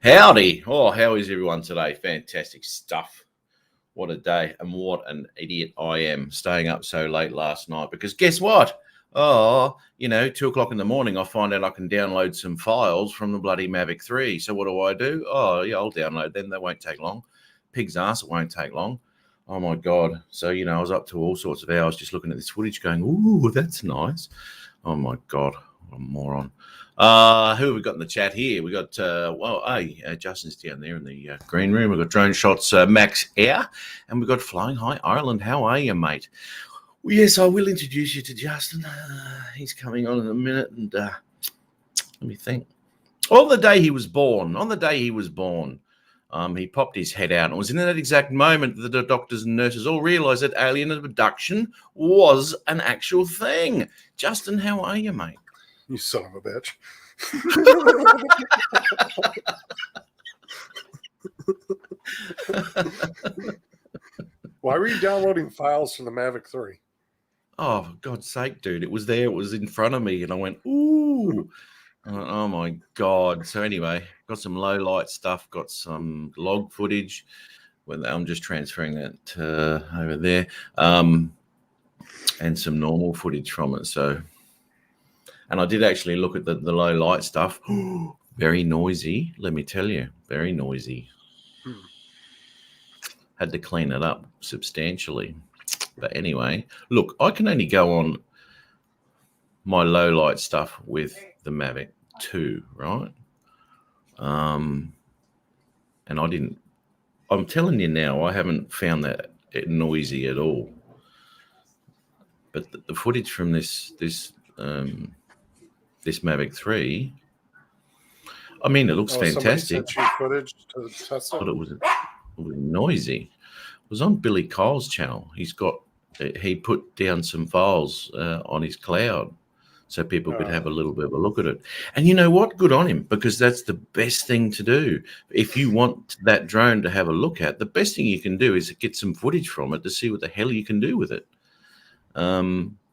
Howdy. Oh, how is everyone today? Fantastic stuff. What a day, and what an idiot I am staying up so late last night because guess what? 2 o'clock in the morning, I find out I can download some files from the bloody Mavic 3. So what do? Oh, yeah, I'll download them. They won't take long. Pig's ass, it won't take long. Oh, my God. So, I was up to all sorts of hours just looking at this footage going, ooh, that's nice. Oh, my God. What a moron. Who have we got in the chat here? We got, Justin's down there in the green room. We've got Drone Shots Max Air, and we've got Flying High Ireland. How are you, mate? Well, yes, I will introduce you to Justin. He's coming on in a minute, and let me think. On the day he was born, he popped his head out, and it was in that exact moment that the doctors and nurses all realised that alien abduction was an actual thing. Justin, how are you, mate? You son of a bitch. Why were you downloading files from the Mavic 3? Oh, for God's sake, dude. It was there. It was in front of me. And I went, ooh. Oh, my God. So anyway, got some low light stuff. Got some log footage. I'm just transferring that over there. And some normal footage from it. So, and I did actually look at the low light stuff. Very noisy, let me tell you. Very noisy. Had to clean it up substantially. But anyway, look, I can only go on my low light stuff with the Mavic 2, right? And I'm telling you now, I haven't found that noisy at all. But the footage from this Mavic 3, I mean, it looks fantastic. Sent you footage to test it? But it was noisy. It was on Billy Kyle's channel. He put down some files on his cloud so people could have a little bit of a look at it. And you know what? Good on him, because that's the best thing to do. If you want that drone to have a look at, the best thing you can do is get some footage from it to see what the hell you can do with it.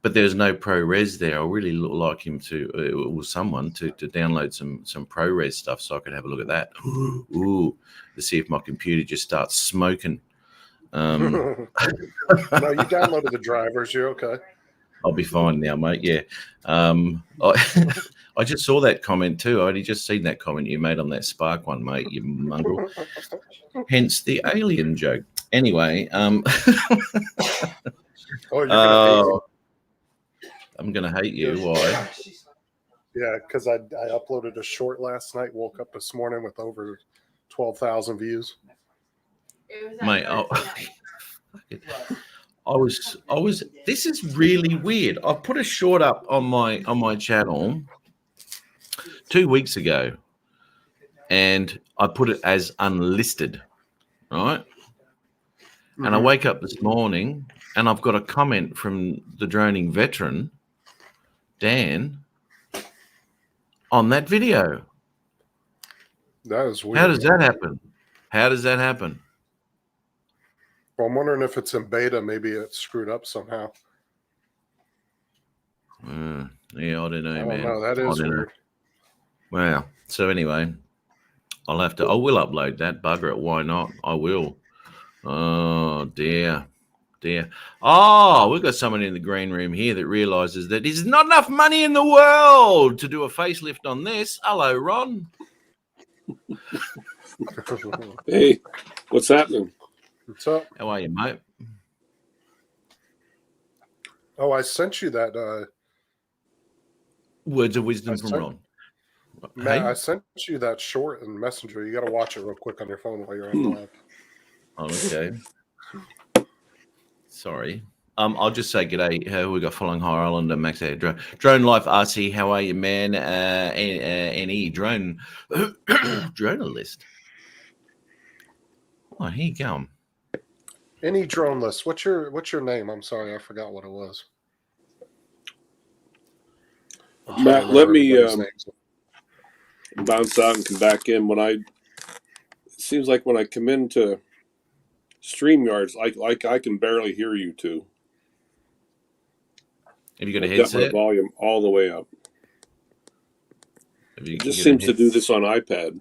But there's no ProRes there. I really like him to download some ProRes stuff so I could have a look at that. Ooh, to see if my computer just starts smoking. No, you downloaded the drivers. You're okay. I'll be fine now, mate. Yeah. I just saw that comment too. I already just seen that comment you made on that Spark one, mate, you mongrel. Hence the alien joke. Anyway, you're gonna hate me. I'm going to hate you. Why? Yeah, because I uploaded a short last night, woke up this morning with over 12,000 views. Mate, this is really weird. I put a short up on my channel 2 weeks ago, and I put it as unlisted, right? Mm-hmm. And I wake up this morning, and I've got a comment from the droning veteran, Dan, on that video. That is weird. How does that happen? Well, I'm wondering if it's in beta. Maybe it's screwed up somehow. Yeah, I don't know, man. No, that is weird. Well, so anyway, I will upload that. Bugger it. Why not? I will. Oh, dear. Oh, we've got someone in the green room here that realizes that there's not enough money in the world to do a facelift on this. Hello, Ron. Hey, what's happening? What's up? How are you, mate? Oh, I sent you that. Words of wisdom from Ron. Matt, I sent you that short in Messenger. You got to watch it real quick on your phone while you're on live. Oh, okay. Sorry. I'll just say g'day. We got Flying High Ireland and Max Air Drone Life RC. How are you, man? Any drone journalist. Oh, here you go. Any drone list. What's your name? I'm sorry, I forgot what it was. Matt, let me bounce out and come back in. It seems like when I come into StreamYards, like I can barely hear you two. Have you got a I've headset? got my volume all the way up. It just seems to do this on iPad.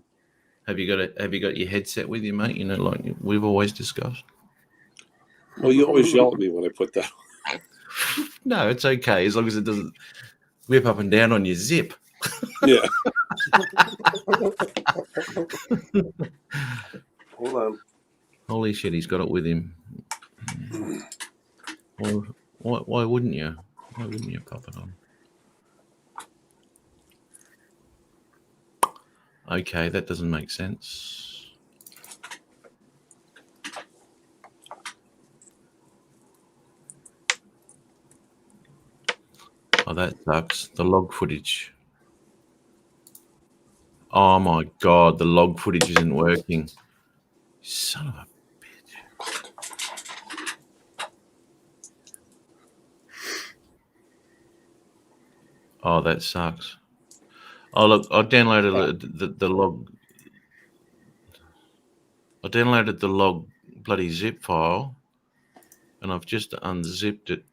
Have you got your headset with you, mate? You know, like we've always discussed. Well, you always yell at me when I put that on. No, it's okay as long as it doesn't whip up and down on your zip. Yeah. Hold on. Holy shit, he's got it with him. Well, why wouldn't you? Why wouldn't you pop it on? Okay, that doesn't make sense. Oh, that sucks. The log footage. Oh my god, the log footage isn't working. Son of a bitch. Oh, that sucks. Oh look, I downloaded the log. I downloaded the log bloody zip file, and I've just unzipped it,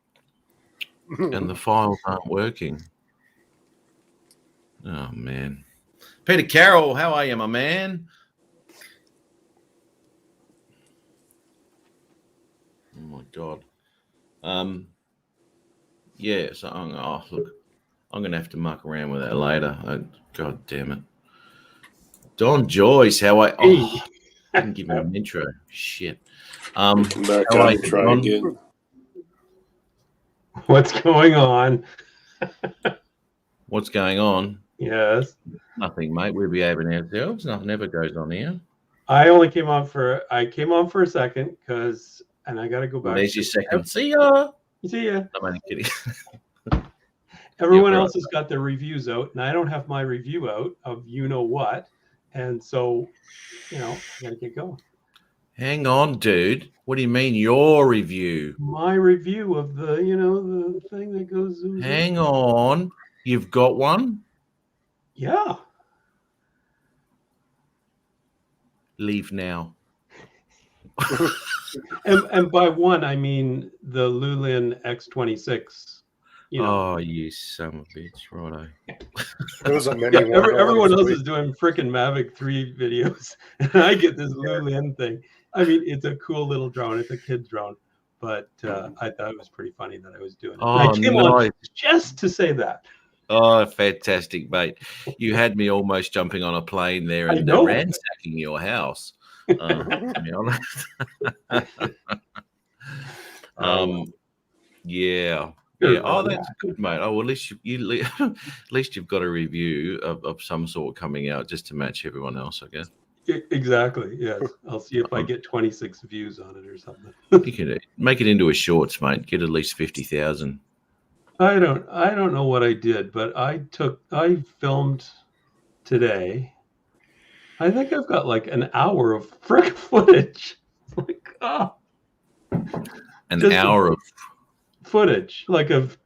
and the files aren't working. Oh man, Peter Carroll, how are you, my man? Oh my god. Yeah. So I'm gonna have to muck around with that later. God damn it. Don Joyce, how I didn't give him an intro. Shit. Come back how are out you, and try Don? again. What's going on? What's going on? Yes. Nothing, mate. We're behaving ourselves. Nothing ever goes on here. I came on for a second and I got to go back. There's your second. See ya. See ya. I'm only kidding. Everyone Yeah, else has got their reviews out, and I don't have my review out of you know what. And so, I got to get going. Hang on, dude. What do you mean your review? My review of the, the thing that goes. Hang on. You've got one? Yeah. Leave now. And by one, I mean the Lulin X26. Oh, you son of a bitch. Righto. There was a mini Yeah, one. everyone else is doing freaking Mavic 3 videos, and I get this Lulin thing. I mean, it's a cool little drone. It's a kid's drone, but I thought it was pretty funny that I was doing it. Oh, I came on nice. just to say that. Oh, fantastic, mate. You had me almost jumping on a plane there I and know. ransacking your house. To be honest. Yeah. Yeah. Oh, that's good, mate. Oh, well, at least at least you've got a review of some sort coming out just to match everyone else, I guess. Exactly. Yes. I'll see if I get 26 views on it or something. You can make it into a shorts, mate. Get at least 50,000. I don't know what I did, but I filmed today. I think I've got like an hour of frick footage. Like, An Just hour of footage, like of,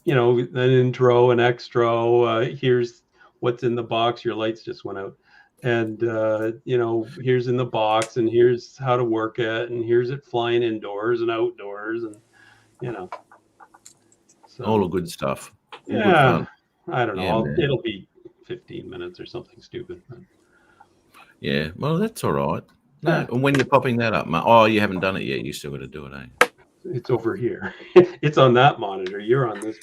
an intro, an extra. Here's what's in the box. Your lights just went out, and here's in the box, and here's how to work it, and here's it flying indoors and outdoors, and So, all the good stuff. All good yeah, fun. I don't know. Yeah, man. It'll be 15 minutes or something stupid. But Yeah, well, that's all right. No, Yeah. and when you're popping that up, mate. Oh, you haven't done it yet. You still got to do it, eh? it's over here. It's on that monitor. You're on this.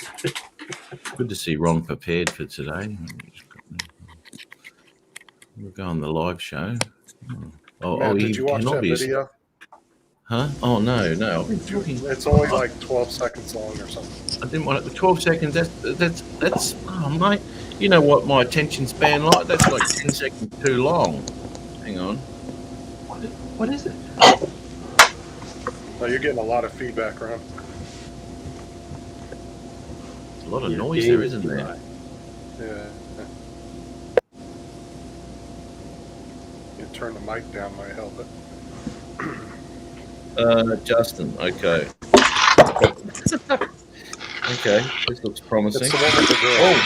Good to see Ron prepared for today. We'll go on the live show. Matt, did you watch that video? Huh? Oh no. I've been talking. It's only like 12 seconds long or something. I didn't want it. 12 seconds. That's. Oh mate, you know what my attention span like? That's like 10 seconds too long. Hang on. What is it? Oh, you're getting a lot of feedback around. There's a lot of Your noise game there, is isn't too there? high. Yeah. You turn the mic down might help it. Justin. Okay. Okay. This looks promising. It's the one with the girl. Oh.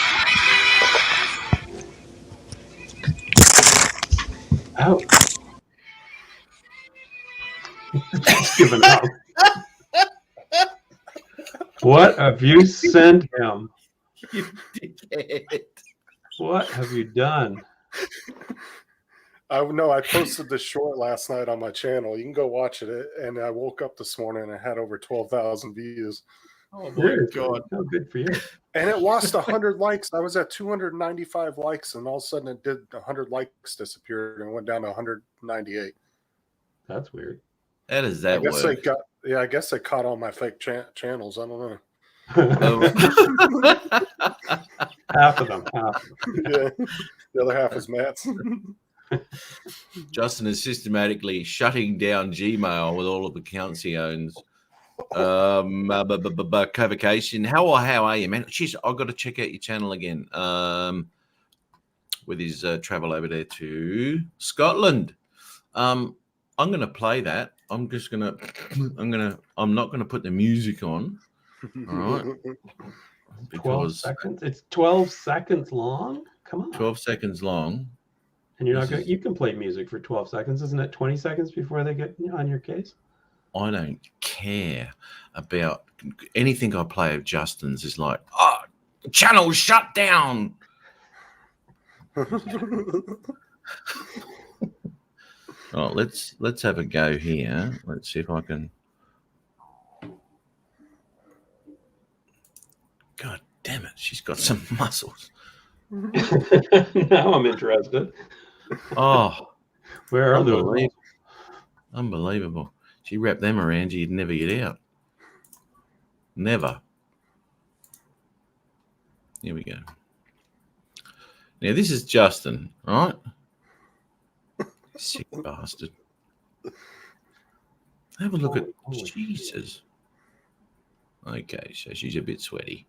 Ouch. He's giving up. What have you sent him? You dickhead. What have you done? I posted the short last night on my channel. You can go watch it. And I woke up this morning and it had over 12,000 views. Oh my Seriously. god! Oh, good for you. And it lost 100 likes. I was at 295 likes, and all of a sudden it did 100 likes disappeared and went down to 198. That's weird. How does I that guess they work? I guess they caught all my fake channels. I don't know. Half of them. Yeah, the other half is Matt's. Justin is systematically shutting down Gmail with all of the accounts he owns. Convocation. How are you, man? Jeez, I've got to check out your channel again. With his travel over there to Scotland. I'm going to play that. I'm not going to put the music on. All right. 12 Because seconds. It's 12 seconds long. Come on. 12 seconds long. And you're not This going. is- You can play music for 12 seconds, isn't it? 20 seconds before they get on your case. I don't care about anything I play of Justin's is like, oh, channel shut down. Oh, let's have a go here. Let's see if I can. God damn it, she's got some muscles. Now I'm interested. Oh, Where are those? unbelievable. Unbelievable. She wrapped them around you, you'd never get out. Never. Here we go. Now, this is Justin, all right? Sick bastard. Have a look at Holy Jesus. Okay, so she's a bit sweaty.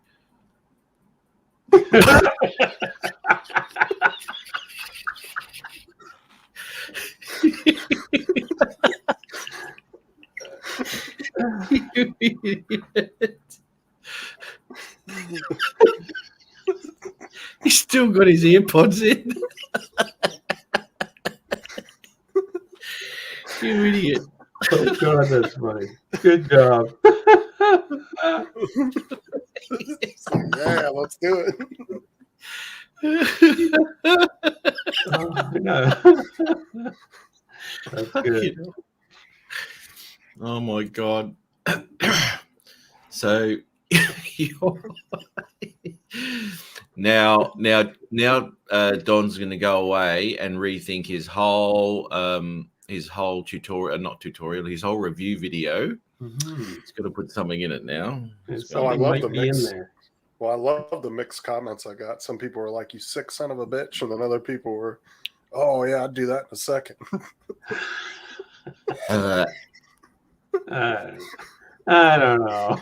You idiot. He's still got his earpods in. You idiot. Oh God, that's funny. Good job. Yeah, let's do it. Oh, yeah. That's good. Oh my God. So now Don's going to go away and rethink his whole tutorial, not tutorial, his whole review video. Mhm. He's got to put something in it now. There's So I something love might the be in mix. there. Well, I love the mixed comments I got. Some people were like, "You sick son of a bitch," and then other people were, "Oh yeah, I'd do that in a second." I don't know.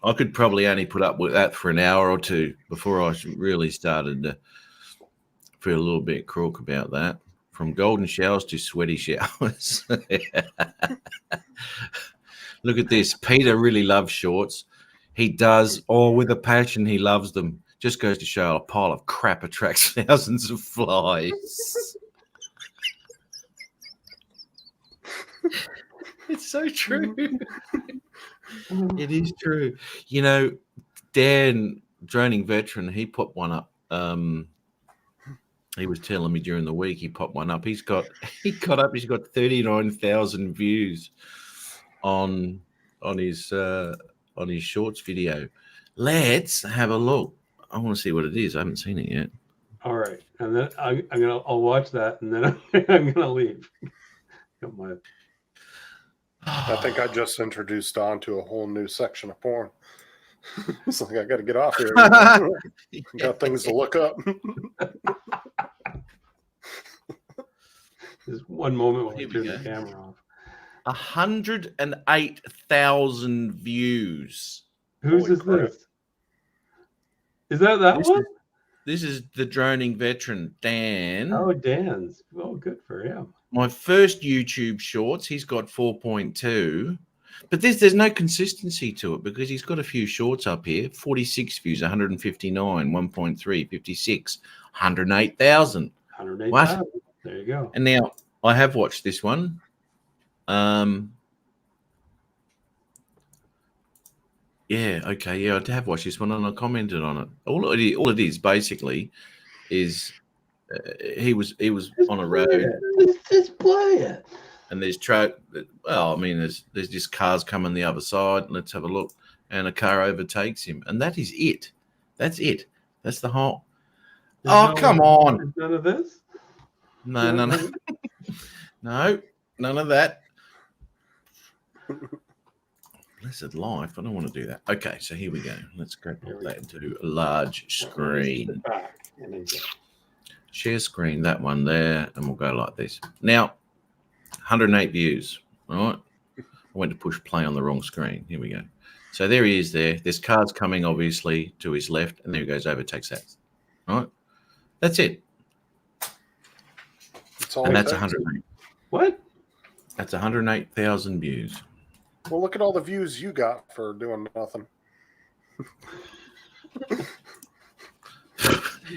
I could probably only put up with that for an hour or two before I really started to feel a little bit crook about that. From golden showers to sweaty showers. Look at this. Peter really loves shorts. He does. Oh, with a passion, he loves them. Just goes to show a pile of crap attracts thousands of flies. It's so true. It is true. You know, Dan, droning veteran, he put one up. He was telling me during the week he popped one up. He's got 39,000 views on his shorts video. Let's have a look. I want to see what it is. I haven't seen it yet. All right, and then I'll watch that, and then I'm gonna leave. Got my I think I just introduced Don to a whole new section of porn. It's like I got to get off here. Got things to look up. There's one moment when I Here we turn go. the camera off. 108,000 views. Whose Holy is crap. this? Is that This one? This is the droning veteran, Dan. Oh, Dan's. Oh, good for him. My first YouTube shorts, he's got 4.2. But there's no consistency to it because he's got a few shorts up here. 46 views, 159, 1.3, 56, 108,000. 108,000. There you go. And now I have watched this one. Yeah, okay, yeah, I have watched this one and I commented on it. All it is basically is he was on a road, Let's just play it. and there's there's just cars coming the other side. Let's have a look, and a car overtakes him, and that is it. That's it. That's the whole. Come on! None of this. No, no, none of that. Blessed life. I don't want to do that. Okay, so here we go. Let's go put that into a large screen. Share screen, that one there, and we'll go like this. Now, 108 views. All right. I went to push play on the wrong screen. Here we go. So there he is there. There's cars coming, obviously, to his left, and there he goes, overtakes that. All right. That's it. And that's 108. What? That's 108,000 views. Well, look at all the views you got for doing nothing.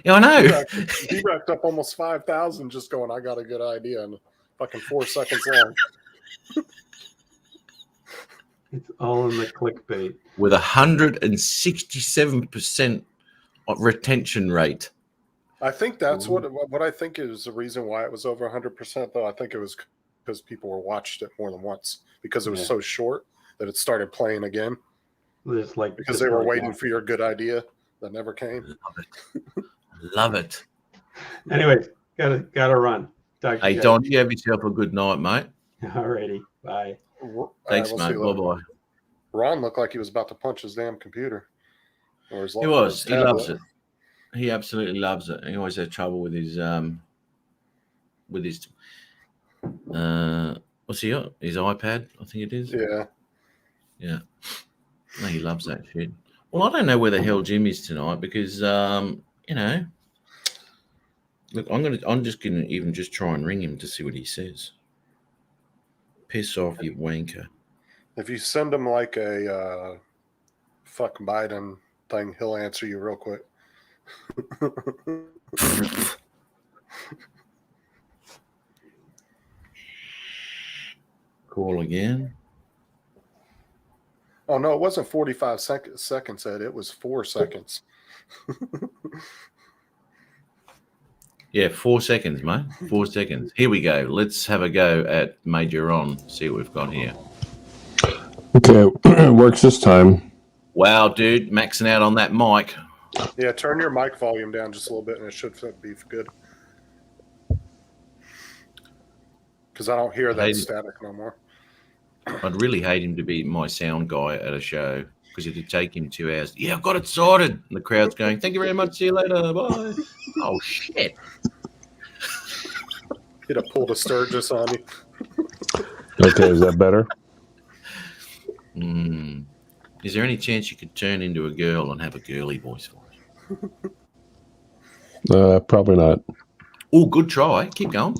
Yeah, I know. He racked up almost 5,000 just going, I got a good idea, and fucking 4 seconds long. It's all in the clickbait. With 167% retention rate. I think that's what I think is the reason why it was over 100%, though. I think it was because people were watched it more than once because it was so short that it started playing again. Just like because they were waiting for your good idea that never came. Love it. Love it. Anyways, gotta run. Hey, Don, you have yourself a good night, mate. Alrighty, bye. Thanks, mate. Bye-bye. Ron looked like he was about to punch his damn computer. Or his he was. He loves it. He absolutely loves it. He always had trouble with his what's he got? His iPad, I think it is. Yeah. Yeah. No, he loves that shit. Well, I don't know where the hell Jim is tonight because look, I'm just gonna even just try and ring him to see what he says. Piss off, you wanker. If you send him like a fuck Biden thing, he'll answer you real quick. Call again. Oh no, it wasn't 45 seconds, Ed. It was 4 seconds. Yeah, 4 seconds, mate. 4 seconds. Here we go. Let's have a go at Major Ron. See what we've got here. Okay, works this time. Wow, dude, maxing out on that mic. Yeah, turn your mic volume down just a little bit, and it should be good. Because I don't hear that static no more. I'd really hate him to be my sound guy at a show because it'd take him 2 hours. Yeah, I've got it sorted. And the crowd's going, thank you very much. See you later. Bye. Oh, shit. He'd have pulled a Sturgis on you. Okay, is that better? Is there any chance you could turn into a girl and have a girly voice for us? Probably not. Oh, good try. Keep going.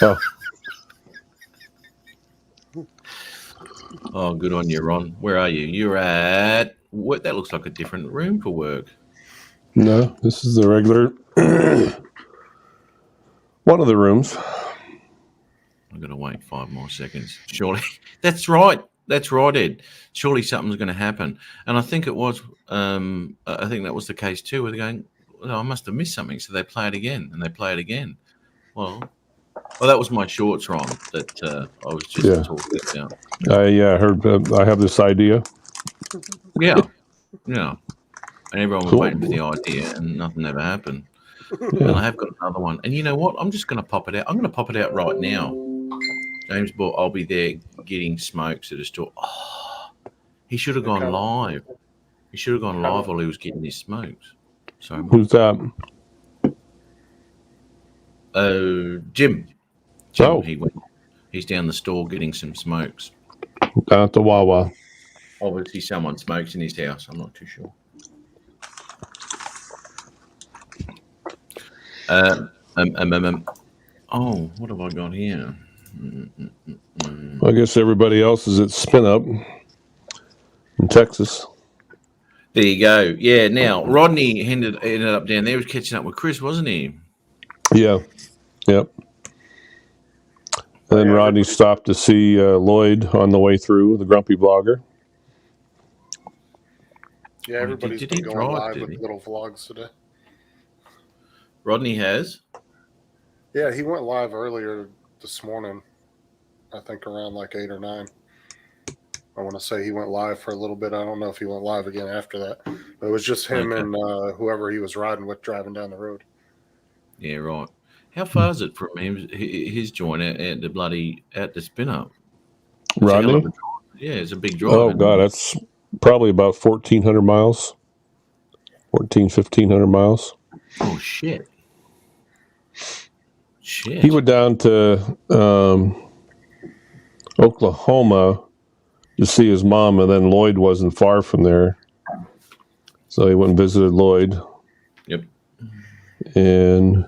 Oh. Oh, good on you, Ron. Where are you? You're at what? That looks like a different room for work. No, this is the regular one of the rooms. I'm going to wait 5 more seconds. Surely. That's right. That's right, Ed. Surely something's going to happen. And I think it was, I think that was the case too, where they're going, well, I must have missed something. So they play it again and they play it again. Well, that was my shorts, Ron, that I was just talking about. I heard, I have this idea. Yeah. Yeah. And everyone was waiting for the idea and nothing ever happened. Yeah. And I have got another one. And you know what? I'm just going to pop it out. I'm going to pop it out right now. James Ball, I'll be there getting smokes at a store. Oh, he should have gone live. He should have gone live while he was getting his smokes. Sorry. Who's that? Jim. Oh. He's down the store getting some smokes. Down at the Wawa. Obviously, someone smokes in his house. I'm not too sure. Oh, what have I got here? I guess everybody else is at Spin Up in Texas. There you go. Yeah. Now Rodney ended up down there. He was catching up with Chris, wasn't he? Yeah. Yep. And then Rodney stopped to see Lloyd on the way through, the grumpy blogger. Yeah, everybody's been going live with little vlogs today. Rodney has. Yeah, he went live earlier this morning. I think around like 8 or 9. I want to say he went live for a little bit. I don't know if he went live again after that. But it was just him Okay. and whoever he was riding with driving down the road. Yeah, right. How far is it from his joint out the bloody out the spin up? Rodney? Yeah, it's a big drive. Oh, isn't God, it? that's probably about 1,400 miles. 1,500 miles. Oh shit. Shit. He went down to Oklahoma to see his mom, and then Lloyd wasn't far from there. So he went and visited Lloyd. Yep. And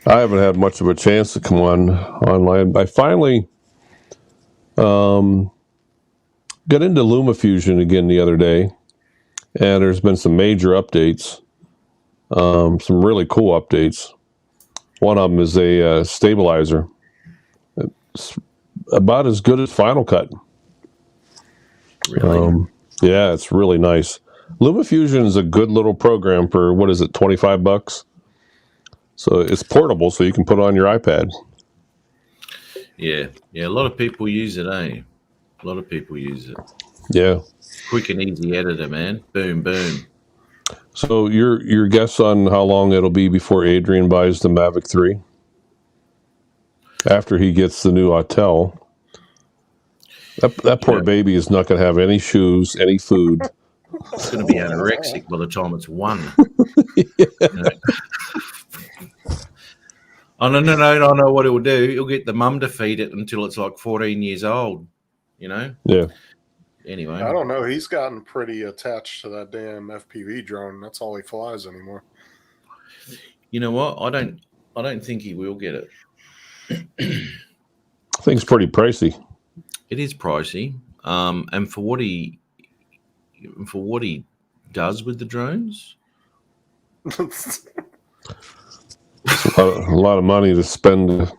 I haven't had much of a chance to come online. I finally got into LumaFusion again the other day, and there's been some major updates, some really cool updates. One of them is a stabilizer. It's about as good as Final Cut. Really? Yeah, it's really nice. LumaFusion is a good little program for, what is it, $25? So it's portable, so you can put it on your iPad. Yeah. A lot of people use it, eh? A lot of people use it. Yeah. Quick and easy editor, man. Boom, boom. So your guess on how long it'll be before Adrian buys the Mavic 3? After he gets the new Autel. That poor baby is not going to have any shoes, any food. It's going to be anorexic by the time it's 1. Oh, no, I know what it will do. He'll get the mum to feed it until it's like 14 years old, you know? Yeah. Anyway. I don't know. He's gotten pretty attached to that damn FPV drone. That's all he flies anymore. You know what? I don't think he will get it. I think it's pretty pricey. It is pricey. And for what he does with the drones, A lot of money to spend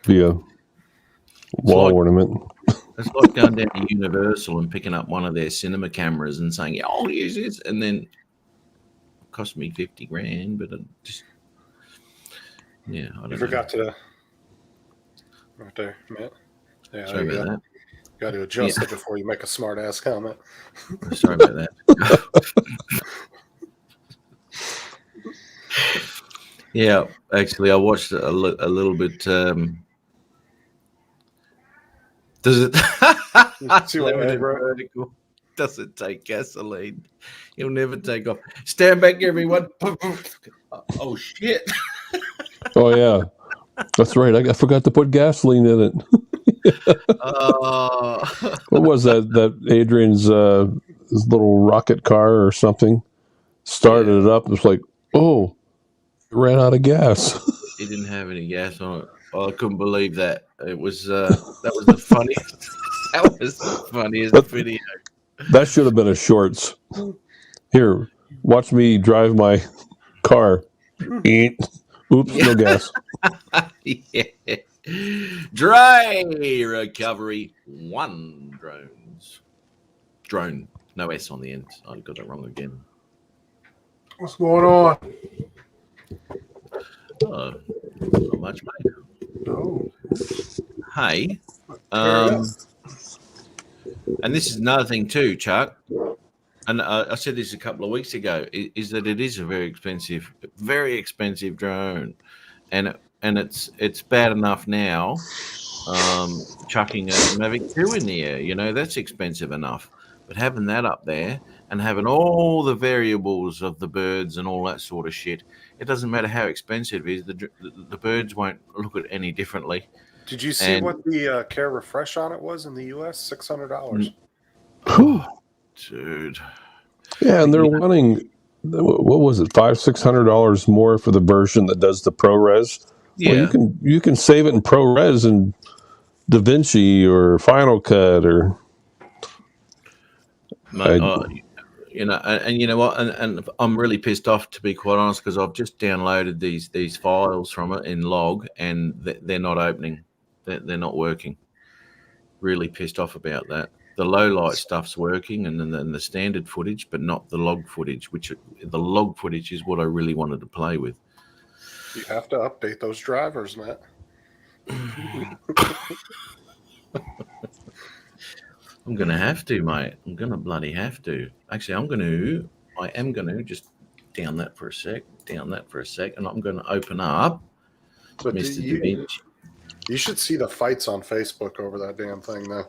via wall ornament. it's like going down to Universal and picking up one of their cinema cameras and saying, "Yeah, I'll use this," and then it cost me $50,000. But I don't You know. forgot to right there, Matt. Yeah, Sorry there you about go. that. Got to adjust it before you make a smart ass comment. Sorry about that. Yeah, actually, I watched a little bit. Does it? See what I Limited wrote? vertical. Does it take gasoline? It'll never take off. Stand back, everyone. Oh shit! Oh, yeah. That's right. I forgot to put gasoline in it. What was that Adrian's his little rocket car or something? Started it up. It was like, oh, it ran out of gas. He didn't have any gas on it. Oh, I couldn't believe that. It was that was the funniest. That was the funniest video. That should have been a shorts. Here, watch me drive my car. Oops, no gas. Yeah. Dry recovery 1 drones. Drone, no S on the end. I got it wrong again. What's going on? Oh, not much, mate. Oh, Hey, and this is another thing too, Chuck. And I said this a couple of weeks ago. Is that it is a very expensive drone, and it's bad enough now. Chucking a Mavic 2 in the air, you know, that's expensive enough. But having that up there and having all the variables of the birds and all that sort of shit, it doesn't matter how expensive it is. The birds won't look at it any differently. did you see And- what the care refresh on it was in the US? $600. Oh, dude. Yeah, and they're wanting, what was it, $500-$600 more for the version that does the ProRes. Yeah. Well, you can save it in ProRes and DaVinci or Final Cut or. Mate, you know, and you know what, and I'm really pissed off, to be quite honest, because I've just downloaded these files from it in log, and they're not opening, they're not working. Really pissed off about that. the low light stuff's working, and then the standard footage, but not the log footage. Which the log footage is what I really wanted to play with. You have to update those drivers, Matt. I'm gonna have to, mate. I'm gonna bloody have to. Actually, I am gonna just down that for a sec, and I'm gonna open up But Mr. Da Vinci. you should see the fights on Facebook over that damn thing, though.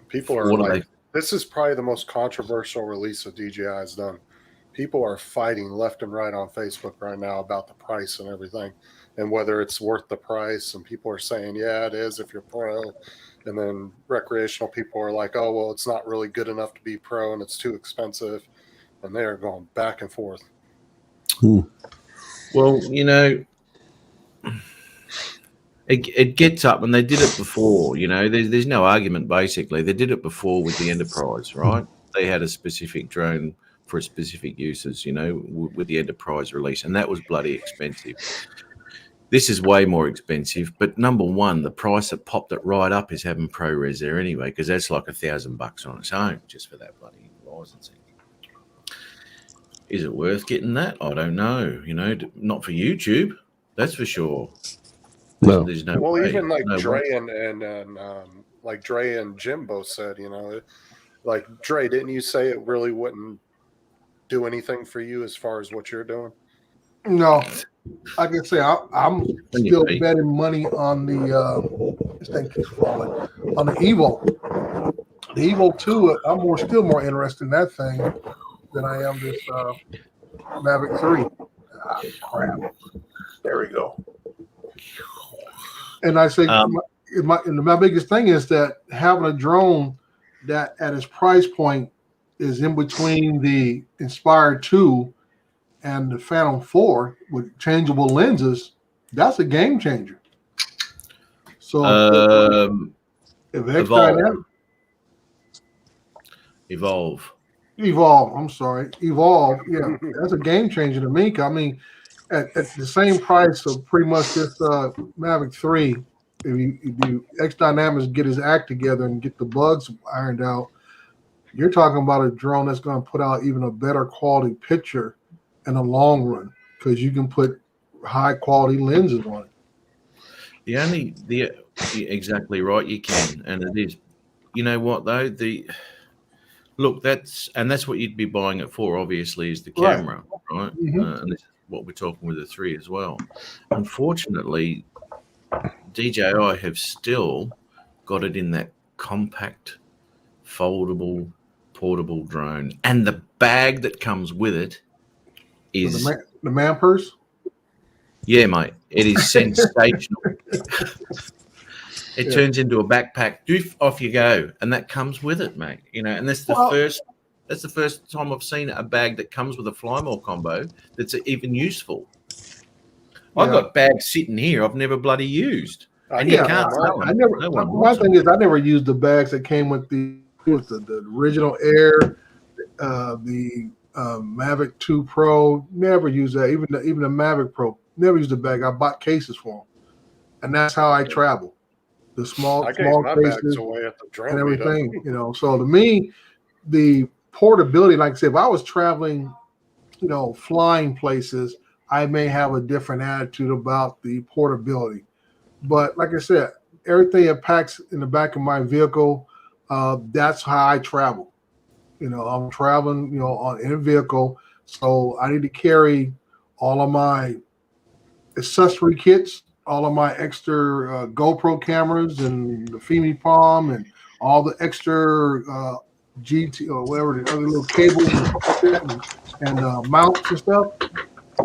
People are What are like, this is probably the most controversial release that DJI has done. People are fighting left and right on Facebook right now about the price and everything, and whether it's worth the price. And people are saying, yeah, it is if you're pro. And then recreational people are like, oh, well, it's not really good enough to be pro and it's too expensive. And they are going back and forth. Well, you know, it gets up, and they did it before. You know, there's no argument. Basically, they did it before with the Enterprise, right? They had a specific drone for specific uses. You know, with the Enterprise release, and that was bloody expensive. This is way more expensive, but number one, the price that popped it right up is having ProRes there anyway, because that's like $1,000 on its own just for that bloody licensing. Is it worth getting that? I don't know. You know, not for YouTube, that's for sure. No. There's no Well, way. even like No Dre way. and like Dre and Jim both said, you know, like Dre, didn't you say it really wouldn't do anything for you as far as what you're doing? No, like I say, I'm When you still pay. betting money on the this thing keeps falling, on the Evo. The Evo 2, I'm still more interested in that thing than I am this Mavic 3. Ah, crap. There we go. And I say, my biggest thing is that having a drone that at its price point is in between the Inspire 2 and the Phantom 4 with changeable lenses, that's a game changer. So if Evolve. Evolve, yeah, that's a game changer to me. I mean, at the same price of pretty much this Mavic 3, if X Dynamics get his act together and get the bugs ironed out, you're talking about a drone that's going to put out even a better quality picture in the long run, because you can put high quality lenses on it. Exactly right, you can, and it is. You know what though? That's what you'd be buying it for. Obviously, is the camera, right? Mhm. And this is what we're talking with the 3 as well. Unfortunately, DJI have still got it in that compact, foldable, portable drone, and the bag that comes with it is The man purse. yeah, mate. It is sensational. It turns into a backpack. Doof, off you go, and that comes with it, mate. You know, and that's the first time I've seen a bag that comes with a Flymore combo that's even useful. I've got bags sitting here I've never bloody used, and you can't. My thing is, I never used the bags that came with the original Air, the Mavic 2 Pro. Never used that. Even the Mavic Pro. Never used the bag. I bought cases for them, and that's how I travel. The small I gave my bags cases away at the drone and everything. You know, so to me, the portability, like I said, if I was traveling, you know, flying places, I may have a different attitude about the portability. But like I said, everything it packs in the back of my vehicle, that's how I travel. You know, I'm traveling, you know, in a vehicle, so I need to carry all of my accessory kits, all of my extra GoPro cameras and the Fimi Palm and all the extra GT or whatever the other little cables and mounts and stuff.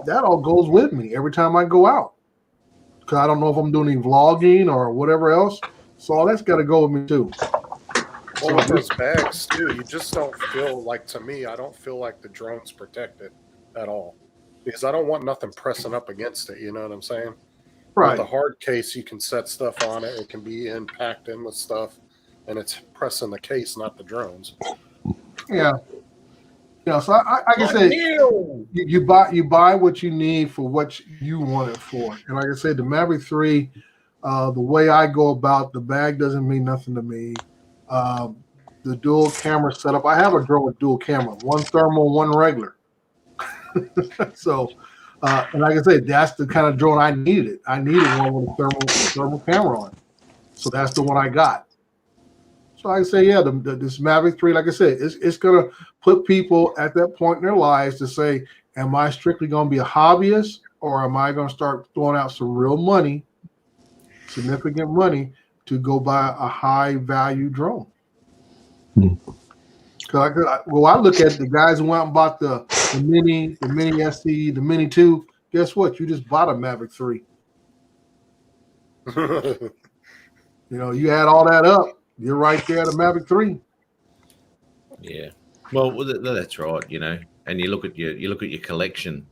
That all goes with me every time I go out, because I don't know if I'm doing any vlogging or whatever else. So all that's got to go with me too. Well, with those bags too, you just don't feel like, to me, I don't feel like the drone's protected at all, because I don't want nothing pressing up against it. You know what I'm saying? Right. With the hard case, you can set stuff on it. It can be packed in with stuff, and it's pressing the case, not the drones. Yeah. Yeah. So I can say you buy what you need for what you want it for. And like I said, the Mavic 3, the way I go about the bag doesn't mean nothing to me. the dual camera setup. I have a drone with dual camera, one thermal, one regular. So, and like I said, that's the kind of drone I needed. I needed one with a thermal camera on it. So that's the one I got. So I say, yeah, this Mavic 3, like I said, it's going to put people at that point in their lives to say, am I strictly going to be a hobbyist, or am I going to start throwing out some real money, significant money, to go buy a high value drone? Well, I look at the guys who went out and bought the Mini SE, the Mini 2. Guess what? You just bought a Mavic 3. You add all that up, you're right there at a Mavic 3. Yeah. Well, that's right. And you look at your collection.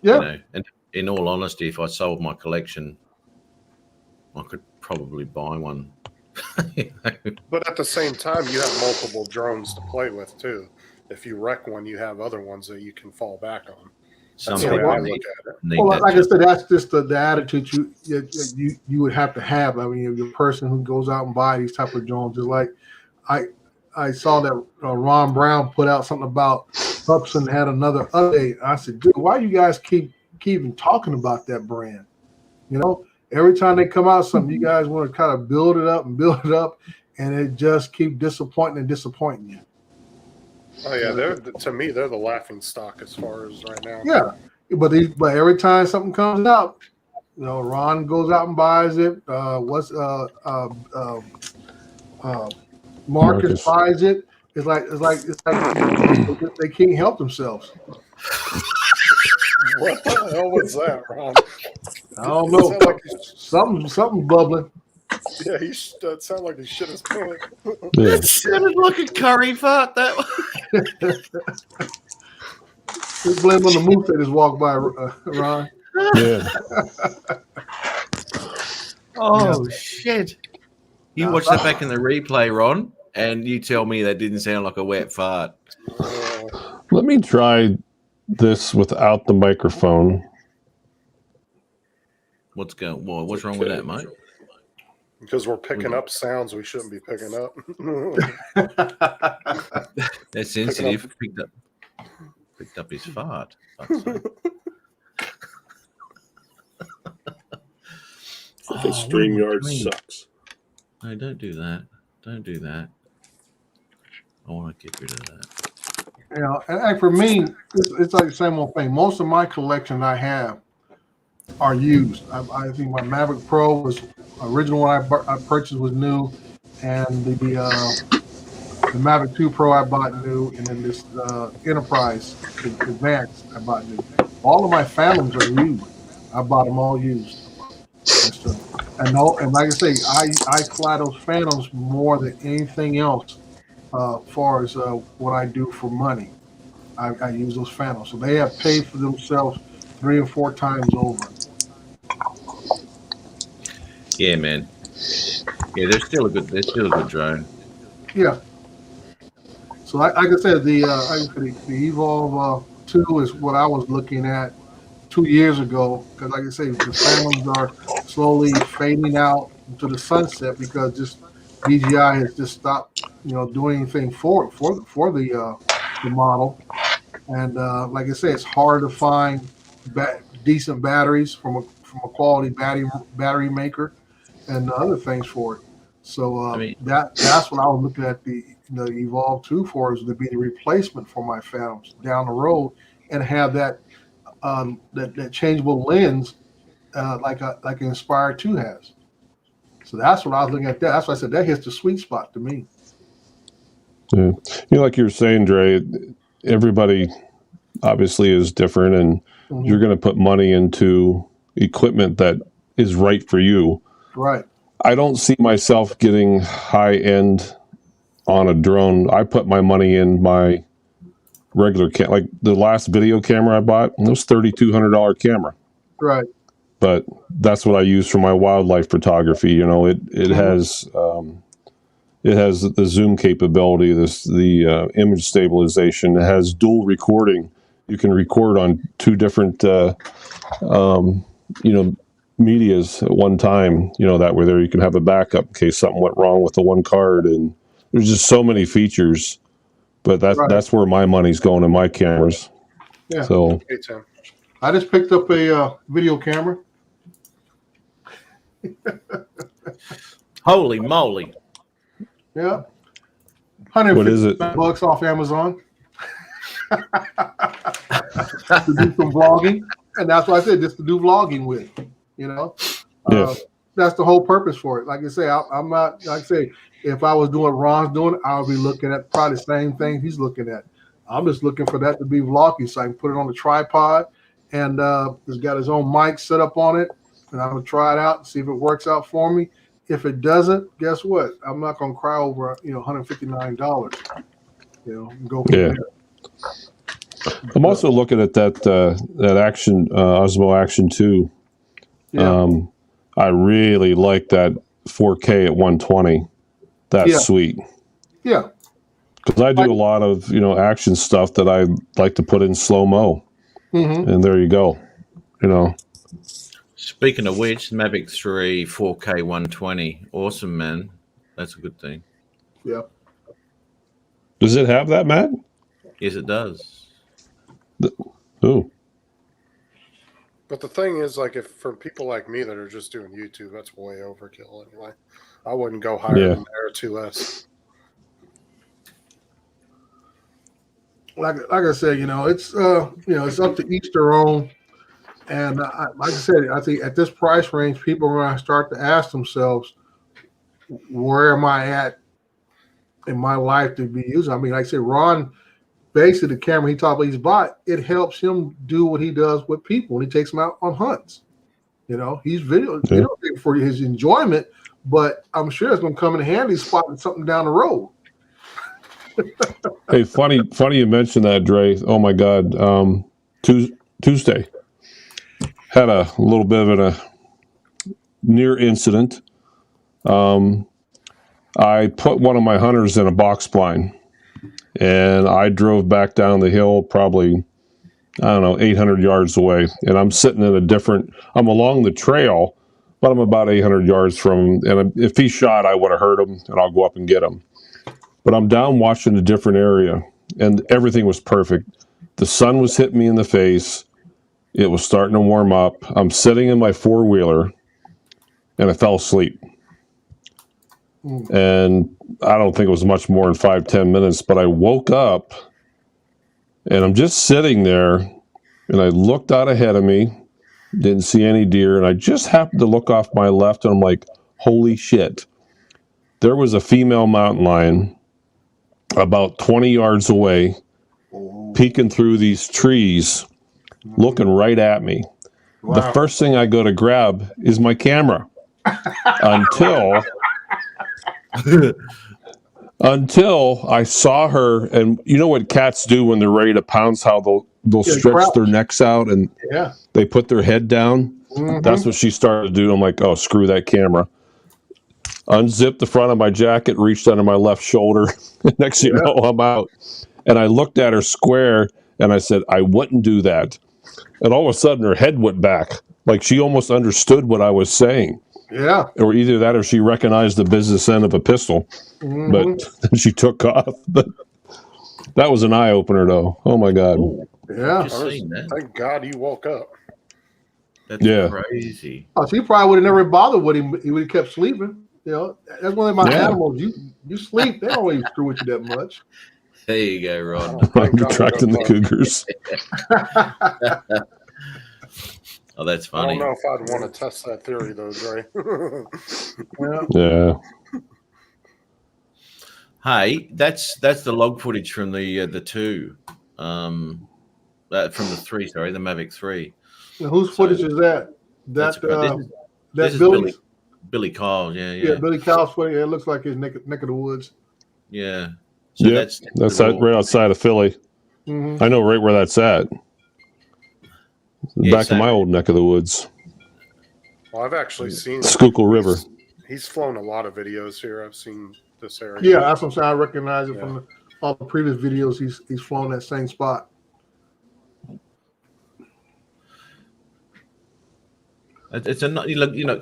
Yeah. And in all honesty, if I sold my collection, I could probably buy one. But at the same time, you have multiple drones to play with too. If you wreck one, you have other ones that you can fall back on. Some That's the way people I look at it. Well, like I said, that's just the attitude you would have to have. I mean, you're a person who goes out and buy these type of drones. Just like I saw that Ron Brown put out something about Hubsan had another update. I said, dude, why you guys keep even talking about that brand? Every time they come out something, you guys want to kind of build it up, and it just keep disappointing you. Oh yeah, to me they're the laughing stock as far as right now. Yeah, but every time something comes out, Ron goes out and buys it. Marcus buys it. It's like they can't help themselves. What the hell was that, Ron? I don't know. Something bubbling. Yeah, that sounded like he shit his pants. Yeah. That sounded like a curry fart. That Just blame on the moose that just walked by, Ron. Yeah. Oh shit! You watched that back in the replay, Ron, and you tell me that didn't sound like a wet fart. Let me try this without the microphone. What's wrong with that, mate? Because we're picking up sounds we shouldn't be picking up. That's sensitive. Picked up his fart. Because StreamYard sucks. No, don't do that. Don't do that. I want to get rid of that. And for me, it's like the same old thing. Most of my collection I have are used. I think my Mavic Pro was original one I purchased was new, and the Mavic 2 Pro I bought new, and then this Enterprise Advanced I bought new. All of my Phantoms are used. I bought them all used. And like I say, I fly those Phantoms more than anything else. Far as what I do for money, I use those Phantoms, so they have paid for themselves 3 or 4 times over. Yeah, man. Yeah, they're still a good drone. Yeah. So like I said, the Evolve 2 is what I was looking at 2 years ago, because like I say, the Phantoms are slowly fading out into the sunset because just DJI has just stopped, doing anything for the model, and like I say, it's hard to find decent batteries from a quality battery maker and other things for it. So that's what I was looking at the Evolve 2 for, is to be the replacement for my Phantoms down the road, and have that changeable lens like an Inspire 2 has. So that's what I was looking at. That's why I said that hits the sweet spot to me. Yeah. Like you were saying, Dre, everybody obviously is different, and you're going to put money into equipment that is right for you. Right. I don't see myself getting high end on a drone. I put my money in my regular like the last video camera I bought. It was $3,200 camera. Right. But that's what I use for my wildlife photography. It has the zoom capability, the image stabilization. It has dual recording. You can record on 2 different medias at one time. That way there you can have a backup in case something went wrong with the one card, and there's just so many features, but Right. that's where my money's going in my cameras. Yeah. So Hey, Tim. I just picked up a video camera. Holy moly! Yeah. what is it? $150 off Amazon to do some vlogging. And that's what I said, just to do vlogging with, you know. Yeah. That's the whole purpose for it. Like I say, I'm not, like I say, if I was doing what Ron's doing, I would be looking at probably the same thing he's looking at. I'm just looking for that to be vlogging so I can put it on the tripod. And it's got his own mic set up on it. And I'm going to try it out and see if it works out for me. If it doesn't, guess what? I'm not going to cry over, $159. Go from Yeah. there. I'm also looking at that Action Osmo Action 2. Yeah. I really like that 4K at 120. That's Yeah. sweet. Yeah. Because I do a lot of action stuff that I like to put in slow mo, Mm-hmm. and there you go. Speaking of which, Mavic 3 4K 120, awesome, man. That's a good thing. Yeah. Does it have that, Matt? Yes, it does. Ooh. But the thing is, like, if for people like me that are just doing YouTube, that's way overkill anyway. I wouldn't go higher Yeah. than there or 2S. Like I said, it's it's up to each their own. And like I said, I think at this price range, people are going to start to ask themselves, where am I at in my life to be using? I mean, like I said, Ron, basically the camera he's bought, it helps him do what he does with people when he takes them out on hunts. He's video for his enjoyment, but I'm sure it's going to come in handy spotting something down the road. Hey, funny you mentioned that, Dre. Oh my God. Tuesday had a little bit of a near incident. I put one of my hunters in a box blind, and I drove back down the hill probably, 800 yards away. And I'm sitting in I'm along the trail, but I'm about 800 yards from him. And if he shot, I would have heard him, and I'll go up and get him. But I'm down watching a different area, and everything was perfect. The sun was hitting me in the face. It was starting to warm up. I'm sitting in my four-wheeler, and I fell asleep. And I don't think it was much more than 5-10 minutes, but I woke up, and I'm just sitting there, and I looked out ahead of me, didn't see any deer, and I just happened to look off my left, and I'm like, holy shit. There was a female mountain lion about 20 yards away, peeking through these trees, looking right at me. Wow. The first thing I go to grab is my camera until I saw her. And you know what cats do when they're ready to pounce, how they'll stretch crouch. their necks out and Yeah. they put their head down. Mhm. That's what she started to do. I'm like, oh, screw that camera. Unzipped the front of my jacket, reached under my left shoulder. Next thing you know, I'm out. And I looked at her square, and I said, I wouldn't do that. And all of a sudden, her head went back. Like she almost understood what I was saying. Yeah. Or either that or she recognized the business end of a pistol. Mhm. But then she took off. But that was an eye-opener, though. Oh, my God. Yeah. Just seen that. Thank God you woke up. That's Yeah. crazy. Oh, so he probably would have never bothered with him. He would have kept sleeping. That's one of my Yeah. animals. You sleep, they don't really screw with you that much. There you go, Ron. Thank I'm God attracting you the woke up. cougars. Oh, that's I funny. don't know if I'd want to test that theory, though, Dre. Yeah. Yeah. Hey, that's the log footage from the 2, from the 3. Sorry, the Mavic 3. Now, whose footage is that? That's That great. This that's is Billy's. Billy Kyle. Yeah, Yeah, Billy Cow's footage. It looks like his neck of the woods. yeah. So Yep. That's right outside of Philly. Mm-hmm. I know right where that's at. Yeah, Back same. in my old neck of the woods. Well, I've actually seen Schuylkill River. He's flown a lot of videos here. I've seen this area. Yeah, that's what I'm saying. I recognize it from all the previous videos. He's flown that same spot. It's a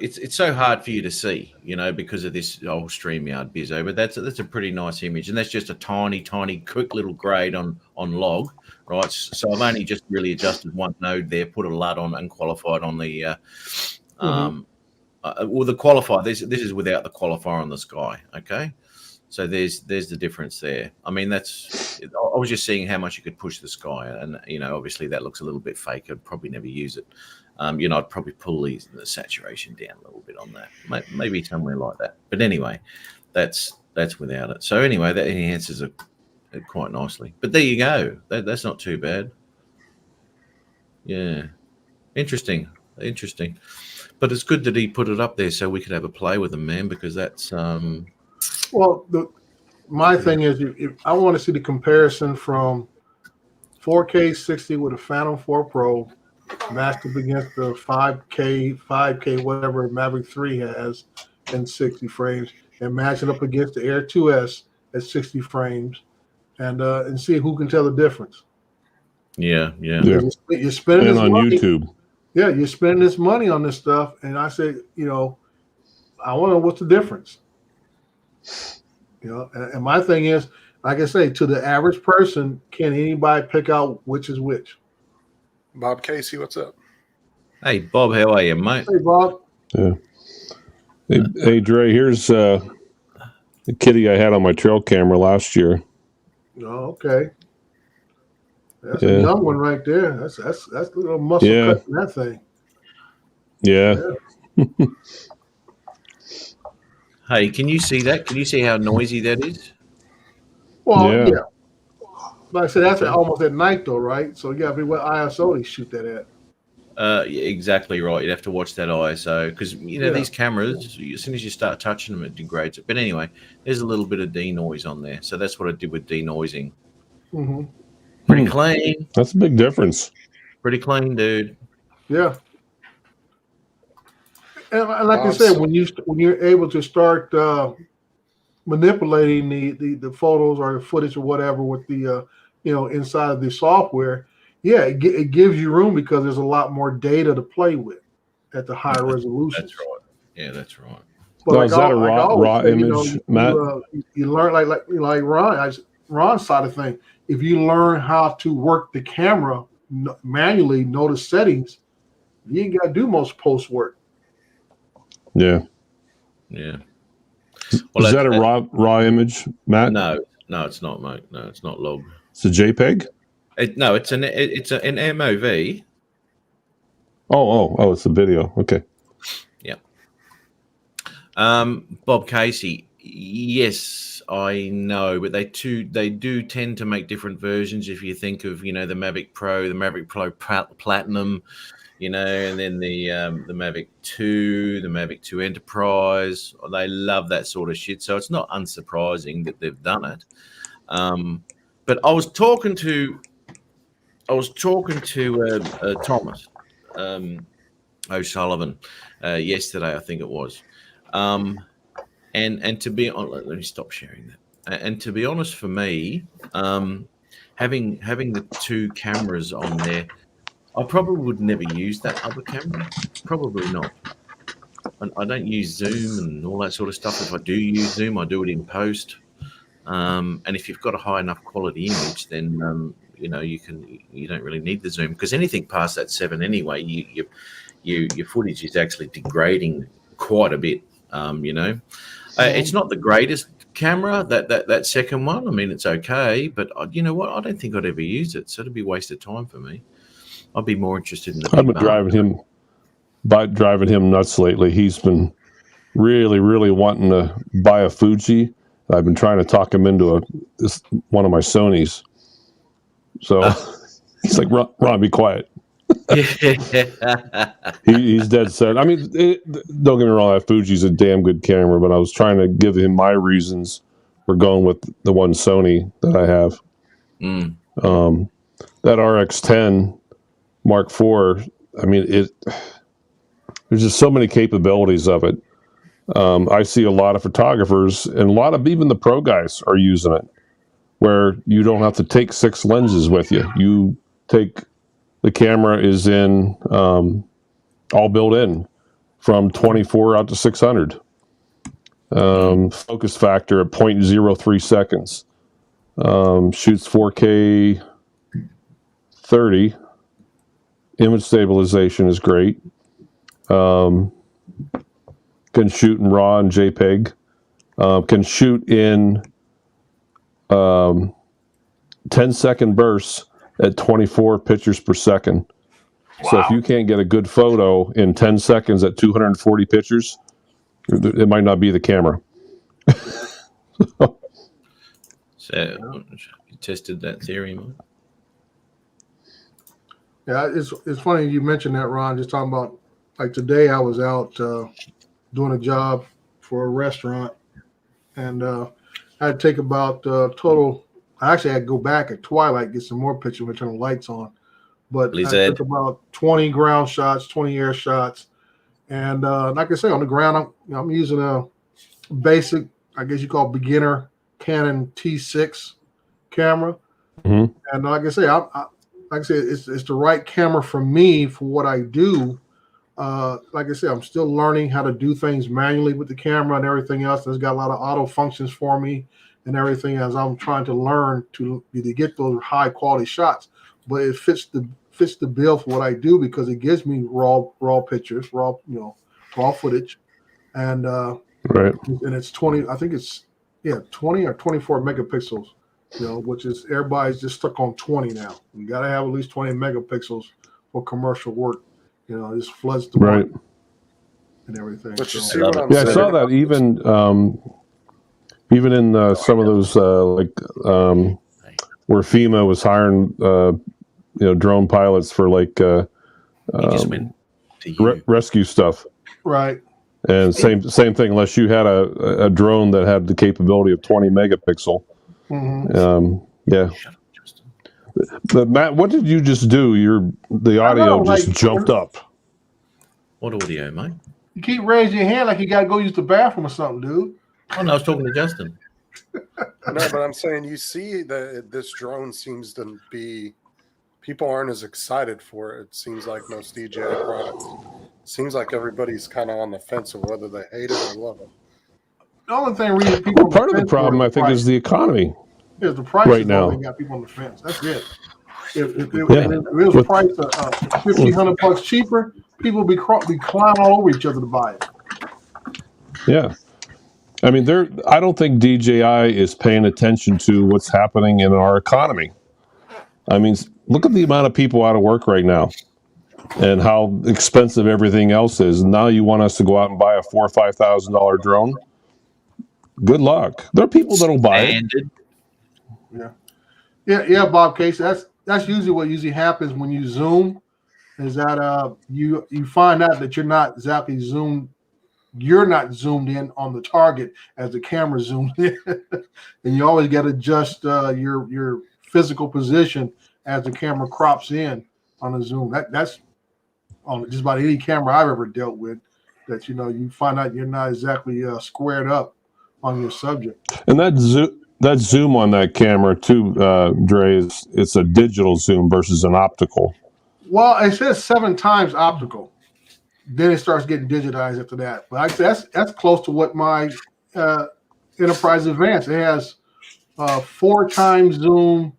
it's so hard for you to see, because of this old StreamYard bizzo. But that's a pretty nice image, and that's just a tiny, quick little grade on log, right? So I've only just really adjusted one node there, put a LUT on, and qualified on the the qualifier. This is without the qualifier on the sky. Okay, so there's the difference there. I mean, I was just seeing how much you could push the sky, and obviously that looks a little bit fake. I'd probably never use it. I'd probably pull the saturation down a little bit on that, maybe somewhere like that. But anyway, that's without it. So anyway, that enhances it quite nicely. But there you go. That's not too bad. Yeah, interesting. But it's good that he put it up there so we could have a play with them, man. Because that's Well, my thing is, if I want to see the comparison from 4K 60 with a Phantom 4 Pro matched up against the 5K, whatever Mavic 3 has in 60 frames, and match it up against the Air 2S at 60 frames, and see who can tell the difference. yeah. You're spending And this on money. YouTube. Yeah, you're spending this money on this stuff, and I say, I want to know what's the difference. And my thing is, like I say, to the average person, can anybody pick out which is which? Bob Casey, what's up? Hey, Bob, how are you, mate? Hey, Bob. Yeah. Hey, Dre, here's the kitty I had on my trail camera last year. Oh, okay. That's Yeah. a young one right there. That's a little muscle Yeah. cut in that thing. Yeah. Hey, can you see that? Can you see how noisy that is? Well, Yeah. yeah. Like I said, that's almost at night though, right? So you got to be what ISO they shoot that at. Yeah, exactly right. You'd have to watch that ISO because Yeah. these cameras, as soon as you start touching them, it degrades it. But anyway, there's a little bit of denoise on there, so that's what I did with denoising. Mm-hmm. Pretty clean, That's a big difference. pretty clean, dude. Yeah. And like I said, when you're able to start manipulating the photos or the footage or whatever with the inside of the software, yeah, it gives you room because there's a lot more data to play with at the higher resolution. That's right. Yeah, that's right. But Now, is that a raw image, Matt? You learn like Ron's side of thing. If you learn how to work the camera manually, know the settings, you ain't got to do most post work. Yeah. Yeah. Is that a raw image, Matt? No, it's not, mate. No, it's not log. It's a JPEG? It's an MOV. Oh, it's a video. Okay. Yeah. Bob Casey. Yes, I know, but they do tend to make different versions. If you think of the Mavic Pro, the Mavic Pro Platinum, and then the Mavic 2, the Mavic 2 Enterprise, they love that sort of shit. So it's not unsurprising that they've done it. But I was talking to Thomas O'Sullivan yesterday, I think it was. And to be honest, let me stop sharing that. And to be honest, for me, having the two cameras on there, I probably would never use that other camera. Probably not. I don't use Zoom and all that sort of stuff. If I do use Zoom, I do it in post. And if you've got a high enough quality image, then you don't really need the Zoom, because anything past that 7 anyway, your footage is actually degrading quite a bit. It's not the greatest camera, that second one. I mean, it's okay, but you know what? I don't think I'd ever use it, so it'd be a waste of time for me. I'd be more interested in the. I've been driving him nuts lately. He's been really, really wanting to buy a Fuji. I've been trying to talk him into one of my Sonys. So he's like, Ron, be quiet. He's dead set. I mean, don't get me wrong, that Fuji's a damn good camera, but I was trying to give him my reasons for going with the one Sony that I have. That RX10 Mark IV, I mean, there's just so many capabilities of it. I see a lot of photographers, and a lot of even the pro guys are using it, where you don't have to take 6 lenses with you. You take the camera is in all built in. from 24 out to 600. Focus factor at 0.03 seconds. Shoots 4K 30. Image stabilization is great. Can shoot in RAW and JPEG. Can shoot in 10-second bursts at 24 pictures per second. So if you can't get a good photo in 10 seconds at 240 pictures, it might not be the camera. So you tested that theory, Mike? Yeah, it's funny you mentioned that, Ron. Just talking about, like, today I was out doing a job for a restaurant, and I had to take about total. I actually had to go back at twilight, get some more pictures and turn the lights on. But I took about 20 ground shots, 20 air shots, and like I say, on the ground, I'm using a basic, I guess you call beginner Canon T6 camera, and like I say, it's the right camera for me for what I do. Like I said, I'm still learning how to do things manually with the camera and everything else. It's got a lot of auto functions for me and everything as I'm trying to learn to get those high quality shots. But it fits the bill for what I do because it gives me raw pictures, raw footage, and right. And it's 20. I think it's 20 or 24 megapixels. Which is everybody's just stuck on 20 now. You got to have at least 20 megapixels for commercial work. It just floods the market and everything. But you So, see what I'm saying? I saw that even in some of those where FEMA was hiring drone pilots for like He just went to you. rescue stuff. right. And same thing. Unless you had a drone that had the capability of 20 megapixel. Yeah. Shut up, Justin. But Matt, what did you just do? The audio just jumped up. What audio, mate? You keep raising your hand like you got to go use the bathroom or something, dude. Oh, no, I was talking to Justin. No, but I'm saying you see that this drone seems to be, people aren't as excited for it. It seems like most DJI products. Seems like everybody's kind of on the fence of whether they hate it or love it. The only reason people Well, part of the problem, I think, is the economy. Is the price right now. got people on the fence. That's it. If it was priced $1,500 cheaper, people would be climbing all over each other to buy it. Yeah. I mean, I don't think DJI is paying attention to what's happening in our economy. I mean, look at the amount of people out of work right now and how expensive everything else is. Now you want us to go out and buy a $4,000 or $5,000 drone? Good luck. There are people that'll buy it. Yeah, Bob Case. That's usually what happens when you zoom, is that you find out that you're not exactly zoomed. You're not zoomed in on the target as the camera zooms in, and you always got to adjust your physical position as the camera crops in on a zoom. That's on just about any camera I've ever dealt with. That you find out you're not exactly squared up on your subject. And that zoom on that camera too, Dre, it's a digital zoom versus an optical. Well, it says 7 times optical. Then it starts getting digitized after that. But I say that's close to what my Enterprise Advanced. It has 4 times zoom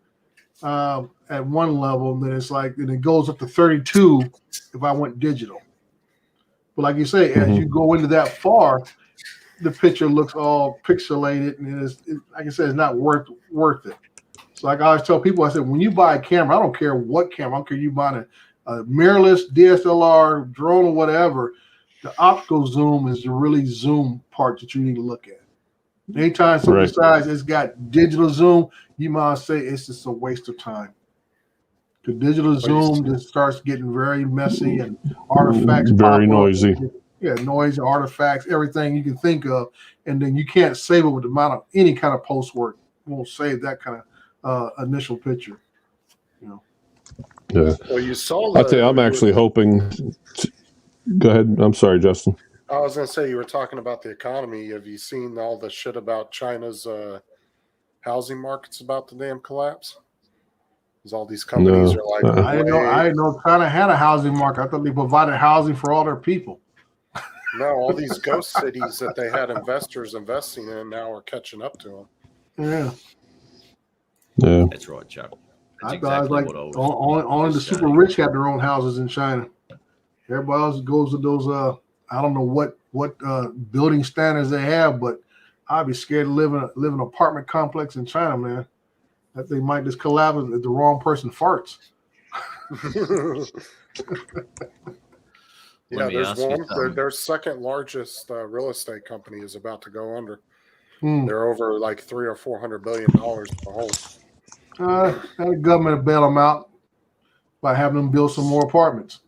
at one level, and then and it goes up to 32 if I went digital. But like you say, as you go into that far, the picture looks all pixelated, and like I said, it's not worth it. So like I always tell people, I said, when you buy a camera, I don't care what camera, I don't care you buy a mirrorless DSLR drone or whatever, the optical zoom is the really zoom part that you need to look at. Anytime something decides it's got digital zoom, you might say it's just a waste of time. The digital zoom just starts getting very messy and artifacts very noisy. Yeah, noise, artifacts, everything you can think of, and then you can't save it with the amount of any kind of post work. You won't save that kind of initial picture. Yeah. Well, you saw. I'll tell you, I'm actually hoping. Go ahead. I'm sorry, Justin. I was going to say, you were talking about the economy. Have you seen all the shit about China's housing market's about to damn collapse? Because all these companies are like, I didn't know China had a housing market. I thought they provided housing for all their people. No, all these ghost cities that they had investors investing in now are catching up to them. Yeah. Yeah. That's right, Chuck. That's I thought it was like what I was. only the just super saying. rich have their own houses in China. Everybody else goes to those I don't know what building standards they have, but I'd be scared to live in an apartment complex in China, man. That they might just collapse if the wrong person farts. Yeah, me there's ask you one. something. Their second largest real estate company is about to go under. Hmm. They're over like $300 or $400 billion in the hole. The government will bail them out by having them build some more apartments.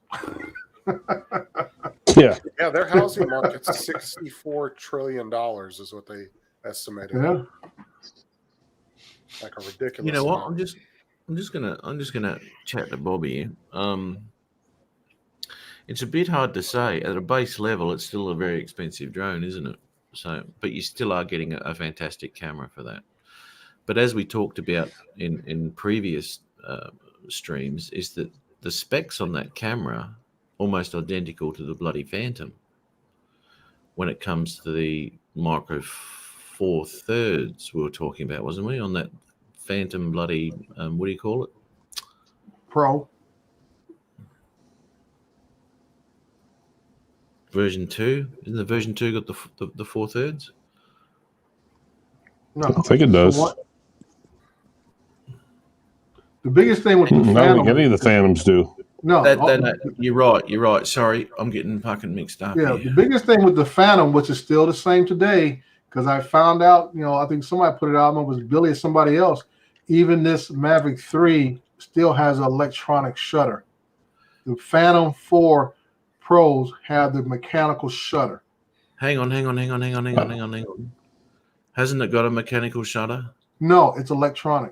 Yeah. Yeah, their housing market's $64 trillion is what they estimated. Yeah. Like a ridiculous. You know what? amount. I'm just gonna chat to Bobby. It's a bit hard to say. At a base level, it's still a very expensive drone, isn't it? So, but you still are getting a fantastic camera for that. But as we talked about in previous streams, is that the specs on that camera almost identical to the bloody Phantom when it comes to the Micro Four Thirds we were talking about, wasn't we? On that Phantom bloody what do you call it? Pro. Version 2? Isn't the version 2 got the 4/3? No. I think it does. So the biggest thing with the I don't Phantom, think any of the Phantoms do. no, You're right. Sorry, I'm getting fucking mixed up. yeah, here. the biggest thing with the Phantom, which is still the same today, because I found out, I think somebody put it out, I don't know if it was Billy or somebody else, even this Mavic 3 still has an electronic shutter. The Phantom 4 Pros have the mechanical shutter. Hang on. Hasn't it got a mechanical shutter? No, it's electronic.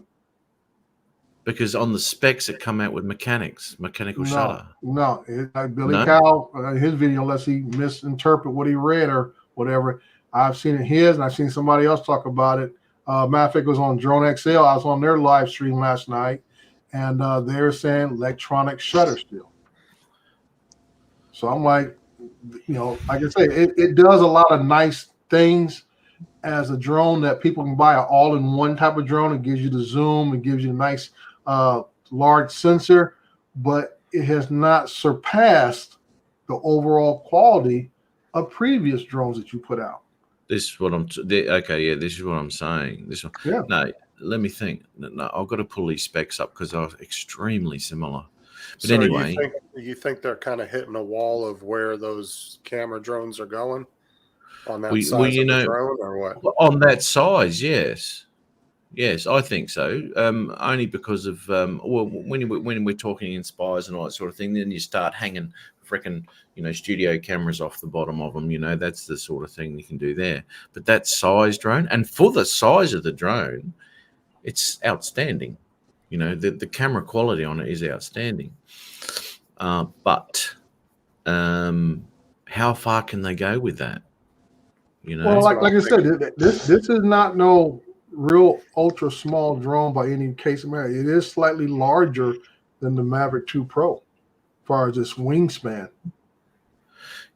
Because on the specs it come out with mechanical shutter. No, it's like Billy No? Cow, his video, unless he misinterpret what he read or whatever. I've seen it his, and I've seen somebody else talk about it. Matter of fact, it was on Drone XL. I was on their live stream last night, and they're saying electronic shutter still. So I'm like, like I say, it does a lot of nice things as a drone that people can buy an all-in-one type of drone. It gives you the zoom, it gives you a nice large sensor, but it has not surpassed the overall quality of previous drones that you put out. This is what this is what I'm saying. This one. Yeah. No, let me think. No, I've got to pull these specs up because they're extremely similar. But So anyway, you think they're kind of hitting a wall of where those camera drones are going on that size of the drone, or what? on that size, yes, I think so. Only because of when we're talking Inspires and all that sort of thing, then you start hanging freaking studio cameras off the bottom of them. That's the sort of thing you can do there. But that size drone, and for the size of the drone, it's outstanding. The camera quality on it is outstanding. But how far can they go with that? Well, like I said, this is not no real ultra small drone by any case of matter. It is slightly larger than the Mavic 2 Pro, as far as its wingspan.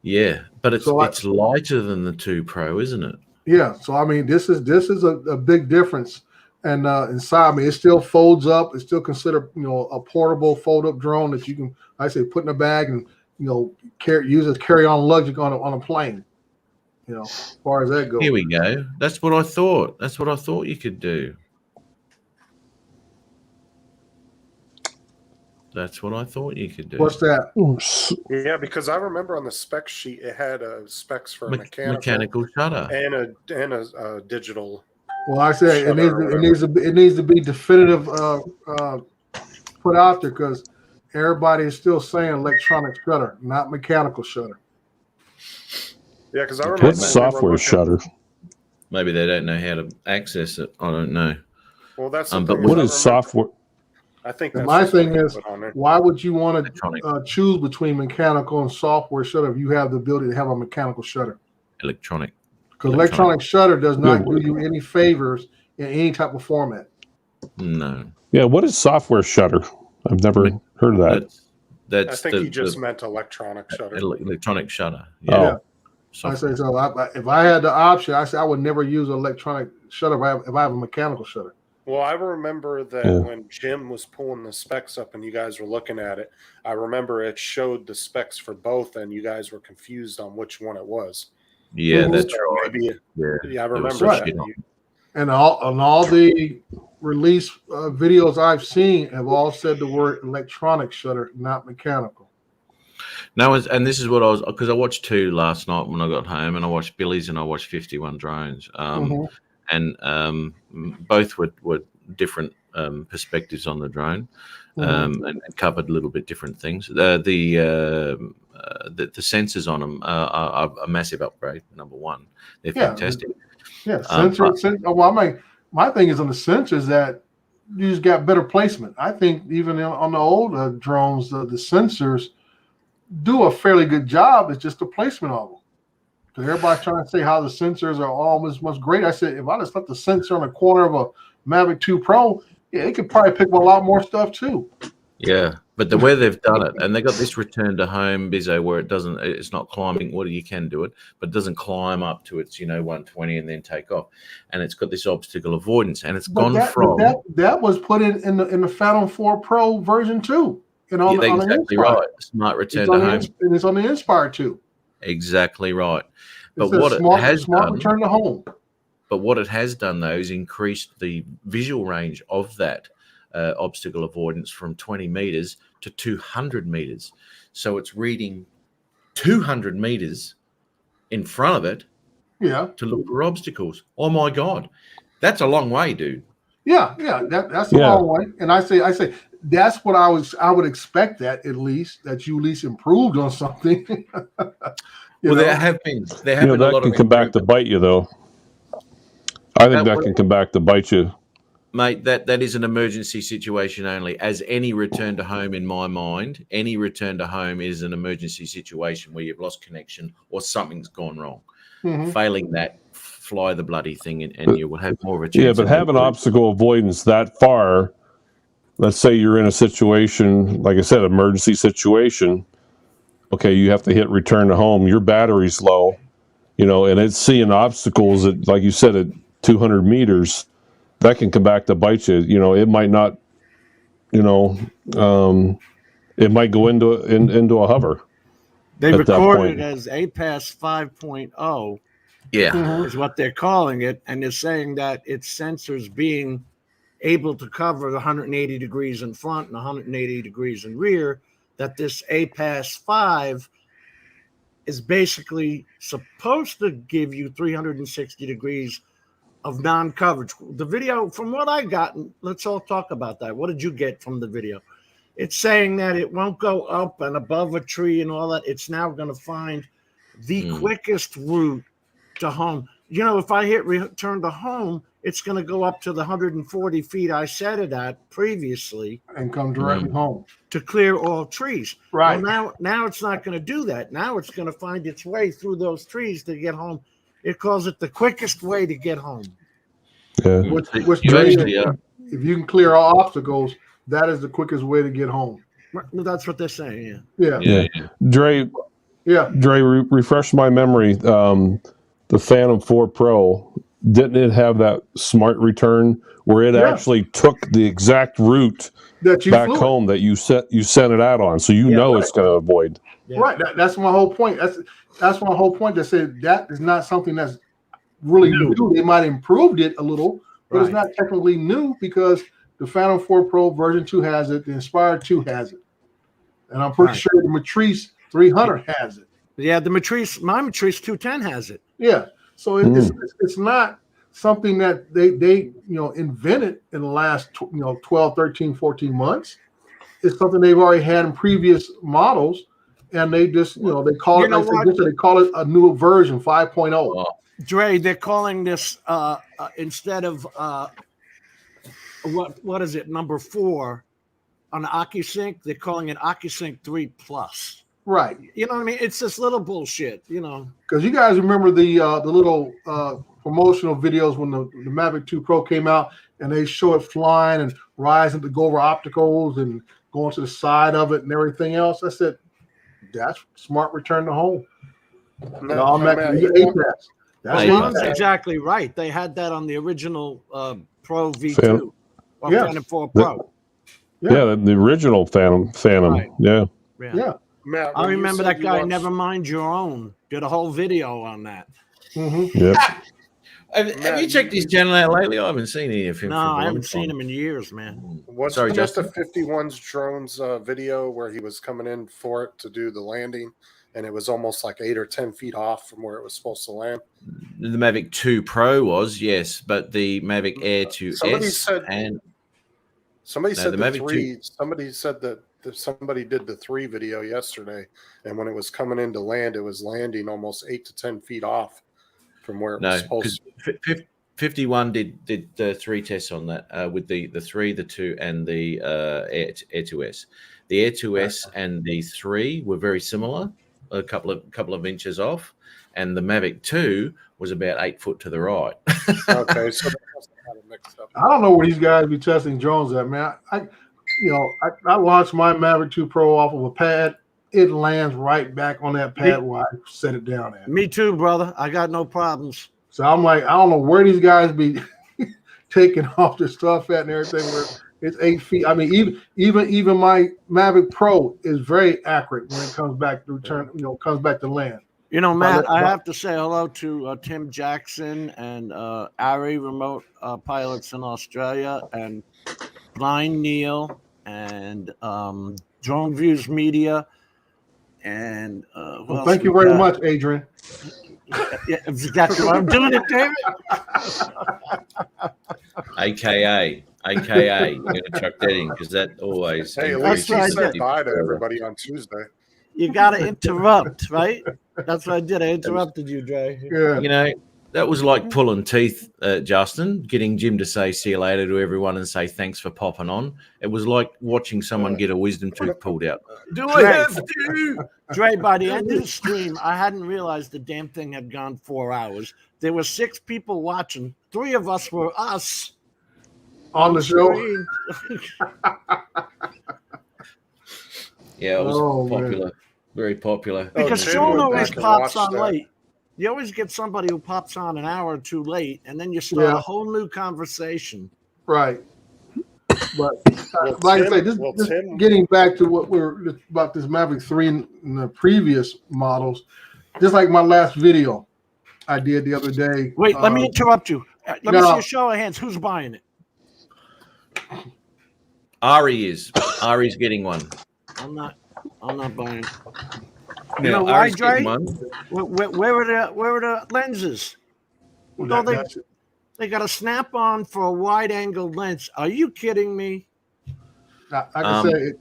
Yeah, but it's lighter than the 2 Pro, isn't it? Yeah, so I mean, this is a big difference. And inside, it still folds up. It's still considered, a portable fold-up drone that you can, like I say, put in a bag and use as carry-on luggage on a plane. As far as that goes. Here we go. That's what I thought. That's what I thought you could do. That's what I thought you could do. What's that? Yeah, because I remember on the spec sheet it had specs for mechanical shutter and a digital. Well, I said it needs to be definitive put out there, because everybody is still saying electronic shutter, not mechanical shutter. Yeah, because I remember what's software shutter. Maybe they don't know how to access it. I don't know. Well, that's but what is software? I think that's my thing is, why would you want to choose between mechanical and software shutter if you have the ability to have a mechanical shutter? Electronic. Because electronic shutter does not do you any favors in any type of format. No. Yeah, what is software shutter? I've never heard of that. I think he just meant electronic shutter. Electronic shutter. Yeah. I say so. If I had the option, I say I would never use an electronic shutter if I have a mechanical shutter. Well, I remember that when Jim was pulling the specs up and you guys were looking at it, I remember it showed the specs for both, and you guys were confused on which one it was. Yeah, that's So right. maybe, Yeah, I there was remember some that. shit on. And all the release videos I've seen have all said the word electronic shutter, not mechanical. No, and this is what I was, because I watched 2 last night when I got home, and I watched Billy's and I watched 51 Drones. And both were different perspectives on the drone, and covered a little bit different things. The sensors on them are a massive upgrade. Number one, they're fantastic. Yeah, well, my thing is on the sensors that you just got better placement. I think even on the older drones, the sensors do a fairly good job. It's just the placement of them. Because everybody's trying to say how the sensors are almost much great. I said, if I just left the sensor on the corner of a Mavic 2 Pro, it could probably pick up a lot more stuff too. Yeah, but the way they've done it, and they got this return to home bizzo where it's not climbing. Well, you can do it, but it doesn't climb up to its 120 and then take off. And it's got this obstacle avoidance, and it's gone from that was put in the Phantom 4 Pro version 2. Exactly right. Smart return to home, and it's on the Inspire 2. Exactly right. But It what says it has smart done, return to home. But what it has done though is increased the visual range of that obstacle avoidance from 20 meters to 200 meters. So it's reading 200 meters in front of it to look for obstacles. Oh my God. That's a long way, dude. Yeah, that's a long way. And I say that's what I would expect that at least improved on something. There have been that a lot can of come back to bite you though. I think that can come back to bite you. Mate, that is an emergency situation only. As any return to home in my mind, any return to home is an emergency situation where you've lost connection or something's gone wrong. Failing that, fly the bloody thing and you will have more of a chance. Yeah, but having obstacle avoidance that far, let's say you're in a situation, like I said, emergency situation. Okay, you have to hit return to home. Your battery's low, and it's seeing obstacles at, like you said, at 200 meters. That can come back to bite you. It might not. It might go into a hover. They recorded it as APAS 5.0. Yeah, is what they're calling it, and they're saying that its sensors being able to cover the 180 degrees in front and 180 degrees in rear, that this APAS 5 is basically supposed to give you 360 degrees of non-coverage. The video, from what I got, let's all talk about that. What did you get from the video? It's saying that it won't go up and above a tree and all that. It's now going to find the quickest route to home. If I hit return to home, it's going to go up to the 140 feet I set it at previously and come directly home to clear all trees. Right. Well, now it's not going to do that. Now it's going to find its way through those trees to get home. It calls it the quickest way to get home. Yeah. Which if you can clear all obstacles, that is the quickest way to get home. That's what they're saying. Yeah. Dre, refresh my memory. The Phantom 4 Pro, didn't it have that smart return where it actually took the exact route that you back home that you sent it out on, so it's going to avoid. Yeah. Right. That's my whole point. That's my whole point. To say that is not something that's really new. They might have improved it a little, but it's not technically new because the Phantom 4 Pro version 2 has it, the Inspire 2 has it, and I'm pretty sure the Matrice 300 has it. Yeah, my Matrice 210 has it. Yeah, so it's not something that they invented in the last 12, 13, 14 months. It's something they've already had in previous models, and they just they call it a new version 5.0. Dre, they're calling this instead of what is it, number 4 on the OcuSync, they're calling it OcuSync 3 Plus. Right. You know what I mean? It's just little bullshit, Because you guys remember the little promotional videos when the Mavic 2 Pro came out, and they show it flying and rising to go over obstacles and going to the side of it and everything else. I said, that's smart return to home. No, Matt, Matt, he you want- APAS. That's Hey, John's APAS. exactly right. They had that on the original Pro V2 Phantom. or Yes. Phantom 4 Pro. Yeah, the original Phantom. Right. Yeah. Yeah. Matt, I when you remember said that you guy, watched- Never Mind Your Own, did a whole video on that. Hmm. Yep. Have Matt, you checked his channel out lately? I haven't seen any of him. No, for a I long haven't seen time. him in years, man. What's Sorry, the Justin. 51's drones video where he was coming in for it to do the landing, and it was almost like 8 or 10 feet off from where it was supposed to land? The Mavic 2 Pro was, yes, but the Mavic Air 2S Somebody said- and Somebody No, said the the Mavic 3. Somebody said that somebody did the 3 video yesterday, and when it was coming in to land, it was landing almost 8 to 10 feet off from where it was no, supposed because to. 51 did the 3 tests on that with the 3, the 2, and the Air 2S. The Air 2S and the 3 were very similar, a couple of inches off, and the Mavic 2 was about 8 foot to the right. Okay, so they must have had it mixed up. I don't know where these guys be testing drones at, man. I launched my Mavic 2 Pro off of a pad. It lands right back on that pad where I set it down at. Me too, brother. I got no problems. So I'm like, I don't know where these guys be taking off their stuff at and everything. Where it's 8 feet. I mean, even my Mavic Pro is very accurate when it comes back to return. Comes back to land. You know, Matt, I but- have to say hello to Tim Jackson and Ari, remote pilots in Australia, and Blind Neil, and Drone Views Media, and who Well, else thank you we very got? much, Adrian. Yeah, that's exactly what I'm doing it, David. AKA, you're going to chuck that in because that always. Hey, at That's least he what I said did. bye to everybody on Tuesday. You got to interrupt, right? That's what I did. I interrupted you, Dre. Yeah. You know, that was like pulling teeth, Justin, getting Jim to say see you later to everyone and say thanks for popping on. It was like watching someone get a wisdom tooth pulled out. Do I Dre. have to? Dre, by the end of the stream, I hadn't realized the damn thing had gone 4 hours. There were 6 people watching. 3 of us were us. On the show. Screen. Yeah, it was Oh, man. popular. Very popular. Oh, Because Tim Sean went always back and pops watched on that. late. You always get somebody who pops on an hour or 2 late, and then you start Yeah. a whole new conversation. Right. But Well, like Tim- I say, this Tim- getting back to what we're about this Mavic 3 in the previous models, just like my last video I did the other day. Wait, let me interrupt you. Let me no. see a show of hands. Who's buying it? Ari's getting one. I'm not buying it. You know why, Dre? one. Where are the lenses? No, they got a snap-on for a wide-angle lens. Are you kidding me? Like I say,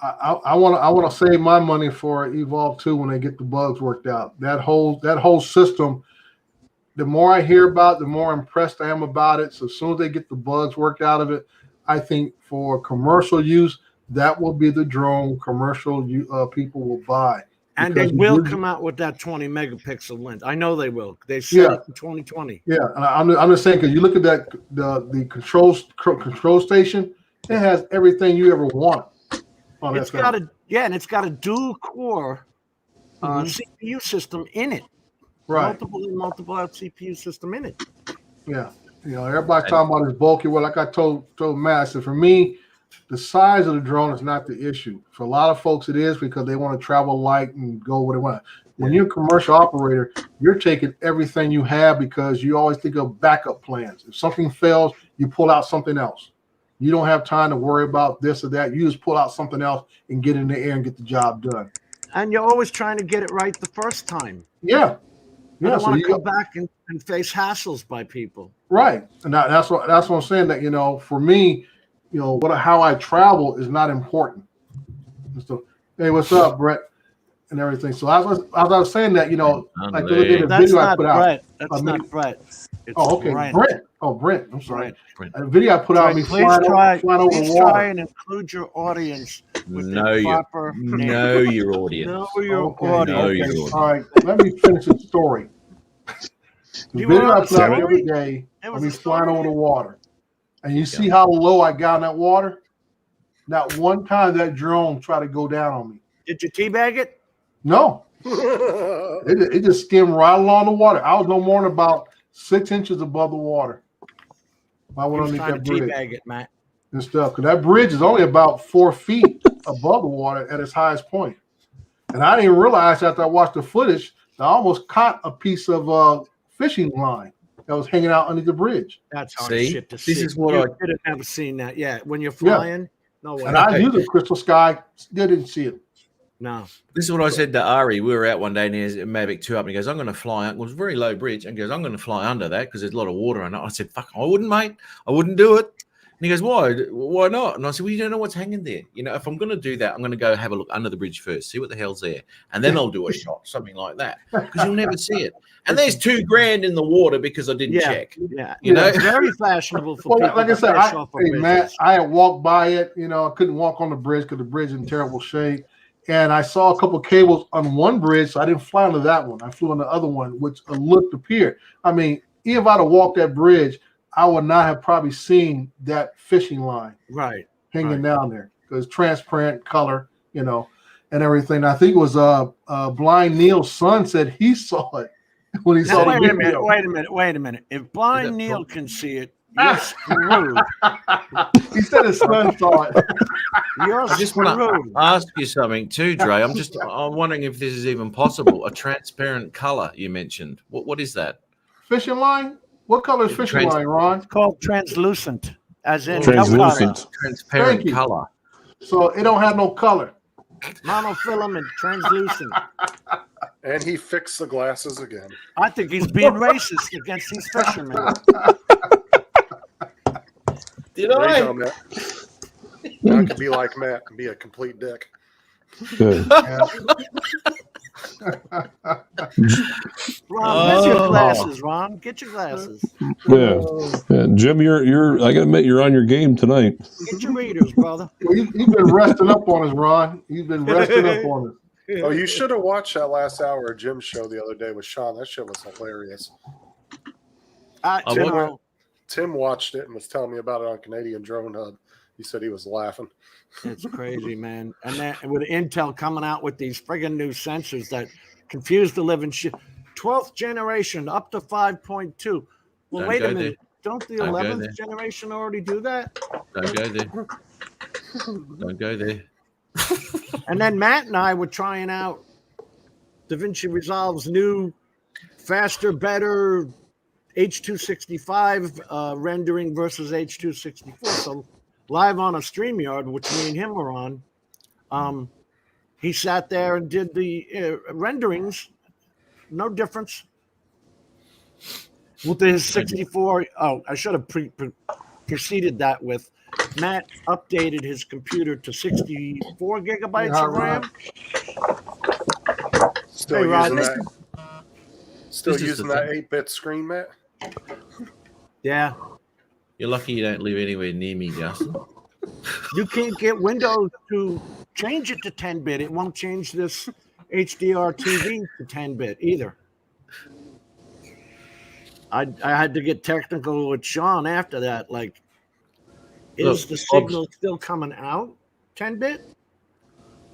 I want to save my money for Evolve 2 when they get the bugs worked out. That whole system. The more I hear about it, the more impressed I am about it. So as soon as they get the bugs worked out of it, I think for commercial use, that will be the drone commercial people will buy. And they Because will you- come out with that 20 megapixel lens. I know they will. They said it in 2020. Yeah, and I'm just saying because you look at that the control station, it has everything you ever want. On It's that got thing. and it's got a dual core Mhm. CPU system in it. Right. Multiple out CPU system in it. Yeah. Everybody's talking about this bulky. Well, like I told Matt, I said, for me, the size of the drone is not the issue. For a lot of folks, it is because they want to travel light and go where they want. When you're a commercial operator, you're taking everything you have because you always think of backup plans. If something fails, you pull out something else. You don't have time to worry about this or that. You just pull out something else and get in the air and get the job done. And you're always trying to get it right the first time. Yeah. You Yeah. don't So want you to come back and face hassles by people. Right, and that's what I'm saying. That for me, how I travel is not important. So, hey, what's up, Brett, and everything. So I was saying that like the other day, the That's video I not put out. Brett. That's I mean- not Brett. It's Oh, okay, Brent. Brent. Oh, Brent. I'm sorry. Brent. A video I put out of me Please flying try over the water. and include your audience with Know the your proper know your audience. Know your Okay, audience. Know okay. your audience. All right, let me finish the story. The You video want I a put out the story? other day, It I was mean, a flying story? over the water, and you see how low I got in that water. Not one time that drone tried to go down on me. Did you teabag it? No, It just skimmed right along the water. I was no more than about 6 inches above the water. I He went was underneath trying that to bridge teabag it, Matt. and stuff. Because that bridge is only about 4 feet above the water at its highest point. And I didn't realize after I watched the footage, I almost caught a piece of fishing line that was hanging out under the bridge. That's hard See? shit to see. This is what you I- should have never seen that. Yeah, when you're Yeah. flying, no way. And I was using Crystal Sky, still didn't see it. No. This is what I said to Ari. We were out one day and he has a Mavic 2 up and he goes, I'm going to fly. It was a very low bridge and goes, I'm going to fly under that because there's a lot of water in it. I said, fuck, I wouldn't, mate. I wouldn't do it. And he goes, why? Why not? And I said, well, you don't know what's hanging there. You know, if I'm going to do that, I'm going to go have a look under the bridge first, see what the hell's there. And then I'll do a shot, something like that, because you'll never see it. And there's $2,000 in the water because I didn't check. Yeah. You know? It's very fashionable for Well, people like I to said, fish off of hey, bridges. Matt, I had walked by it. You know, I couldn't walk on the bridge because the bridge is in terrible shape. And I saw a couple of cables on one bridge, so I didn't fly on that one. I flew on the other one, which looked appeared. I mean, even if I'd have walked that bridge, I would not have probably seen that fishing line Right. hanging down there because transparent color, you know, and everything. I think it was Blind Neil's son said he saw it when he saw Now, the wait a video. wait a minute. If Blind that Neil can see it, you're screwed. He said his son saw it. You're I just want screwed. to ask you something too, Dre. I'm wondering if this is even possible. A transparent color you mentioned. What is that? Fishing line? What color is fishing line, Ron? It's called translucent, as in Translucent. Transparent Thank you. color. So it don't have no color. monofilament, translucent. And he fixed the glasses again. I think he's being racist against these fishermen. Did There you I? go, Matt. I could be like Matt and be a complete dick. Good. Ron, where's your glasses, Ron? Get your glasses. Yeah. Yeah. Jim, you're I gotta admit you're on your game tonight. Get your readers, brother. Well, he's been resting up on us, Ron. He's been resting up on us. Oh, you should have watched that last hour of Jim's show the other day with Sean. That shit was hilarious. Tim watched it and was telling me about it on Canadian Drone Hub. He said he was laughing. It's crazy, man. And then with Intel coming out with these friggin' new sensors that confuse the living shit. 12th generation up to 5.2. Well, Don't wait go a minute. there. Don't the Don't go 11th there. generation already do that? Don't go there. Don't go there. And then Matt and I were trying out DaVinci Resolve's new, faster, better H265 rendering versus H264. So live on a StreamYard, which me and him were on, he sat there and did the renderings. No difference. With his 64, I should have preceded that with Matt updated his computer to 64 gigabytes of RAM. Still Hey, Rod, using this that. Still this is using the that thing. 8-bit screen, Matt. Yeah. You're lucky you don't live anywhere near me, Justin. You can't get Windows to change it to 10-bit. It won't change this HDR TV to 10-bit either. I had to get technical with Sean after that. Like, is Look, the signal still coming out 10-bit?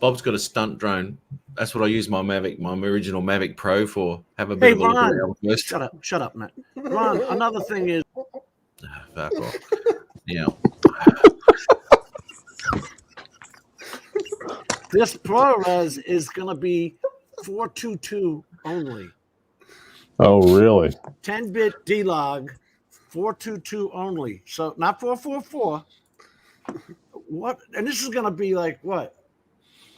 Bob's got a stunt drone. That's what I use my original Mavic Pro for. Have a Hey, bit of a look Ron. around first. Shut up, Matt. Ron, another thing is, Ah, fuck off. Yeah. this ProRes is going to be 422 only. Oh, really? 10-bit D-Log, 422 only. So not 444. What? And this is going to be like what?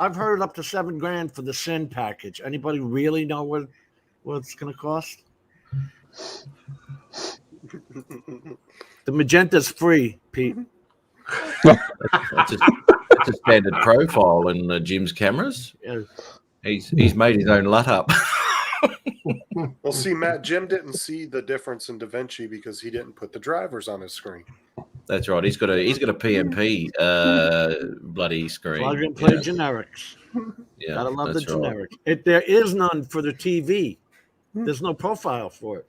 I've heard up to $7,000 for the SYN package. Anybody really know what it's going to cost? The Magenta's free, Pete. That's a standard profile in Jim's cameras. Yeah. He's made his own LUT up. Well, see, Matt, Jim didn't see the difference in DaVinci because he didn't put the drivers on his screen. That's right. He's got a PMP bloody screen. Plug and play Yeah. generics. Yeah, Gotta love the that's right. generics. There is none for the TV. There's no profile for it.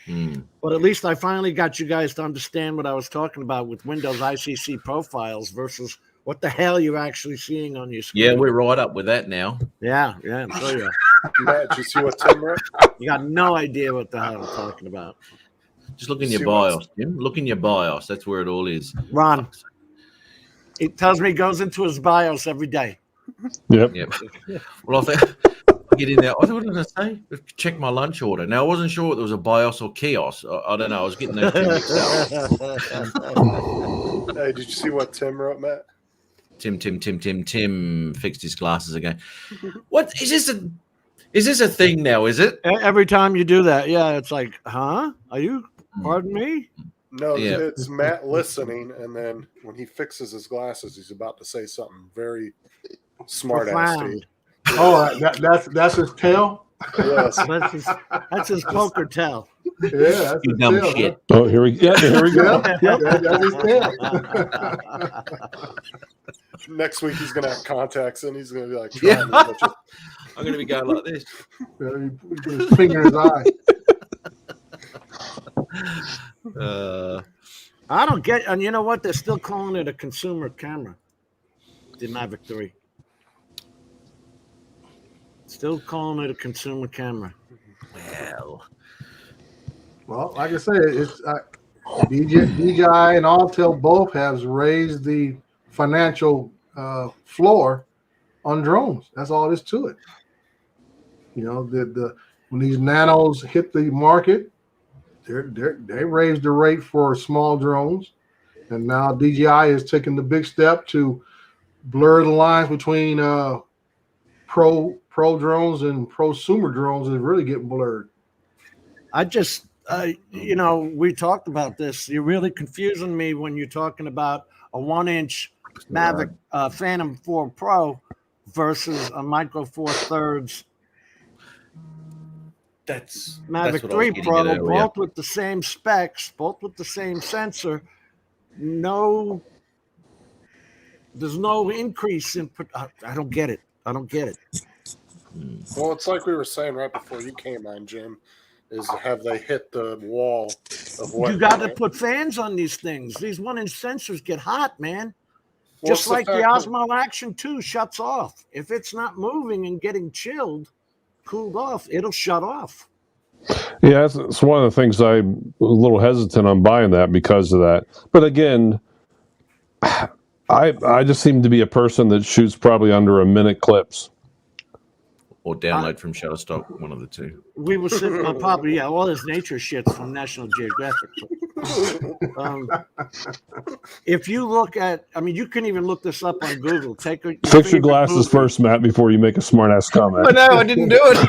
Mm. But at least I finally got you guys to understand what I was talking about with Windows ICC profiles versus what the hell you're actually seeing on your screen. Yeah, we're right up with that now. Yeah, I'm sure you are. Matt, did you see what Tim wrote? You got no idea what the hell I'm talking about. Just look in See your what's- BIOS, Jim. Look in your BIOS. That's where it all is. Ron, it tells me he goes into his BIOS every day. Yep. Yep. Well, I think I get in there. What did I say? Check my lunch order. Now, I wasn't sure whether it was a BIOS or kiosk. I don't know. I was getting those two mixed up. Hey, did you see what Tim wrote, Matt? Tim fixed his glasses again. What is this? Is this a thing now? Is it? Every time you do that, yeah, it's like, huh? Are you? Pardon me? No, Yeah. it's Matt listening, and then when he fixes his glasses, he's about to say something very smart ass to you. Profound. Oh, that's his tail. Yes. That's his poker tell. Yeah, that's You his dumb tail. shit. Oh, here we go. Yeah, that's his tail. Next week he's gonna have contacts and he's gonna be like, Yeah. "Try me, but you-" I'm going to be going like this. Yeah, he put his finger in his eye. I don't get, and you know what? They're still calling it a consumer camera, the Mavic 3. Still calling it a consumer camera. Well, Well, like I said, it's DJI and Autel both have raised the financial floor on drones. That's all there is to it. You know, the when these nanos hit the market, they raised the rate for small drones, and now DJI is taking the big step to blur the lines between pro drones and prosumer drones is really getting blurred. I just, you know, we talked about this. You're really confusing me when you're talking about a 1-inch Mavic Phantom 4 Pro versus a Micro Four Thirds that's Mavic what I was 3 getting Pro, at earlier. both with the same specs, both with the same sensor. No, there's no increase in. I don't get it. I don't get it. Well, it's like we were saying right before you came on, Jim. Is have they hit the wall of what You got to put fans on these things. These 1-inch sensors get hot, man. Well, Just it's like the fact that- Osmo Action 2 shuts off. If it's not moving and getting cooled off, it'll shut off. Yeah, it's one of the things I'm a little hesitant on buying that because of that. But again, I just seem to be a person that shoots probably under a minute clips. Or download from Shutterstock, one of the two. We were sitting on probably, yeah, all this nature shit's from National Geographic. If you look at, I mean, you can even look this up on Google. Take a, Fix your favorite glasses movie. first, Matt, before you make a smart ass comment. no, I didn't do it.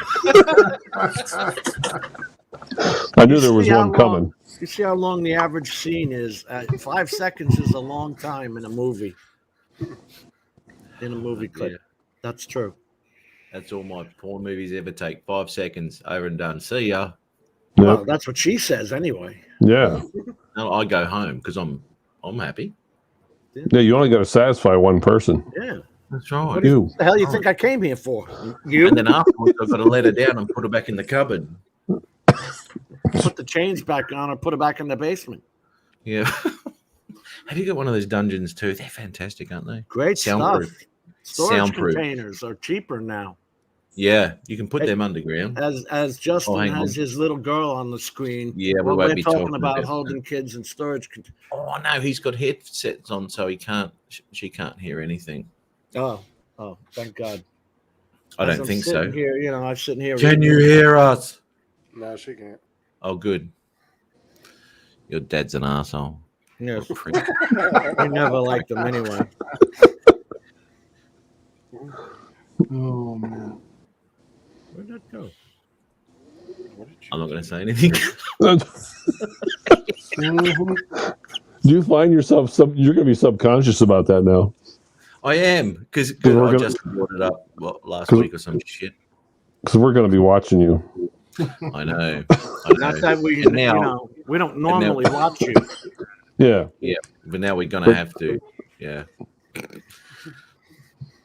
I knew there was See how one coming. You see how long the average scene is? 5 seconds is a long time in a movie. In a movie clip. Yeah. That's true. That's all my porn movies ever take. 5 seconds, over and done. See ya. Yep. Well, that's what she says anyway. Yeah. No, I go home because I'm happy. Yeah, you only got to satisfy one person. Yeah. That's right. What do You. the hell you think I came here for? You And then afterwards, I've got to let her down and put her back in the cupboard. put the chains back on or put it back in the basement. Yeah. Have you got one of those dungeons too? They're fantastic, aren't they? Great Soundproof. stuff. Storage Soundproof. containers are cheaper now. Yeah, you can put them underground. As Justin hang has on. his little girl on the screen. Yeah, we when won't we're be talking talking about about holding kids in storage containers. Oh no, he's got headsets on, so he can't. She can't hear anything. Oh, thank God. I As don't I'm think so. sitting Here, you know, I'm sitting here. Can you hear us? No, she can't. Oh, good. Your dad's an asshole. Yes, Prick. we never liked them anyway. Oh man. Where'd that go? I'm not going to say anything. Mhm. Do you find yourself you're going to be subconscious about that now? I am because we're I gonna- just brought it up last 'Cause- week or some shit. Because we're going to be watching you. I know. Not that we, And now- you know, we don't normally watch you. Yeah. But now we're going to have to. Yeah.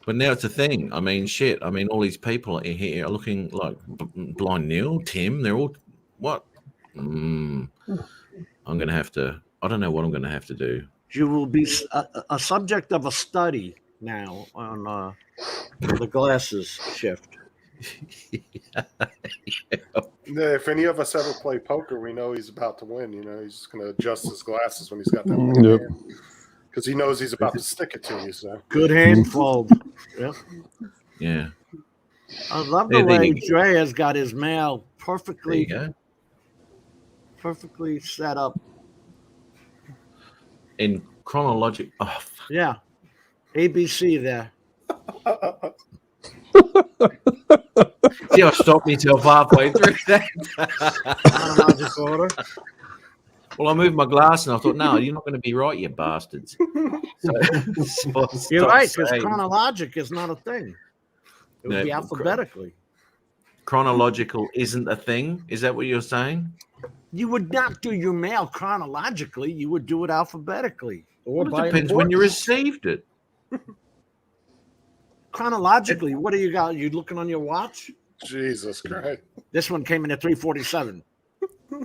But now it's a thing. I mean, shit. I mean, all these people are here looking like Blind Neil, Tim. They're all what? I'm going to have to. I don't know what I'm going to have to do. You will be a subject of a study now on the glasses shift. Yeah, if any of us ever play poker, we know he's about to win. You know, he's just going to adjust his glasses when he's got that one Yep. because he knows he's about to stick it to you. So Good hand fold. Yeah. Yeah. I love There the way you go. Dre has got his mail There you perfectly go. set up. In chronological. Oh, fuck. Yeah. ABC there. See, I stopped myself halfway through that. Chronological order. Well, I moved my glass and I thought, no, you're not going to be right, you bastards. So I stopped You're right, because saying- chronologic is not a thing. It would No, be alphabetically. chronological isn't a thing. Is that what you're saying? You would not do your mail chronologically. You would do it alphabetically. Or Well, by it depends when you importance. received it. Chronologically, what do you got? You looking on your watch? Jesus Christ. This one came in at 3:47.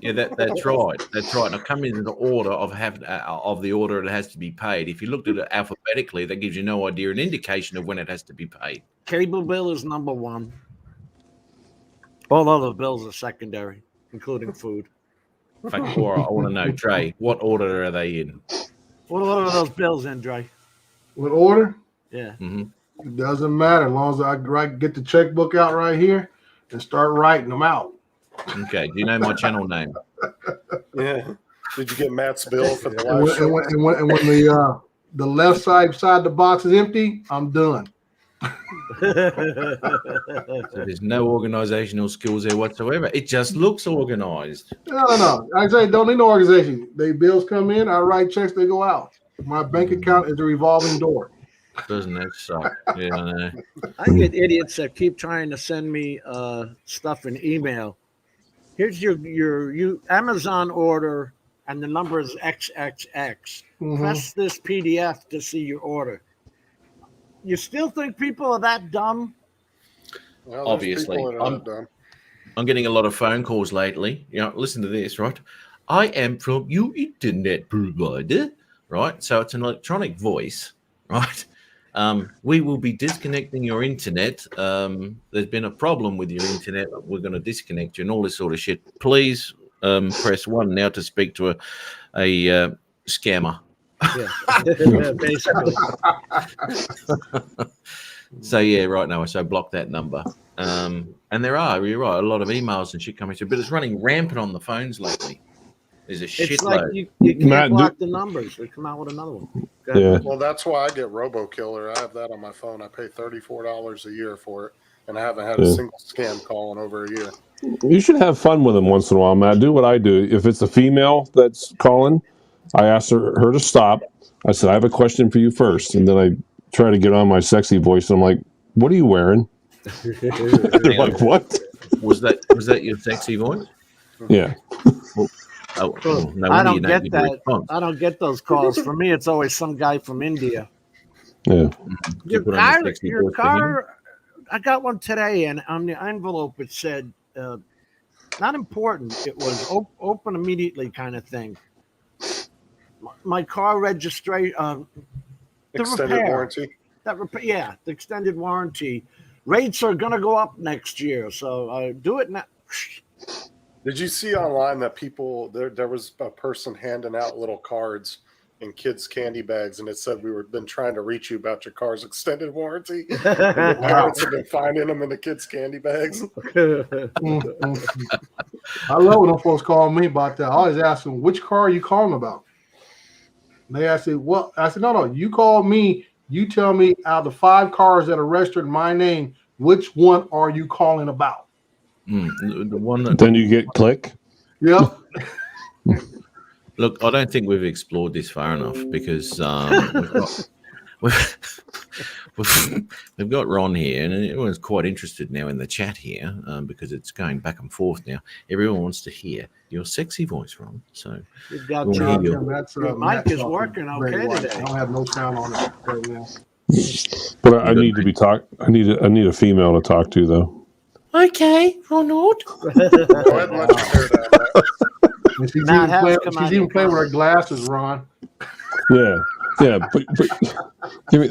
Yeah, that's right. That's right. Now, come in the order of the order it has to be paid. If you looked at it alphabetically, that gives you no idea, an indication of when it has to be paid. Cable bill is number one. All other bills are secondary, including food. In fact, Laura, I want to know, Trey, what order are they in? What are those bills in, Dre? What order? Yeah. Hmm. It doesn't matter as long as I get the checkbook out right here and start writing them out. Okay. Do you know my channel name? Yeah. Did you get Matt's bill for the And live show? when the left side the box is empty, I'm done. So there's no organizational skills there whatsoever. It just looks organized. No. I say don't need no organization. They bills come in, I write checks, they go out. My bank account is a revolving door. Doesn't that suck? Yeah, I know. I get idiots that keep trying to send me stuff in email. Here's your Amazon order, and the number is XXX. Mhm. Press this PDF to see your order. You still think people are that dumb? Well, there's Obviously. people that are dumb. I'm getting a lot of phone calls lately. You know, listen to this, right? I am from your internet provider, right? So it's an electronic voice, right? We will be disconnecting your internet. There's been a problem with your internet. We're going to disconnect you and all this sort of shit. Please press 1 now to speak to a scammer. Yeah, basically. So yeah, right now, so block that number. And you're right, a lot of emails and shit coming through, but it's running rampant on the phones lately. There's a It's like shitload. you can't Matt, block the numbers. They come out with another one. Go ahead. Yeah. Well, that's why I get RoboKiller. I have that on my phone. I pay $34 a year for it, and I haven't had a Yeah. single scam call in over a year. You should have fun with them once in a while, Matt. Do what I do. If it's a female that's calling, I ask her to stop. I said, I have a question for you first. And then I try to get on my sexy voice. And I'm like, what are you wearing? They're like, what? Was that your sexy voice? Yeah. Oh, Well, no I wonder you don't don't get give a that. response. I don't get those calls. For me, it's always some guy from India. Yeah. You put on the sexy voice for him? car. I got one today, and on the envelope it said, "Not important." It was open immediately, kind of thing. My car registration, Extended repair. warranty. the extended warranty rates are going to go up next year, so do it now. Did you see online that there was a person handing out little cards in kids' candy bags, and it said been trying to reach you about your car's extended warranty. And the parents have been finding them in the kids' candy bags. I love when those folks call me about that. I always ask them, which car are you calling about? And they ask me, well, I said, no, you call me. You tell me out of the 5 cars that are registered in my name, which one are you calling about? The one that Then you get click. Yep. Look, I don't think we've explored this far enough because we've got Ron here, and everyone's quite interested now in the chat here because it's going back and forth now. Everyone wants to hear your sexy voice, Ron. So You've got Well, your, here you go. That's, Your Matt mic is talking working very okay white. today. I don't have no sound on it right now. But I need to be I need a female to talk to though. okay, Ronald. Go ahead and let you hear that. And she's Matt even has playing, come she's out even in playing with her comments. glasses, Ron. Yeah. Yeah. But give me.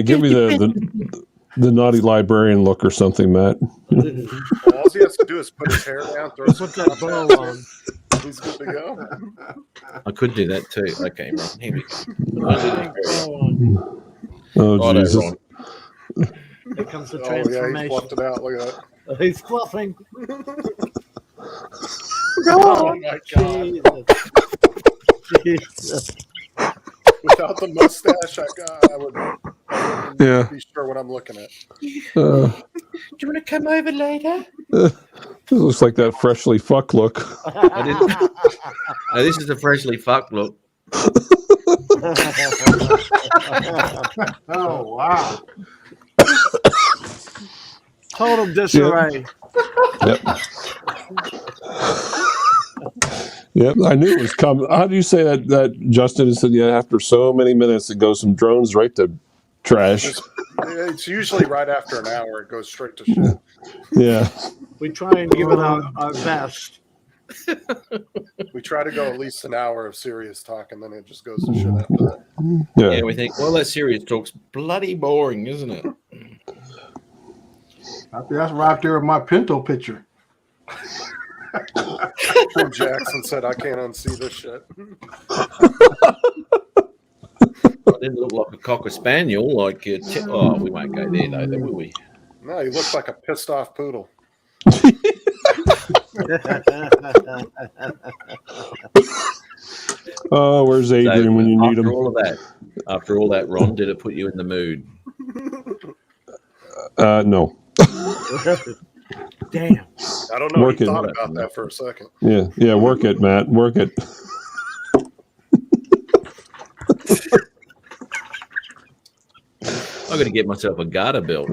Give me the the naughty librarian look or something, Matt. All he has to do is put his hair down, throw some Put that bow contacts on. in. He's good to go. I could do that too. Okay, Ron, here we go. Put that bow on. Oh, Righto, Jesus. Ron. Here comes the Oh yeah, he transformation. fluffed it out. Look at that. He's fluffing. Oh my god! Jesus. Without the mustache, I wouldn't Yeah. be sure what I'm looking at. Do you want to come over later? It looks like that freshly fuck look. No, this is a freshly fucked look. Oh wow! Total disarray. Yep. Yep, I knew it was coming. How do you say that Justin said, yeah, after so many minutes, it goes from drones right to trash. It's usually right after an hour. It goes straight to shit. Yeah. We try and give it our best. We try to go at least an hour of serious talk, and then it just goes to shit after that. Yeah. Yeah, we think, well, that serious talk's bloody boring, isn't it? I think that's right there with my Pinto picture. Poor Jackson said, "I can't unsee this shit." It didn't look like a cocker spaniel. Like, oh, we won't go there though, will we? No, he looked like a pissed off poodle. Oh, where's Adrian when you need him? After all that, Ron, did it put you in the mood? No. Damn. I don't know. Work He it. thought about that for a second. Yeah, work it, Matt. Work it. I'm going to get myself a garter belt.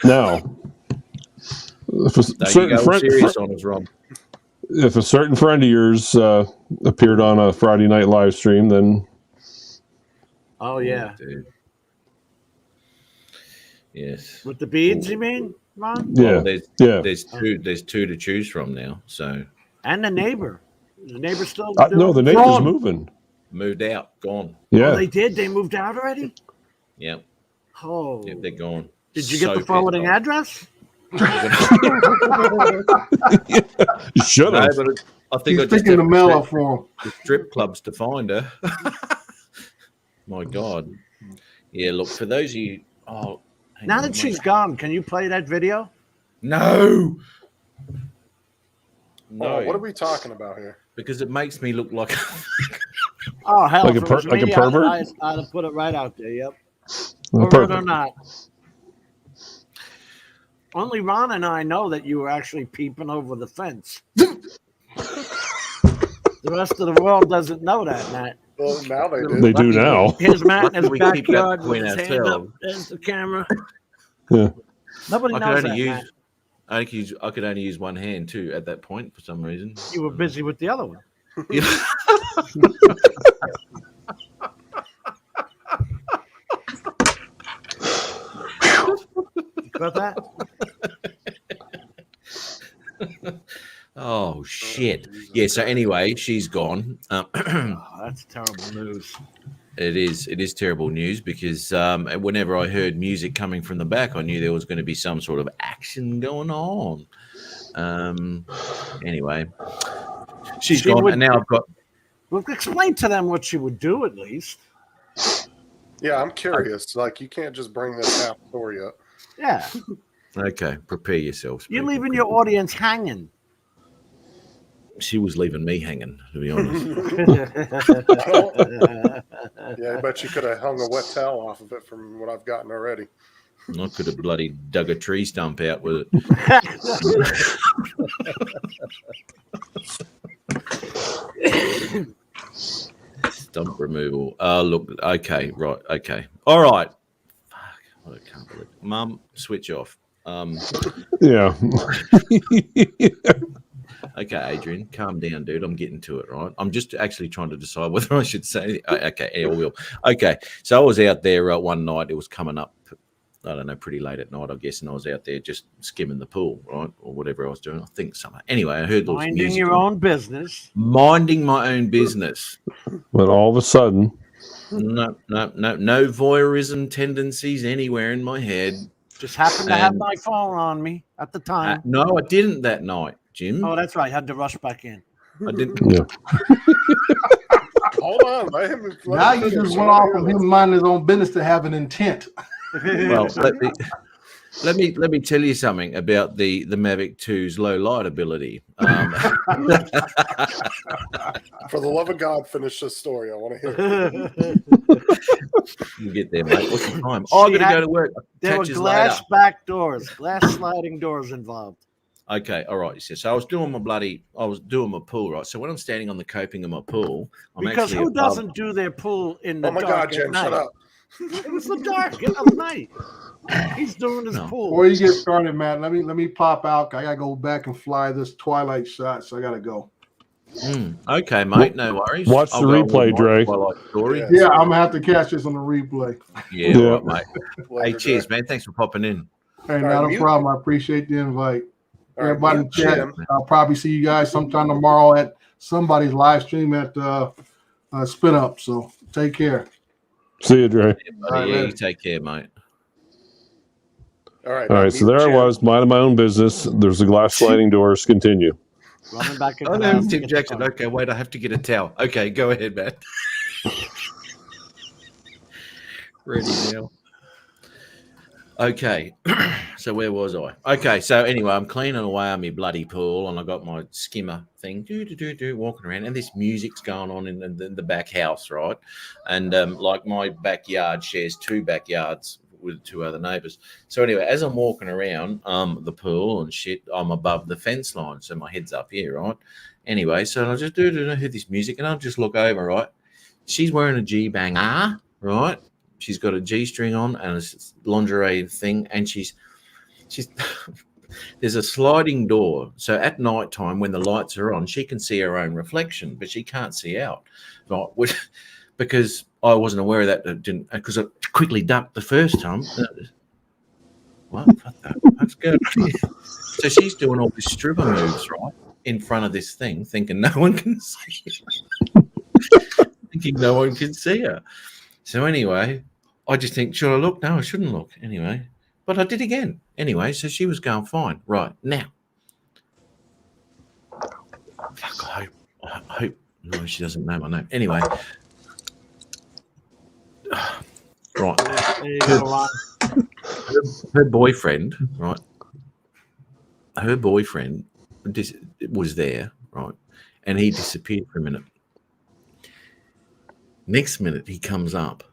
Now, if a There you certain go. friend, Serious on us, Ron. if a certain friend of yours appeared on a Friday night live stream, then Oh yeah. Dude. Yes. With the beads, you mean, Ron? yeah, Well, there's two to choose from now. So And the neighbor. The neighbor still doing no, the it? neighbor's Ron. moving. moved out, gone. Oh, Yeah, they did? They moved out already? Yep, Oh. yep, they're gone. Did you get So the forwarding pissed off. address? you should No, have. but I think I He's just picking the have mail up for him. the strip clubs to find her. My God. Yeah, look, for those of you. Oh, hang Now on, that she's gone, can you play that video? No. No, Oh, what are we talking about here? because it makes me look like. Oh, hell. Like a if it was like a me, pervert? I'd have put it right out there, yep. Perfect. Pervert or not. Only Ron and I know that you were actually peeping over the fence. The rest of the world doesn't know that, Matt. Well, now they do. They do now. Here's Matt in his We keep that backyard between with his hand up. ourselves. There's the camera. Yeah. Nobody I could knows only that, use. Matt. I could only use one hand too at that point for some reason. You were busy with the other one. Yeah. You got that? Oh shit! Yeah. So anyway, she's gone. Oh, that's terrible news. It is terrible news because whenever I heard music coming from the back, I knew there was going to be some sort of action going on. Anyway, she's She gone, would- and now I've got. Well, explain to them what she would do at least. Yeah, I'm curious. Like, you can't just bring this half story up. Yeah. Okay, prepare yourselves. You're people. leaving your audience hanging. She was leaving me hanging, to be honest. Yeah, I bet you could have hung a wet towel off of it from what I've gotten already. I could have bloody dug a tree stump out with it. Stump removal. Look. Okay. Right. Okay. All right. Fuck. I can't believe it. Mum, switch off. Yeah. Okay, Adrian, calm down, dude. I'm getting to it, right? I'm just actually trying to decide whether I should say. Okay, yeah, I will. Okay, so I was out there one night. It was coming up, I don't know, pretty late at night, I guess, and I was out there just skimming the pool, right, or whatever I was doing. I think something. Anyway, I heard those Minding music. your own business. Minding my own business. But all of a sudden, No voyeurism tendencies anywhere in my head. Just happened to have And- my phone on me at the time. No, I didn't that night, Jim. Oh, that's right. Had to rush back in. I didn't. Yeah. Hold on, let him. Now you just went off of him minding his own business to have an intent. Well, let me tell you something about the Mavic 2's low light ability. For the love of God, finish this story. I want to hear it. You get there, mate. What's the time? Oh, I got to go to work. There were Catch us glass later. back doors, glass sliding doors involved. Okay, all right. So I was doing my pool, right? So when I'm standing on the coping of my pool, I'm Because actually who above- doesn't do their pool in the Oh my dark God, at Jim, night? shut up. It was the dark of night. He's doing his No. pool. Before you get started, Matt, let me pop out. I gotta go back and fly this twilight shot, so I gotta go. Okay, mate. No worries. Watch I'll the go on with replay, my Dre. Twilight story. Yeah. Yeah, I'm gonna have to catch this on the replay. Yeah, Yeah. right, mate. Later, Hey, cheers, Dre. man. Thanks for popping in. Hey, All not right, a mute. problem. I appreciate the invite. All right, Everybody in mute the chat, Jim. I'll probably see you guys sometime tomorrow at somebody's live stream at Spin Up. So take care. See you, Dre. Buddy. right, Yeah, later. you take care, mate. All right. All now right, so mute there I Jim. was, minding my own business. There's the glass sliding doors. Continue. Running back into Oh, the no, house to Tim get the Jackson. phone. Okay, wait, I have to get a towel. Okay, go ahead, man. Ready now. Okay, so where was I? Okay, so anyway, I'm cleaning away on my bloody pool, and I got my skimmer thing, walking around, and this music's going on in the back house, right? And like my backyard shares 2 backyards with 2 other neighbors. So anyway, as I'm walking around the pool and shit, I'm above the fence line, so my head's up here, right? Anyway, so I just hear this music, and I'll just look over, right? She's wearing a G-banger, right? She's got a G-string on and a lingerie thing, and she's there's a sliding door. So at night time, when the lights are on, she can see her own reflection, but she can't see out, right? Because I wasn't aware of that, because I quickly ducked the first time. What the fuck's going on here? So she's doing all these stripper moves, right, in front of this thing, thinking no one can see her. Thinking no one can see her. So anyway, I just think, should I look? No, I shouldn't look. Anyway, but I did again. Anyway, so she was going fine. Right, now. Fuck, I hope. No, she doesn't know my name. Anyway. Right. There you go, Ron. Her boyfriend, right? Her boyfriend was there, right? And he disappeared for a minute. Next minute, he comes up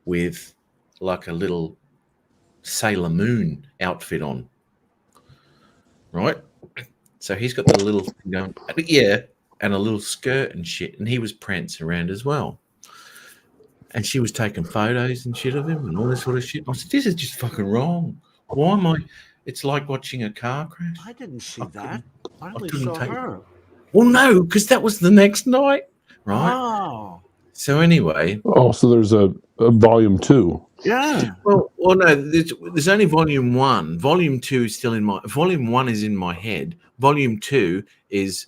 with like a little Sailor Moon outfit on, right? So he's got the little thing going, yeah, and a little skirt and shit, and he was prancing around as well. And she was taking photos and shit of him and all this sort of shit. I said, this is just fucking wrong. Why am I? It's like watching a car crash. I didn't see that. I I only couldn't saw take it. her. Well, no, because that was the next night, right? Oh, So anyway, Oh, so there's a volume 2. yeah. well, no, there's only volume 1. Volume 2 is still in my. Volume 1 is in my head. Volume 2 is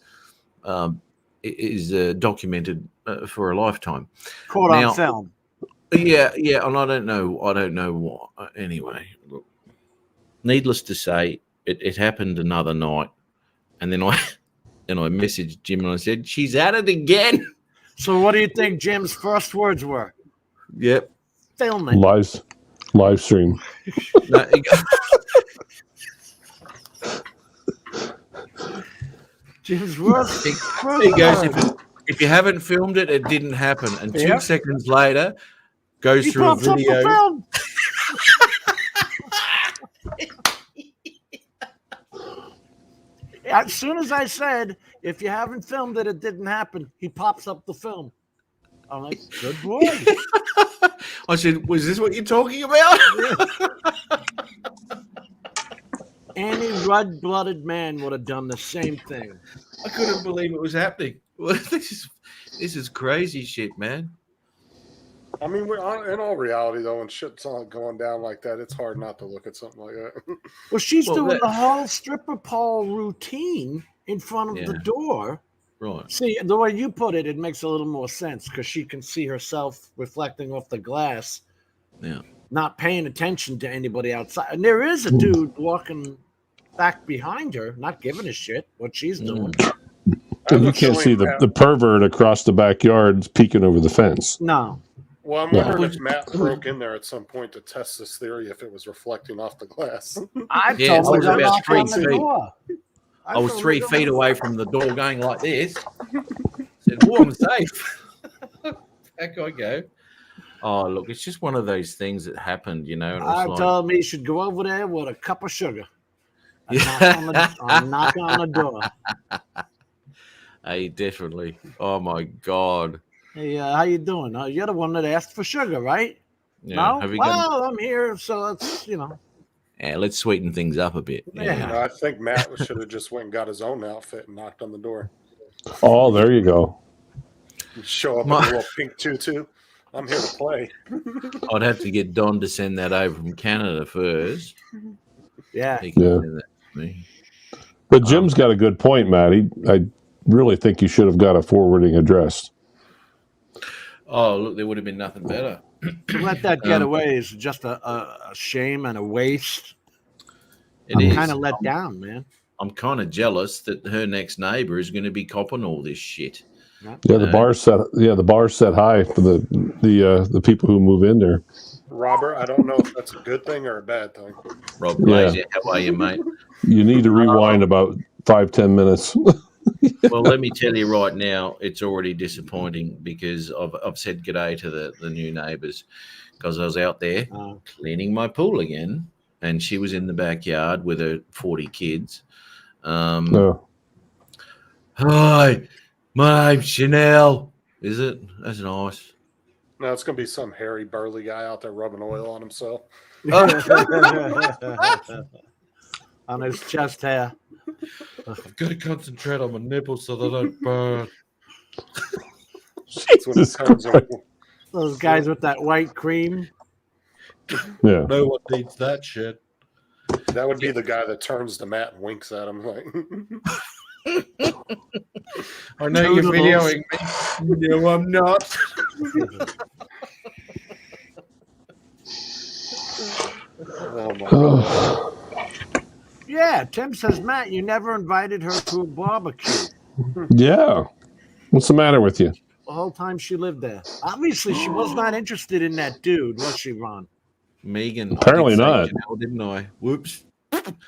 documented for a lifetime. Caught Now- on film. Yeah, and I don't know what. Anyway, look, needless to say, it happened another night, and then I messaged Jim and I said, she's at it again. So what do you think Jim's first words were? Yep. Film it. Live stream. No, Jim's first. he goes, if you haven't filmed it, it didn't happen. And 2 Yeah. seconds later, goes He through a pops up the video. film. As soon as I said, if you haven't filmed it, it didn't happen, he pops up the film. I'm like, good boy. I said, was this what you're talking about? Any red-blooded man would have done the same thing. I couldn't believe it was happening. Well, this is crazy shit, man. I mean, in all reality, though, when shit's not going down like that, it's hard not to look at something like that. Well, she's Well, doing that- the whole stripper pole routine in front of the Yeah. door, Right. See, the way you put it, it makes a little more sense because she can see herself reflecting off the glass, Yeah. not paying attention to anybody outside. And there is a dude walking back behind her, not giving a shit what she's doing. I have You a can't see feeling the Matt- pervert across the backyard peeking over the fence. No. Well, I'm No. wondering if Matt broke in there at some point to test this theory if it was reflecting off the glass. I Yeah, told I him was to about knock 3 on the feet. door. I was told him 3 to feet go- away from the door going like this. Said, "Oh, I'm safe." Back I go. Oh, look, it's just one of those things that happened, you know. And it was I like, told him he should go over there with a cup of sugar. And Yeah. knock on the door. Hey, definitely. Oh my God. Hey, how you doing? You're the one that asked for sugar, right? Yeah. No? Have you got? Well, I'm here, so let's, Yeah, let's sweeten things up a bit. Yeah. Yeah. No, I think Matt should have just went and got his own outfit and knocked on the door. Oh, there you go. Show up My- in a little pink tutu. I'm here to play. I'd have to get Don to send that over from Canada first. Yeah. He can Yeah. send that to me. But Jim's got a good point, Matt. I really think you should have got a forwarding address. Oh, look, there would have been nothing better. To let that get away is just a shame and a waste. It I'm is. kind of let down, man. I'm kind of jealous that her next neighbor is going to be copping all this shit. Yeah, the bar's set. Yeah, the bar's set high for the people who move in there. Robert, I don't know if that's a good thing or a bad thing. Rob Glazer, how are you, mate? You need to rewind about 5-10 minutes. Well, let me tell you right now, it's already disappointing because I've said g'day to the new neighbours because I was out there cleaning my pool again, and she was in the backyard with her 40 kids. No. Hi, my name's Chanel. Is it? That's nice. No, it's going to be some hairy, burly guy out there rubbing oil on himself. On his chest hair. I've got to concentrate on my nipples so they don't burn. That's when it Jesus turns Christ. on. Those guys with that white cream. Yeah. No one needs that shit. That would be the guy that turns to Matt and winks at him like, I know you're Toodles. videoing me. No, I'm not. oh my God. Yeah, Tim says, Matt, you never invited her to a barbecue Yeah. What's the matter with you? the whole time she lived there. Obviously, she was not interested in that dude, was she, Ron? Megan. Apparently I did say not. Chanel, didn't I? Whoops.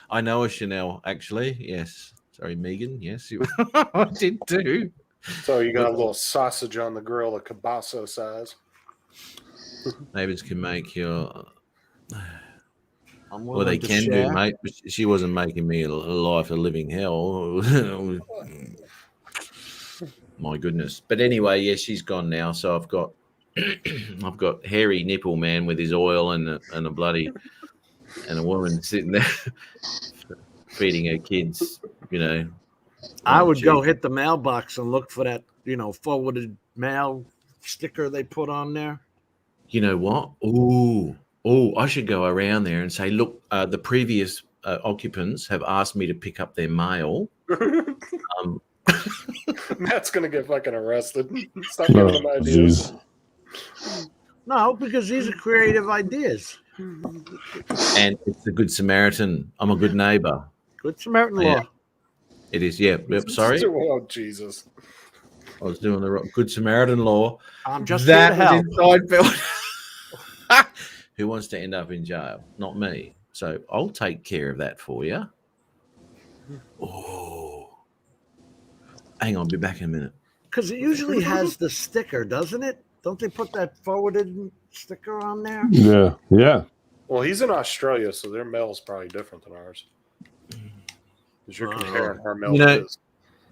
I know a Chanel, actually. Yes. Sorry, Megan. Yes, you I did too. So you got a little sausage on the grill, a kielbasa size. Neighbors can make your. I'm Well, they willing to can share. do, mate. But she wasn't making me a life a living hell. My goodness. But anyway, yeah, she's gone now. So I've got, I've got hairy nipple man with his oil and a bloody, and a woman sitting there feeding her kids. You know, I on would the go cheap. hit the mailbox and look for that, forwarded mail sticker they put on there. You know what? I should go around there and say, look, the previous occupants have asked me to pick up their mail. Matt's going to get fucking arrested. Stop giving him Oh, ideas. jeez. No, because these are creative ideas. And it's the Good Samaritan. I'm a good neighbor. Good Samaritan Yeah. law. It is, yeah. Yep, sorry, Oh, Jesus. I was doing the Good Samaritan law. I'm just here to help. Seinfeld. Who wants to end up in jail? Not me. So I'll take care of that for you. Oh, hang on, be back in a minute. Because it usually has the sticker, doesn't it? Don't they put that forwarded sticker on there? Yeah. Yeah. Well, he's in Australia, so their mail's probably different than ours. Because you're comparing our mail You know- to his.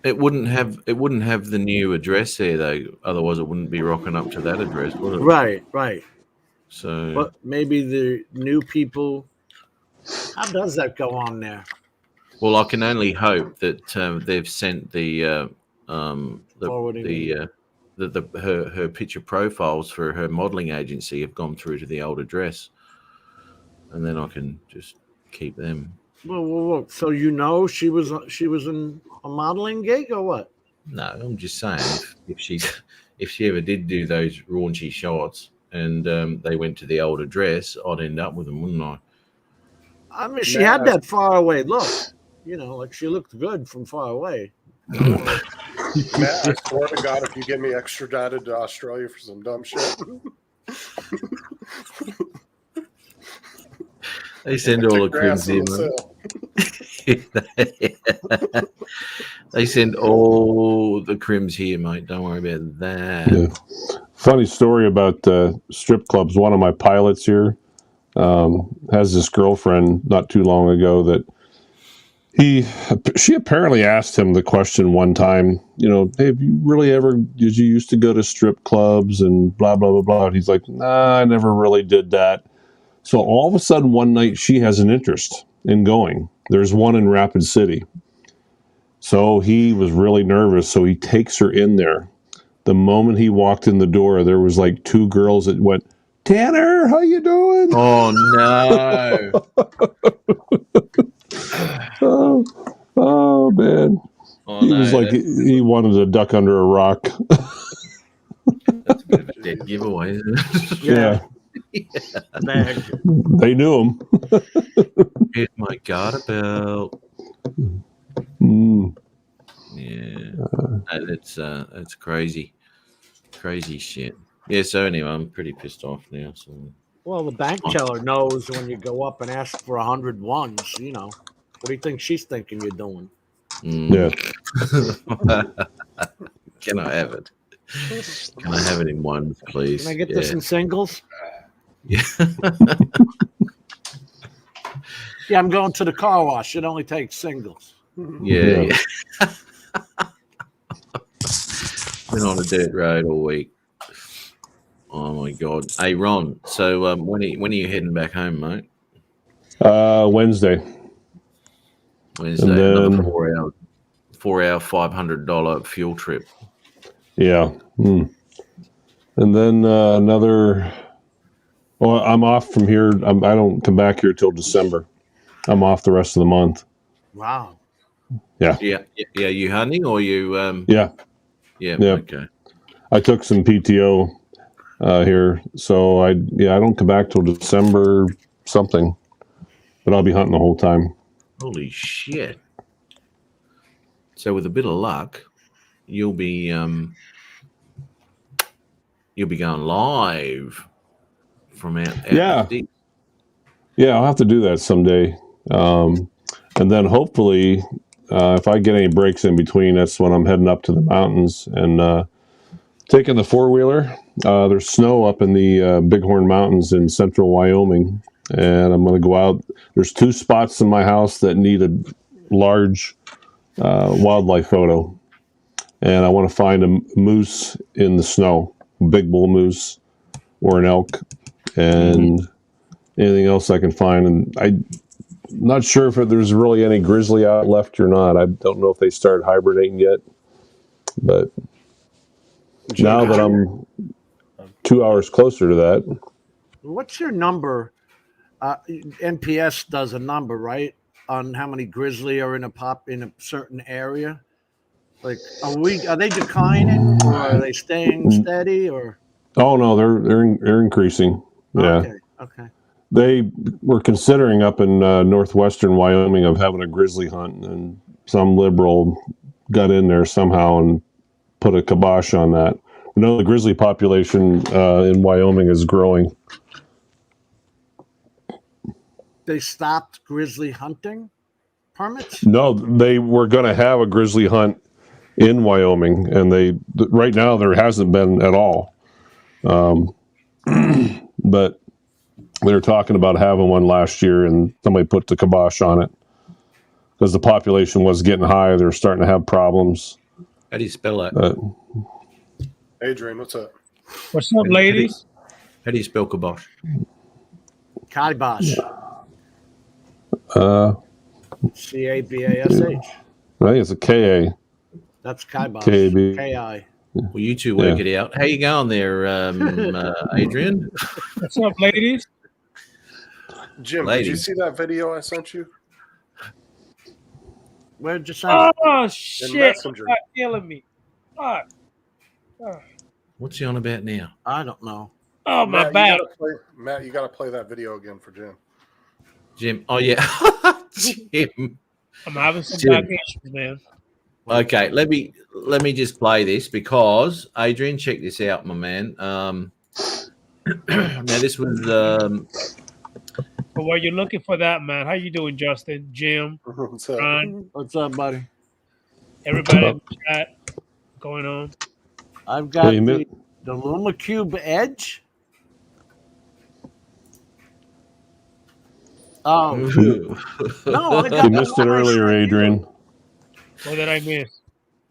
It wouldn't have the new address there though. Otherwise, it wouldn't be rocking up to that address, would it? Right, right. So But maybe the new people. How does that go on there? well, I can only hope that they've sent the Forwarding. her picture profiles for her modeling agency have gone through to the old address, and then I can just keep them. Well, so she was in a modeling gig or what? No, I'm just saying if she ever did do those raunchy shots and they went to the old address, I'd end up with them, wouldn't I? I mean, she Matt, had that far away look. You know, like she looked good from far away. Matt, I swear to God, if you get me extradited to Australia for some dumb shit, They send all the take your ass crims in here, the mate. cell. They send all the crims here, mate. Don't worry about that. Yeah. Funny story about strip clubs. One of my pilots here has this girlfriend not too long ago that she apparently asked him the question one time, you know, hey, have you really ever, did you used to go to strip clubs and blah, blah, blah, blah. And he's like, nah, I never really did that. So all of a sudden one night she has an interest in going. There's one in Rapid City. So he was really nervous. So he takes her in there. The moment he walked in the door, there was like two girls that went, Tanner, how you doing? Oh no! Oh man. Oh, He no, was like, he wanted to duck under a rock. that's a bit of a dead giveaway, isn't it? Yeah. Bag. They knew him. Here's my garter belt. Mm. Yeah, that's crazy shit. Yeah. So anyway, I'm pretty pissed off now. So Well, the bank teller knows when you go up and ask for 100 ones, you know. What do you think she's thinking you're doing? Yeah. Can I have it? Can I have it in ones, please? Can I get this in singles? Yeah. Yeah, I'm going to the car wash. It only takes singles. Yeah. Been on a dirt road all week. Oh my god. Hey Ron, so when are you heading back home, mate? Wednesday. Wednesday, And another then- 4 hour $500 fuel trip. Yeah. Mm. And then another. Well, I'm off from here. I don't come back here till December. I'm off the rest of the month. Wow. Yeah. You hunting or you? Yeah. Yeah. Yeah. Okay. I took some PTO here, so I don't come back till December something, but I'll be hunting the whole time. Holy shit! So with a bit of luck, you'll be going live from out Yeah. deep. Yeah, I'll have to do that someday, and then hopefully, if I get any breaks in between, that's when I'm heading up to the mountains and taking the 4-wheeler. There's snow up in the Bighorn Mountains in central Wyoming, and I'm going to go out. There's 2 spots in my house that need a large wildlife photo, and I want to find a moose in the snow, a big bull moose or an elk, and anything else I can find. And I'm not sure if there's really any grizzly out left or not. I don't know if they started hibernating yet, but now that I'm 2 hours closer to that. What's your number? NPS does a number, right, on how many grizzly are in a certain area. Like, are they declining or are they staying steady or? Oh no, they're increasing. Yeah. Okay. They were considering up in northwestern Wyoming of having a grizzly hunt, and some liberal got in there somehow and put a kibosh on that. No, the grizzly population in Wyoming is growing. They stopped grizzly hunting permits? No, they were going to have a grizzly hunt in Wyoming, and right now there hasn't been at all. But they were talking about having one last year, and somebody put the kibosh on it because the population was getting high. They were starting to have problems. How do you spell that? Adrian, what's up? What's up, ladies? How do you spell kibosh? Kibosh. C-A-B-A-S-H. I think it's a K-A. That's kibosh. K-A-B. K-I. Well, you two work it out. How you going there, Adrian? What's up, ladies? Jim, Ladies. did you see that video I sent you? Where'd you send it? Oh shit! Messenger. Stop killing me. Fuck. Oh, What's he on about now? I don't know. oh my Matt, back. Matt, you got to play that video again for Jim. Jim. Oh yeah. Jim. I'm having some Jim. back issues, man. Okay, let me just play this because Adrian, check this out, my man. Now this was But while you're looking for that, man, how you doing, Justin, Jim, So, Ron, What's up, buddy? everybody in the chat going on? I've got Hey, the Luma Cube Edge. Oh no, I got You missed it earlier, Adrian. What did I miss?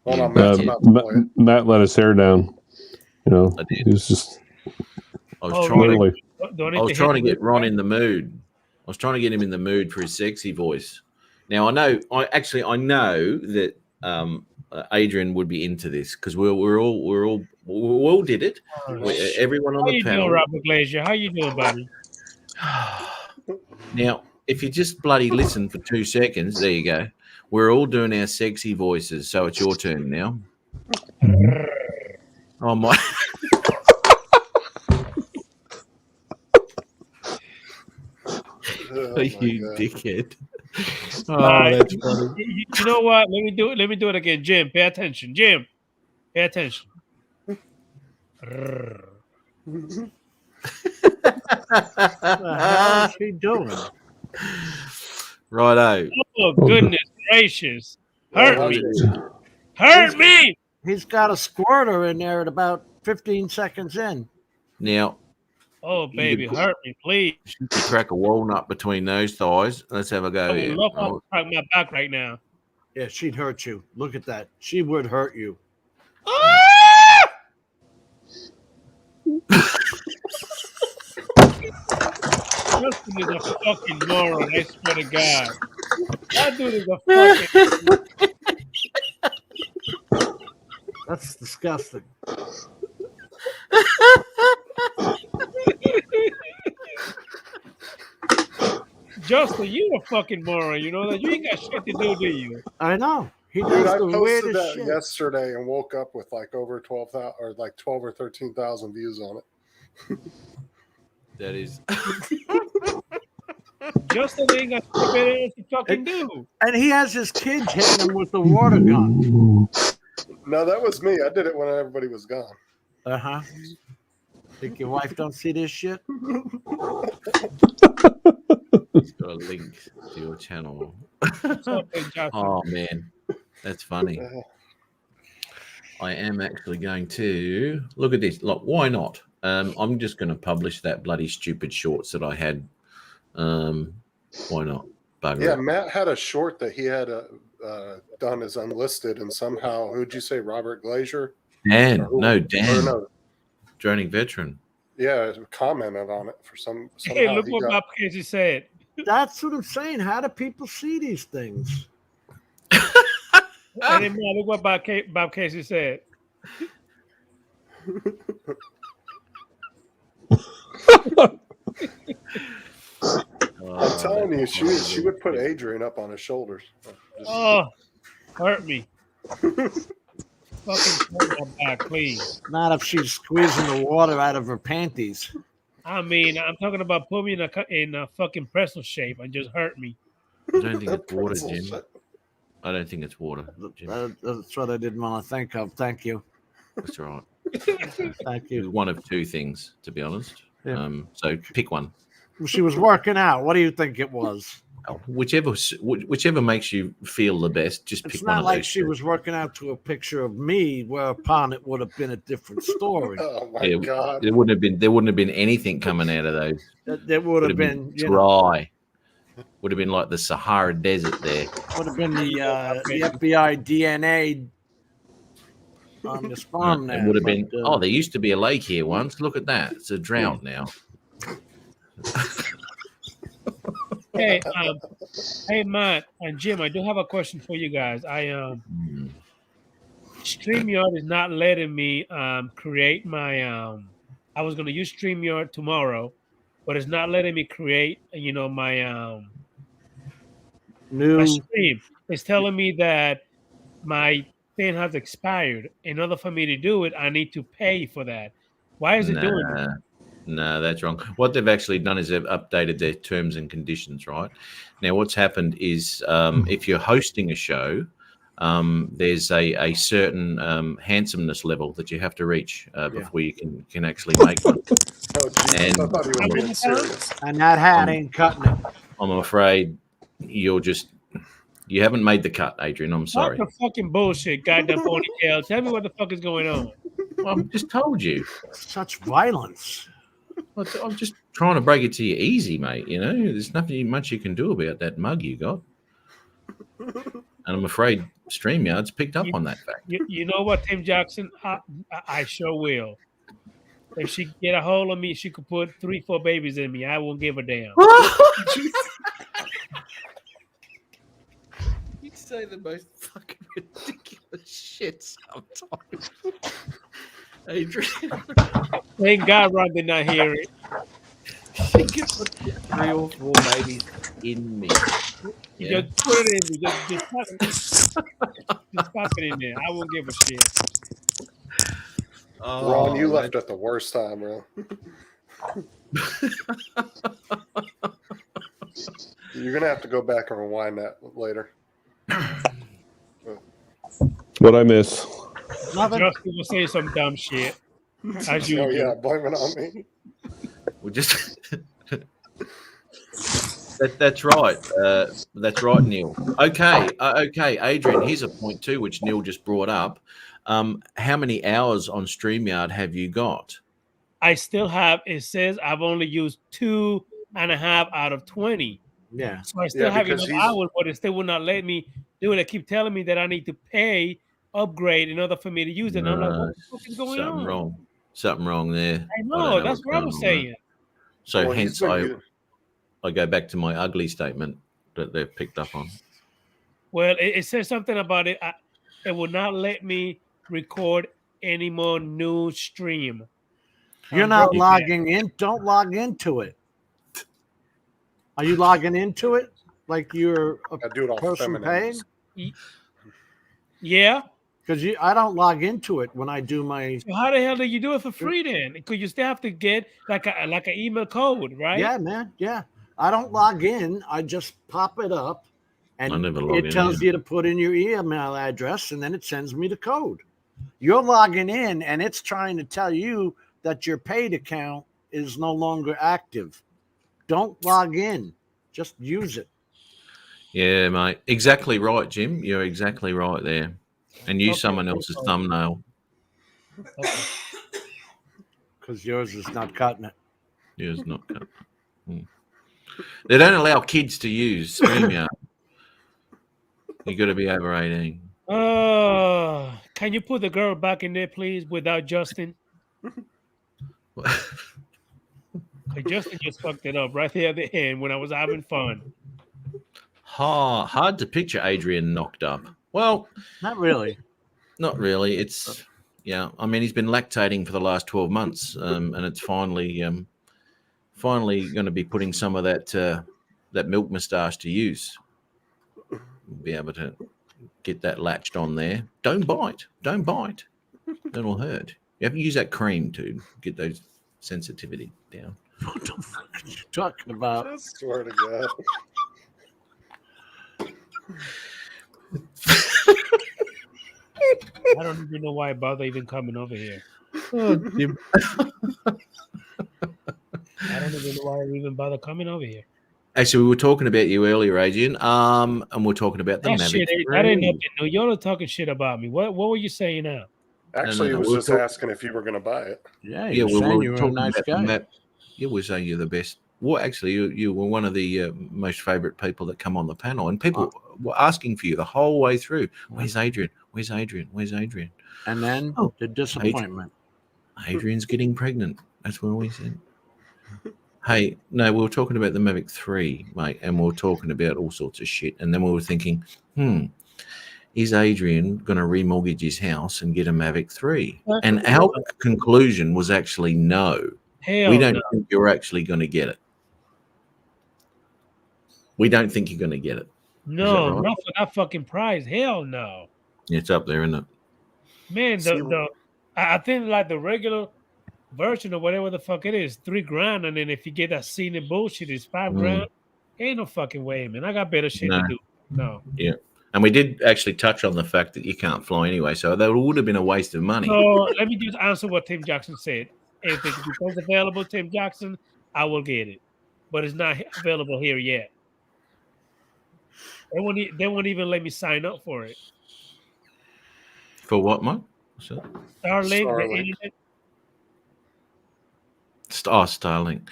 hold on, Matt's Uh, about to play it. Matt let his hair down. You know, I did. he was just I was Oh, trying really? literally. Do I need I was hit trying to the get mute Ron button? in the mood. I was trying to get him in the mood for his sexy voice. Now I know know that Adrian would be into this because we all did it. Everyone on How the you panel. doing, Robert Glazier? How you doing, buddy? Now, if you just bloody listen for 2 seconds, there you go. We're all doing our sexy voices, so it's your turn now. Oh my! Oh, my You God. dickhead! Oh, Alright. that's funny. You know what? Let me do it. Let me do it again. Jim, pay attention. Jim, pay attention. What the hell is he doing? Righto. Oh goodness gracious! Hurt Well, me! okay. Hurt me! He's got a squirter in there at about 15 seconds in. Now, Oh baby, could- hurt me, please. you crack a walnut between those thighs. Let's have a go I would here. love to Oh, crack my back right now. Yeah, she'd hurt you. Look at that. She would hurt you. Justin is a fucking moron. I swear to God. That dude is a fucking. That's disgusting. Justin, you a fucking moron. You know that you ain't got shit to do you? I know. He Dude, does I the posted weirdest that shit. yesterday and woke up with like over 12,000 or like 12 or 13,000 views on it. that is. Justin ain't got shit better else to fucking do. And he has his kids hitting him with the water gun. No, that was me. I did it when everybody was gone. Uh-huh. Think your wife don't see this shit? It's got a link to your channel. What's up, hey, Justin? Oh man, that's funny. I am actually going to look at this. Look, why not? I'm just going to publish that bloody stupid shorts that I had. Why not? Bugger Yeah, it. Matt had a short that he had done as unlisted, and somehow, who'd you say, Robert Glazier? Dan, Or no, Or Dan, no, droning veteran. yeah, commented on it for somehow. Hey, look he what got- Bob Casey said. That's what I'm saying. How do people see these things? Hey, man, look what Bob Casey said. I'm telling you, she she would put Adrian up on his shoulders. Just- Oh, hurt me. Fucking hurt my back, please. Not if she's squeezing the water out of her panties. I mean, I'm talking about put me in a fucking pretzel shape and just hurt me. I don't think it's water, Pretzel Jim. shit. I don't think it's water, Jim. That's what I didn't want to think of. Thank you. That's all right. Thank It's you. one of two things, to be honest. Yeah. So pick one. She was working out. What do you think it was? Whichever makes you feel the best. Just It's pick one not of like those she two. was working out to a picture of me, whereupon it would have been a different story. Oh my Yeah, god! There wouldn't have been anything coming out of those. There would have been, you know, dry. Would have been like the Sahara Desert there. would have been the FBI DNA on this farm It there. would have been. but, Oh, there used to be a lake here once. Look at that. It's a drought now. Hey, hey, Matt and Jim, I do have a question for you guys. StreamYard is not letting me create my I was gonna use StreamYard tomorrow, but it's not letting me create, you know, my new. stream. It's telling me that my thing has expired. In order for me to do it, I need to pay for that. Why is it doing that? No, that's wrong. What they've actually done is they've updated their terms and conditions, right? Now, what's happened is if you're hosting a show, there's a certain handsomeness level that you have to reach before you can actually make one. Oh, Jesus, I thought he was being serious. And that hat ain't cutting it. I'm afraid you haven't made the cut, Adrian. I'm sorry. What the fucking bullshit, goddamn ponytail. Tell me what the fuck is going on. Well, I've just told you. Such violence. I'm just trying to break it to you easy, mate. You know, there's nothing much you can do about that mug you got. And I'm afraid StreamYard's picked up on that fact. You know what, Tim Jackson? I sure will. If she get a hold of me, she could put 3-4 babies in me. I won't give a damn. You say the most fucking ridiculous shit sometimes. Adrian. Thank God Ron did not hear it. She can put 3 or 4 babies in me. Yeah. Just put it in me. Just pop it in there. I won't give a shit. Ron, you left at the worst time, bro. You're gonna have to go back and rewind that later. What I miss? Nothing. Justin was saying some dumb shit. As you Oh yeah, blame it on me. We just that's right. That's right, Neil. Okay, Adrian. Here's a point too, which Neil just brought up. How many hours on StreamYard have you got? I still have. It says I've only used 2.5 out of 20. Yeah. So I still have because enough hours, but it still will not let me do it. They keep telling me that I need to pay upgrade in order for me to use it. And I'm like, what the fuck is going something on? wrong. Something wrong there. I know. That's what I was saying. So Well, hence he's been I go back to my ugly statement that they've picked up on. Well, it says something about it. It will not let me record any more new stream. You're not logging in. Don't log into it. Are you logging into it like you're a I do it all person feminine. paying? Yeah. Because I don't log into it when I do my. So how the hell do you do it for free then? Because you still have to get like an email code, right? Yeah, man. Yeah. I don't log in. I just pop it up and I never log it in tells either. you to put in your email address and then it sends me the code. You're logging in and it's trying to tell you that your paid account is no longer active. Don't log in. Just use it. Yeah, mate. Exactly right, Jim. You're exactly right there. And use Okay, someone else's thumbnail. Because yours is not cutting it. Yours not cut. They don't allow kids to use StreamYard. You got to be over 18. Can you put the girl back in there, please, without Justin? Justin just fucked it up right there at the end when I was having fun. Hard to picture Adrian knocked up. Well, Not really. not really. It's I mean, he's been lactating for the last 12 months, and it's finally going to be putting some of that milk moustache to use. Be able to get that latched on there. Don't bite. That'll hurt. You have to use that cream to get those sensitivity down. What the fuck are you talking about? I swear to God. I don't even know why I bother even coming over here. Oh, Jim. I don't even know why I even bother coming over here. Actually, we were talking about you earlier, Adrian, and we're talking about the That Mavic shit, that ain't 3. nothing new. Y'all are talking shit about me. What were you saying now? Actually, no, he was we'll just talk- asking if you were going to buy it. Yeah, Yeah, you're saying you were a talking nice about the guy. map. Yeah, we're saying you're the best. Well, actually, you were one of the most favourite people that come on the panel, and people were asking for you the whole way through. Where's Adrian? Where's Adrian? Where's Adrian? And then Oh, the disappointment. Adrian's getting pregnant. That's what we said. Hey, no, we were talking about the Mavic 3, mate, and we were talking about all sorts of shit. And then we were thinking, is Adrian going to remortgage his house and get a Mavic 3? And our conclusion was actually no. Hell We don't no. think you're actually going to get it. We don't think you're going to get it. No, right? not for that fucking price. Hell no. It's up there, isn't it? Man, See- I think like the regular version or whatever the fuck it is, $3,000, and then if you get that scenic bullshit, it's $5,000. Ain't no fucking way, man. I got better shit to No. do. No. Yeah. And we did actually touch on the fact that you can't fly anyway, so that would have been a waste of money. So let me just answer what Tim Jackson said. If it becomes available, Tim Jackson, I will get it, but it's not available here yet. They won't even let me sign up for it. For what, Mike? What's that? Starlink, the Starlink. internet. Starlink.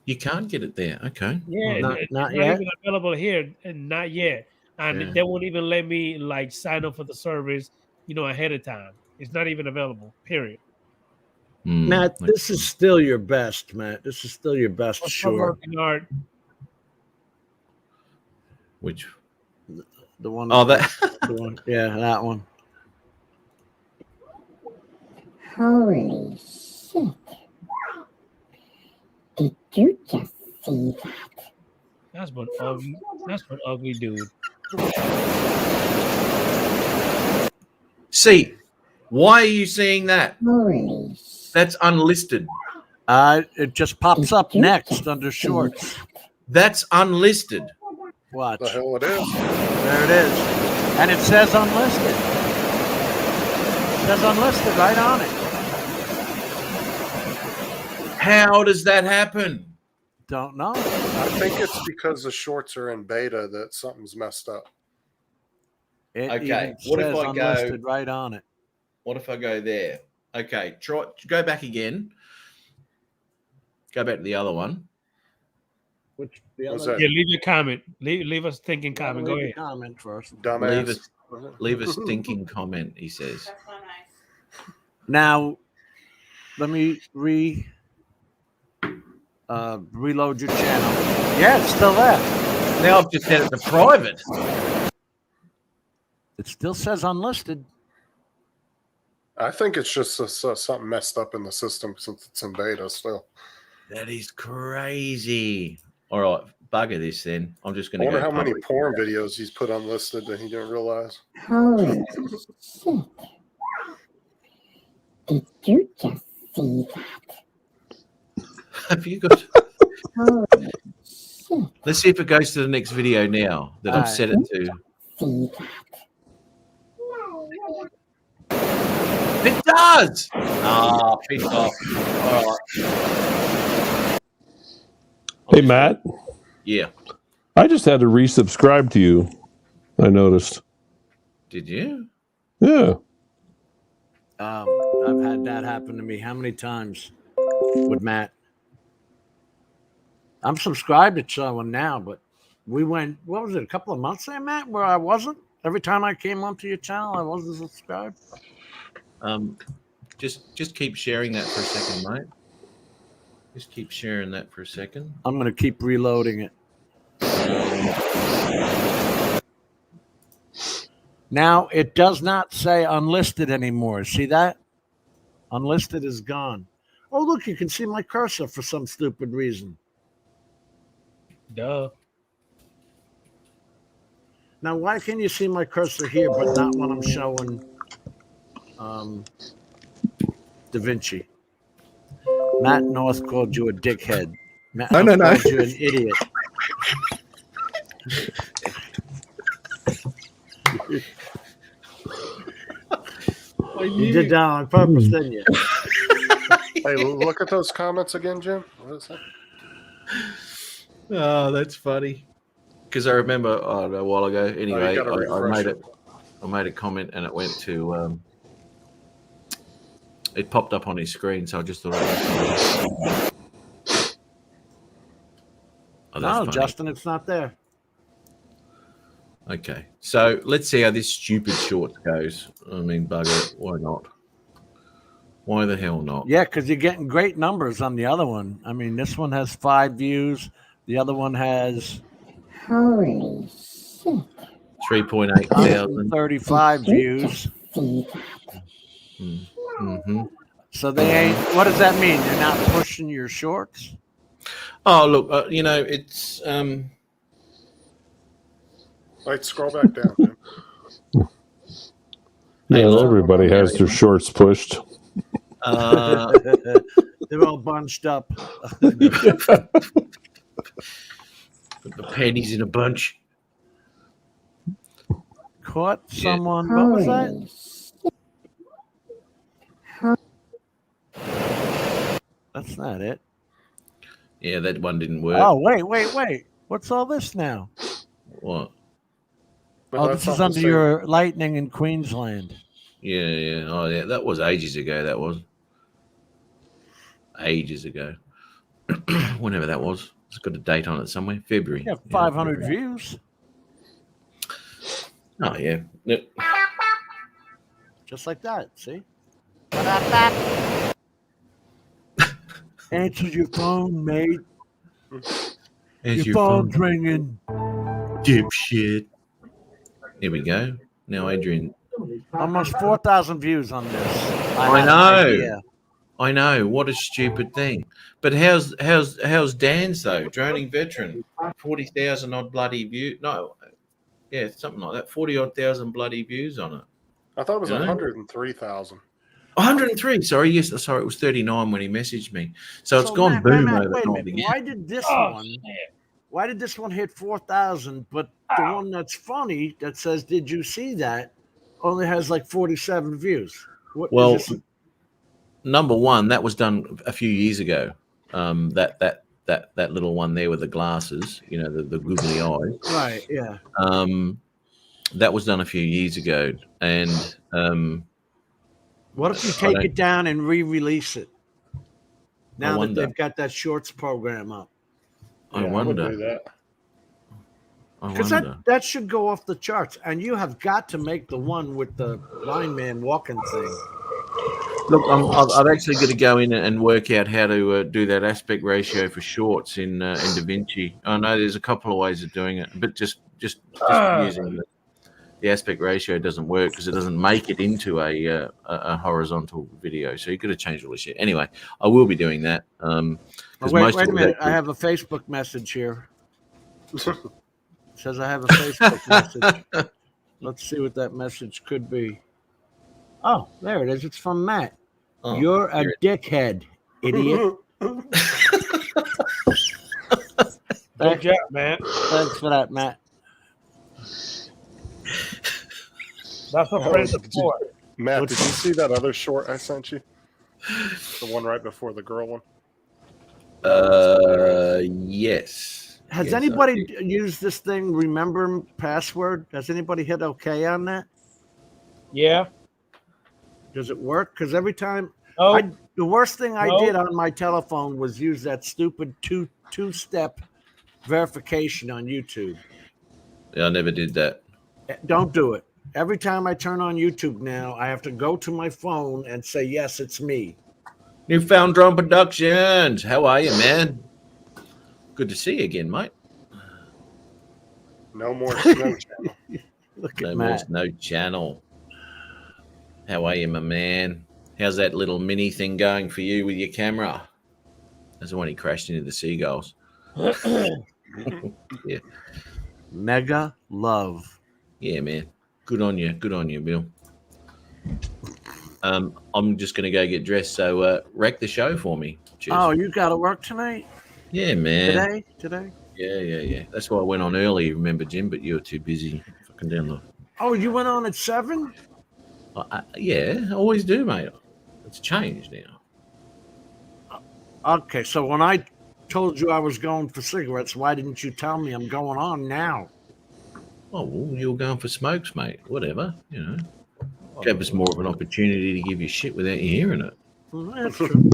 You can't get it there. Okay. Yeah, Not it's yet? even available here, and not yet. And Yeah. they won't even let me like sign up for the service, ahead of time. It's not even available. Period. Matt, Okay. this is still your best, Matt. This is still your best, I'm sure. working hard. Which? The one. Oh, that. The one. Yeah, that one. Holy shit. Did you just see that? That's one ugly. That's one ugly dude. See, why are you seeing that? Holy shit. That's unlisted. It just pops up next under shorts. That's unlisted. Watch. The hell it is. There it is. And it says unlisted. It says unlisted right on it. How does that happen? Don't know. I think it's because the shorts are in beta that something's messed up. It Okay, even what if says I go- unlisted right on it. What if I go there? Okay, go back again. Go back to the other one. Which the What's other that? Yeah, leave your comment. Leave us thinking comment. Go leave a ahead. comment first. Dumbass. Leave a stinking comment, he says. Now, let me reload your channel. Yeah, it's still there. Now I've just set it to private. It still says unlisted. I think it's just something messed up in the system since it's in beta still. That is crazy. All right, bugger this then. I'm just going I to wonder go. how many public. porn videos he's put unlisted that he didn't realize. Holy shit. Did you just see that? Have you got? Holy shit. Let's see if it goes to the next video now that I've Alright. set it to. See that? It does. Ah, piss off. All right. Hey, Matt, Yeah. I just had to resubscribe to you. I noticed. Did you? Yeah. I've had that happen to me. How many times with Matt? I'm subscribed to someone now, but we went, what was it, a couple of months there, Matt, where I wasn't? Every time I came onto your channel, I wasn't subscribed. Just keep sharing that for a second, mate. Just keep sharing that for a second. I'm going to keep reloading it. Now, it does not say unlisted anymore. See that? Unlisted is gone. Oh, look, you can see my cursor for some stupid reason. Duh. Now, why can you see my cursor here, but not when I'm showing Da Vinci? Matt North called you a dickhead. Matt No, no, no. called you an idiot. You did that on purpose, didn't you? Hey, look at those comments again, Jim. What is that? Oh, that's funny. Because I remember a while ago. Anyway, gotta I refresh made it. it. I made a comment and it went to. It popped up on his screen, so I just thought. Oh, that's No, funny. Justin, it's not there. Okay, so let's see how this stupid short goes. I mean, bugger it. Why not? Why the hell not? Yeah, because you're getting great numbers on the other one. I mean, this one has 5 views. The other one has Holy shit. 3.8 thousand. 135 views. See that? Mm-hmm. So they ain't. What does that mean? They're not pushing your shorts? Oh, look, it's Right, scroll back down. Jim. Yeah, Look, everybody has their shorts pushed. They're all bunched up. put the panties in a bunch. Caught Yeah. someone. What was that? Holy That's not it. Yeah, that one didn't work. Oh, wait. What's all this now? What? But Oh, that's this is not the under same. your lightning in Queensland. Yeah. Oh, yeah. That was ages ago. That was ages ago. Whenever that was. It's got a date on it somewhere. February. Yeah, 500 February. views. Oh, yeah. Yep. Just like that. See? Answer your phone, mate. There's Your phone's ringing. dipshit. Here we go. Now, Adrian. Almost 4,000 views on this. I had know. no idea. I know. What a stupid thing. But how's Dan's though? Droning veteran. 40,000 odd bloody views. No. Yeah, something like that. 40 odd thousand bloody views on it. I thought it was Yeah. 103,000. 103. Sorry, yes, sorry, it was 39 when he messaged me. So it's gone Matt, boom wait a overnight minute. again. Why did this Oh, one? shit. Why did this one hit 4,000? But the one that's funny that says "Did you see that?" only has like 47 views. What is Well, this? number one, that was done a few years ago. That little one there with the glasses, you know, the googly eyes. Right? Yeah. That was done a few years ago, and What if you I take don't- it down and re-release it? Now that wonder. they've got that shorts program up, I Yeah, I would do wonder. that. I because wonder. that should go off the charts. And you have got to make the one with the blind man walking thing. Look, I've actually got to go in and work out how to do that aspect ratio for shorts in DaVinci. I know there's a couple of ways of doing it, but just using the aspect ratio doesn't work because it doesn't make it into a horizontal video. So you've got to change all this shit. Anyway, I will be doing that. Oh, 'Cause wait most a of minute. that- I have a Facebook message here. It says I have a Facebook message. Let's see what that message could be. Oh, there it is. It's from Matt. Oh, You're a here dickhead, idiot. Good job, man. Thanks for that, Matt. That's what friends are for. Matt, did you see that other short I sent you? The one right before the girl one? yes. Has Yes, I anybody did. used this thing, remember password? Has anybody hit OK on that? Yeah. Does it work? Because every time, Oh, the worst thing I No. did on my telephone was use that stupid two-step verification on YouTube. Yeah, I never did that. Don't do it. Every time I turn on YouTube now, I have to go to my phone and say, yes, it's me. Newfound Drone Productions. How are you, man? Good to see you again, mate. No more snow channel. Look No at more Matt. Snow Channel. How are you, my man? How's that little mini thing going for you with your camera? That's the one he crashed into the seagulls. Mega love. Yeah, man. Good on you. Good on you, Bill. I'm just going to go get dressed. So wreck the show for me. Cheers. Oh, you got to work tonight? Yeah, man. Today? Yeah. That's why I went on early, remember, Jim, but you were too busy fucking down the... Oh, you went on at 7? Yeah, I always do, mate. It's changed now. Okay, so when I told you I was going for cigarettes, why didn't you tell me I'm going on now? Oh, well, you're going for smokes, mate. Whatever, you know. Gave us more of an opportunity to give you shit without you hearing it. Well, that's true.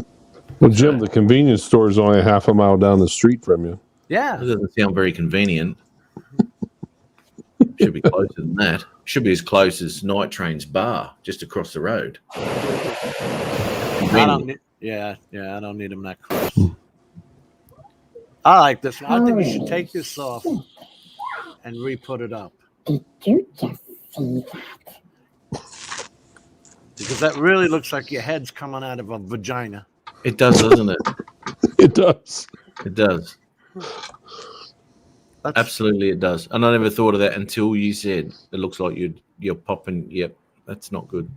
Well, Jim, the convenience store is only a half a mile down the street from you. Yeah. That doesn't sound very convenient. Should be closer than that. Should be as close as Night Train's bar, just across the road. I don't Convenient. need, I don't need them that close. I like this one. I think we should take this off and re-put it up Did you just see that? because that really looks like your head's coming out of a vagina. It does, doesn't it? It does. It does. That's, Absolutely, it does. And I never thought of that until you said it looks like you're popping That's not good.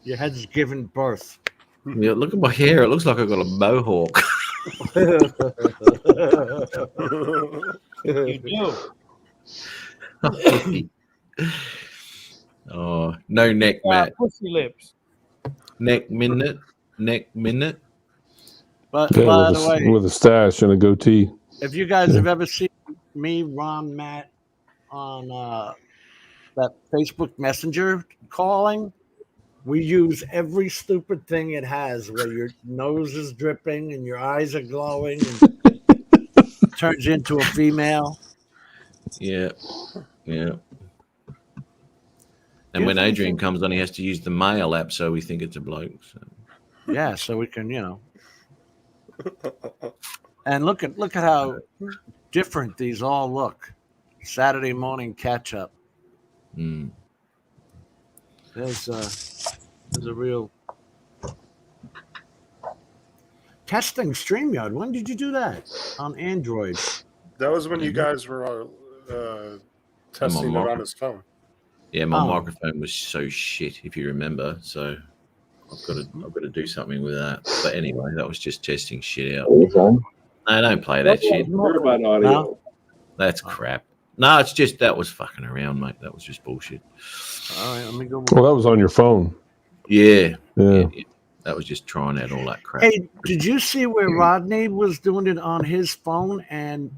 Your head's given birth. Yeah, look at my hair. It looks like I've got a mohawk. You do. Oh, no neck, Matt. Pussy lips. Neck minute. Neck minute. But Yeah, by with, the way, with a stash and a goatee. if you guys have ever seen me, Ron, Matt, on that Facebook Messenger calling, we use every stupid thing it has where your nose is dripping and your eyes are glowing and turns you into a female. Yeah. Yeah. And when Adrian comes on, he has to use the mail app, so we think it's a bloke. So. Yeah, so we can, and look at how different these all look. Saturday morning catch up. Mm. There's a real testing StreamYard. When did you do that on Android? That was when you guys were testing it on his phone. Yeah, my microphone was so shit, if you remember. So I've got to do something with that. But anyway, that was just testing shit out. No, don't play that shit. What about audio? No? That's crap. No, it's just that was fucking around, mate. That was just bullshit. All right, let me go. Well, that was on your phone. Yeah. Yeah. That was just trying out all that crap. Hey, did you see where Rodney was doing it on his phone? And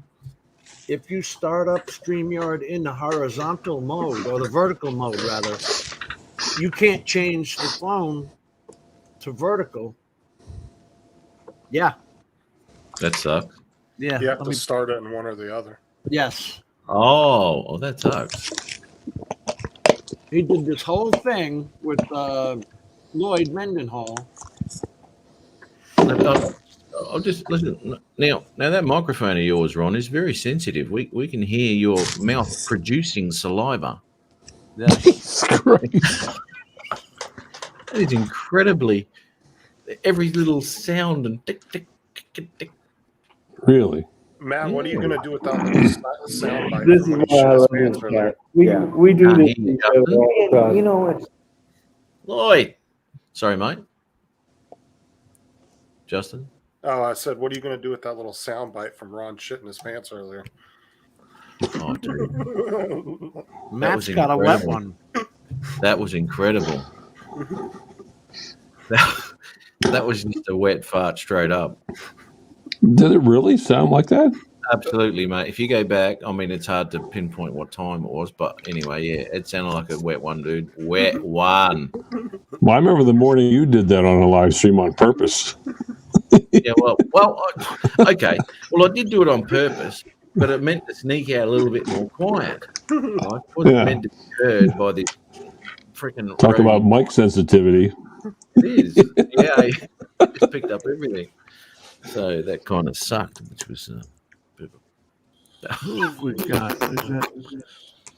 if you start up StreamYard in the horizontal mode, or the vertical mode, rather, you can't change the phone to vertical. Yeah. That sucks. Yeah. You have to start it in one or the other. Yes. Oh, that sucks. He did this whole thing with Lloyd Mendenhall. I'll just listen now. That microphone of yours, Ron, is very sensitive. We can hear your mouth producing saliva. Yeah. That is incredibly. Every little sound and tick tick tick tick. Really? Matt, what are you going to do with that little sound bite? This is when he why I shit his love pants this earlier? cat. We do Can't this hear you, together Justin. all the time. You know what? Lloyd, sorry, mate. Justin. Oh, I said, what are you going to do with that little sound bite from Ron shitting his pants earlier? Oh, dude, Matt's got a wet one. that was incredible. That was just a wet fart straight up. Did it really sound like that? Absolutely, mate. If you go back, I mean, it's hard to pinpoint what time it was, but anyway, yeah, it sounded like a wet one, dude. Wet one. Well, I remember the morning you did that on a live stream on purpose. Yeah, okay. Well, I did do it on purpose, but it meant to sneak out a little bit more quiet. Right? It wasn't meant to be heard by this freaking. Talk about mic sensitivity. It is. Yeah, it just picked up everything. So that kind of sucked, which was. Who have we got?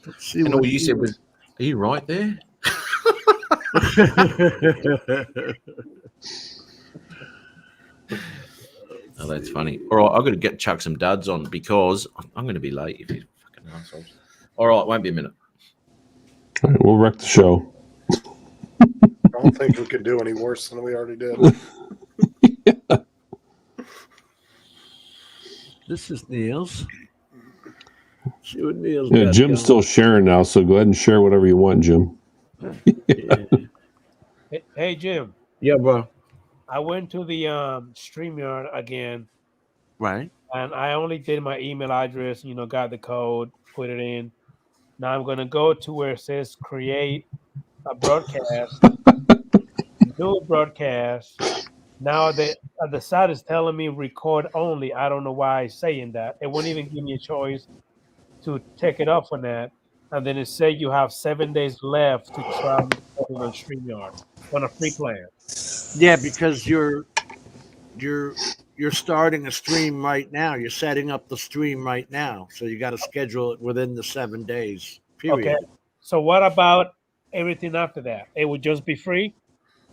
Let's see And all you said was, "Are you right there?" Oh, that's funny. All right, I've got to chuck some duds on because I'm going to be late if you fucking assholes. All right, won't be a minute. All right, we'll wreck the show. I don't think we could do any worse than we already did. This is Niels. See what Niels Yeah, got Jim's going. still sharing now, so go ahead and share whatever you want, Jim. Hey, Jim. Yeah, bro. I went to the StreamYard again, Right. and I only did my email address, got the code, put it in. Now I'm going to go to where it says create a broadcast, do a broadcast. Now the site is telling me record only. I don't know why it's saying that. It won't even give me a choice to take it off on that. And then it says you have 7 days left to try on StreamYard on a free plan. Yeah, because you're starting a stream right now. You're setting up the stream right now, so you got to schedule it within the 7 days. Period. Okay. So what about everything after that? It would just be free?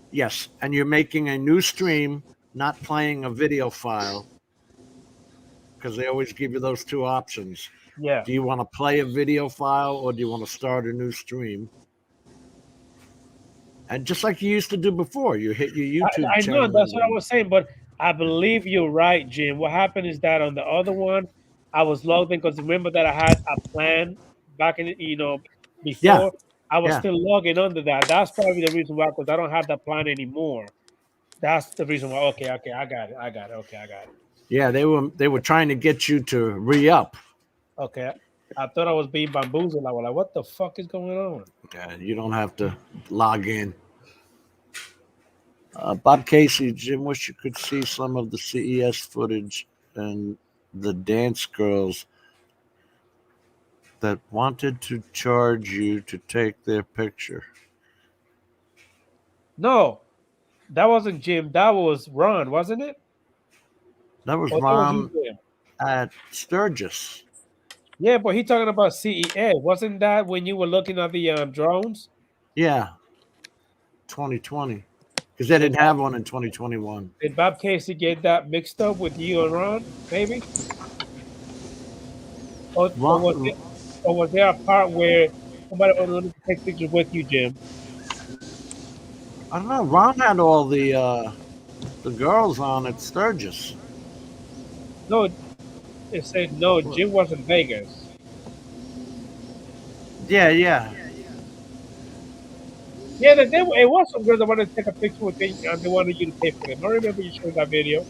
Yes, and you're making a new stream, not playing a video file, because they always give you those two options. Yeah. Do you want to play a video file or do you want to start a new stream? And just like you used to do before, you hit your YouTube I channel. know that's what I was saying, but I believe you're right, Jim. What happened is that on the other one, I was logged in because remember that I had a plan back in before. Yeah, I was yeah. still logging under that. That's probably the reason why, because I don't have that plan anymore. That's the reason why. Okay, I got it. Okay, I got it. Yeah, they were trying to get you to re-up. Okay, I thought I was being bamboozled. I was like, what the fuck is going on? Yeah, you don't have to log in. Bob Casey, Jim, wish you could see some of the CES footage and the dance girls that wanted to charge you to take their picture. No, that wasn't Jim. That was Ron, wasn't it? That was Or that was you, Ron Jim? at Sturgis. Yeah, but he talking about CES. Wasn't that when you were looking at the drones? Yeah, 2020. Because they didn't have one in 2021. Did Bob Casey get that mixed up with you and Ron? Maybe. Or was there a part where somebody wanted to take pictures with you, Jim? I don't know. Ron had all the girls on at Sturgis. No, it said no. Jim was in Vegas. Yeah. Yeah, it was some girls that wanted to take a picture with you, and they wanted you to pay for them. I remember you showing that video.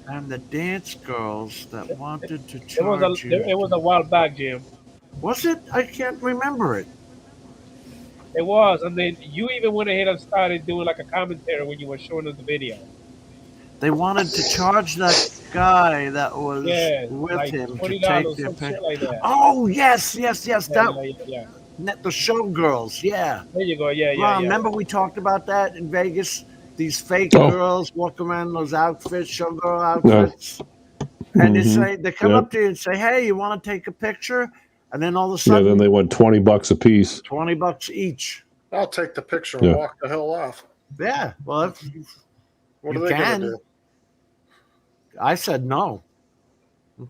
And the dance girls that wanted to It charge you. it was a while back, Jim. Was it? I can't remember it. It was, and then you even went ahead and started doing like a commentary when you were showing us the video. They wanted to charge that guy that was with like him to $20, take their some picture. shit like that. Oh yes. Yeah. The showgirls. Yeah. There you go. Yeah. Ron, remember we talked about that in Vegas? These fake Oh. girls walk around in those outfits, showgirl outfits, and they come up to you and say, "Hey, you want to take a picture?" And then all of a Yeah, sudden, then they want $20 a piece. $20 each. I'll take the picture and walk the hell off. Yeah. Well, What you are they going can. to do? I said no.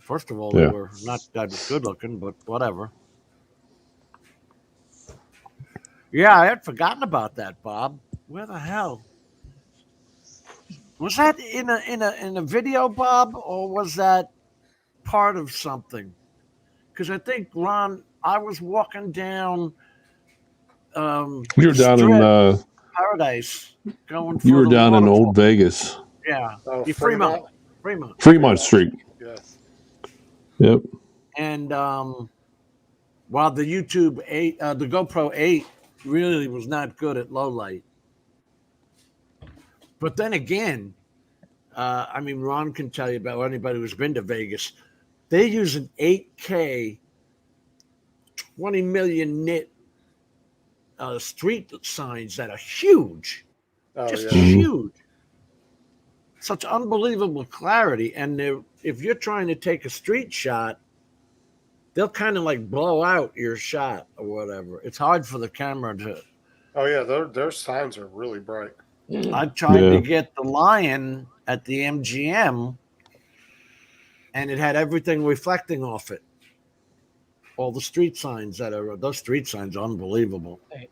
First of all, they were not that good looking, but whatever. Yeah, I had forgotten about that, Bob. Where the hell was that in a video, Bob, or was that part of something? Because I think Ron, I was walking down. You were down in Paradise, going. For you were the down in waterfall. Old Vegas, Yeah, Oh, Fremont. Fremont Street. Yes. Yep. And while the YouTube 8, the GoPro 8 really was not good at low light. But then again, I mean, Ron can tell you about anybody who's been to Vegas. They use an 8K, 20 million nit street signs that are huge, just huge. Such unbelievable clarity. And if you're trying to take a street shot, they'll kind of like blow out your shot or whatever. It's hard for the camera to. Oh yeah, their signs are really bright. I tried to get the Lion at the MGM, and it had everything reflecting off it. All the street signs those street signs are unbelievable. Hey,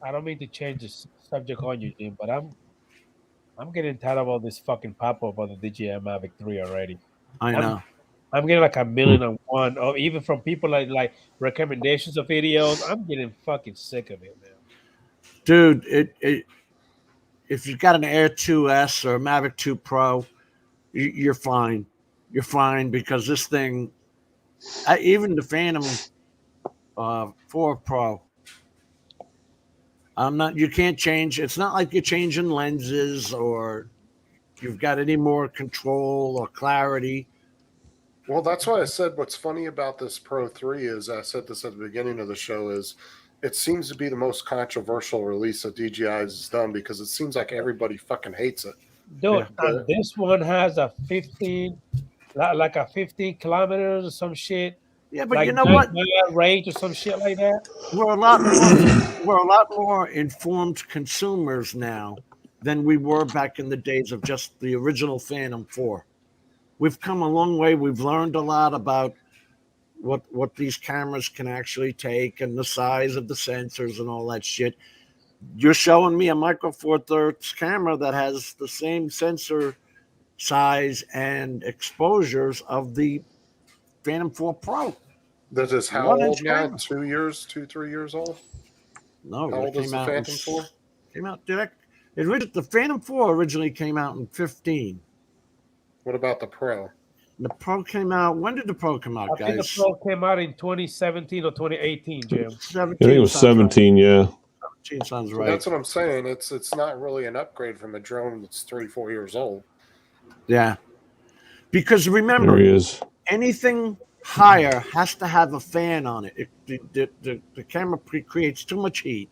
I don't mean to change the subject on you, Jim, but I'm getting tired of all this fucking pop-up on the DJI Mavic 3 already. I know. I'm getting like 1,000,001, or even from people like recommendations of videos. I'm getting fucking sick of it, man. Dude, if you've got an Air 2S or a Mavic 2 Pro, you're fine. You're fine because this thing, even the Phantom 4 Pro, you can't change. It's not like you're changing lenses or you've got any more control or clarity. Well, that's why I said what's funny about this Pro 3 is, I said this at the beginning of the show, is it seems to be the most controversial release that DJI has done because it seems like everybody fucking hates it. Dude, and this one has a 15 kilometers or some shit. Yeah, but like you know what? Range or some shit like that. We're a lot more informed consumers now than we were back in the days of just the original Phantom 4. We've come a long way. We've learned a lot about what these cameras can actually take and the size of the sensors and all that shit. You're showing me a Micro Four Thirds camera that has the same sensor size and exposures of the Phantom 4 Pro. That is how 1 old inch now? camera. 2 years, 3 years old? No, How it old is came the out in Phantom 4? Came out direct. The Phantom 4 originally came out in 15. What about the Pro? The Pro came out. When did the Pro come out, I think the guys? Pro came out in 2017 or 2018, Jim. 17. I think it was sounds right. 17. Yeah. 17 sounds So right. that's what I'm saying. It's not really an upgrade from a drone that's 3-4 years old. Yeah. Because There remember, he is. anything higher has to have a fan on it. The camera creates too much heat.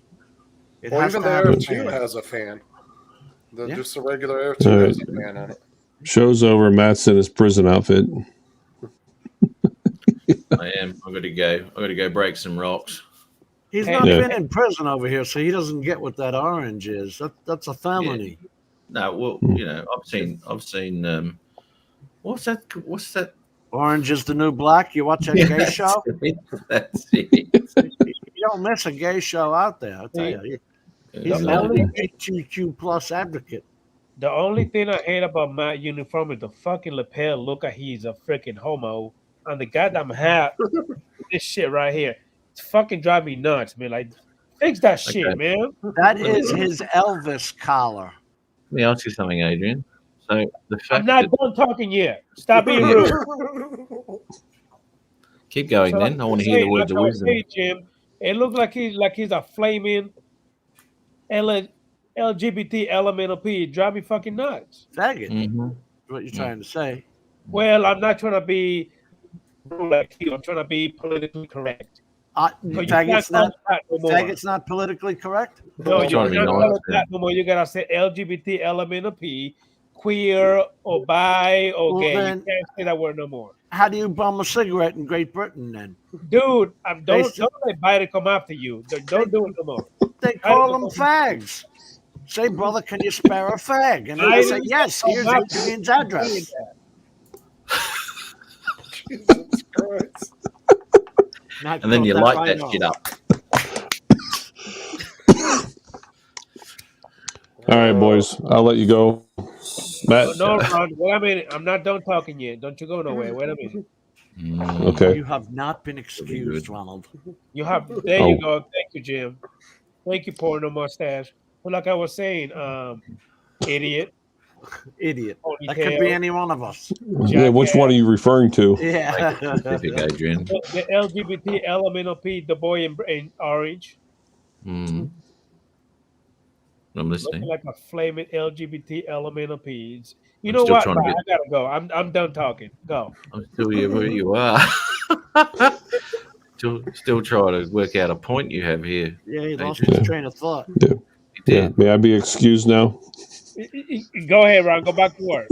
It Well, has even to the have a Air 2 fan. has a fan. Yeah. Just the regular Air 2 All has right. a fan on it. Show's over. Matt's in his prison outfit. I am. I got to go. I got to go break some rocks. He's Hey, not Yeah. been in prison over here, so he doesn't get what that orange is. That's a felony. No, well, Hmm. you know, I've seen. What's that? Orange is the new black. You watch that gay show? That's it. You don't miss a gay show out there. I tell you, he's an The only- LGBTQ plus advocate. The only thing I hate about Matt uniform is the fucking lapel. Look like he's a freaking homo. And the goddamn hat. This shit right here. It's fucking drive me nuts, man. Like, fix that shit, Okay. man. That is his Elvis collar. Let me ask you something, Adrian. So the I'm fact not that, done talking yet. Stop being rude. keep going, So, then I want to hear the words of like I was wisdom. saying, Jim, it looked like he's a flaming LGBT elemental P. It drive me fucking nuts. Faggot. Mm-hmm. What you're trying to say? Well, I'm not trying to be rude like you. I'm trying to be politically correct. But you can't Faggot's call not. it that no more. Faggot's not politically correct. No, you Trying to can't be call nice, it that no more. You gotta say LGBT elemental P, queer or bi or Well, gay. then- You can't say that word no more. How do you bum a cigarette in Great Britain then? Dude, don't They- let Biden come after you. Don't do it no more. They call them fags. Say, brother, can you spare a fag? And they say, yes, here's Adrian's address. Jesus Christ. And then you light that shit up. All right, boys. I'll let you go. Matt. No, Ron, wait a minute. I'm not done talking yet. Don't you go nowhere. Wait a minute. Okay. You have not been excused, Ronald. You have there Oh. you go. Thank you, Jim. Thank you, porno mustache. But like I was saying, idiot. Idiot. Ponytail. That could be any one of us. Yeah, which one are you referring to? Yeah. Specific, Adrian. The LGBT elemental P, the boy in orange. Mm. I'm listening. Looking like a flaming LGBT elemental P's. You I'm know still what? trying to Bye, get- I gotta go. I'm done talking. Go. I'm still here where you are. still trying to work out a point you have here. Yeah, he lost Adrian. his train of thought. You Yeah. did. May I be excused now? Go ahead, Ron. Go back to work.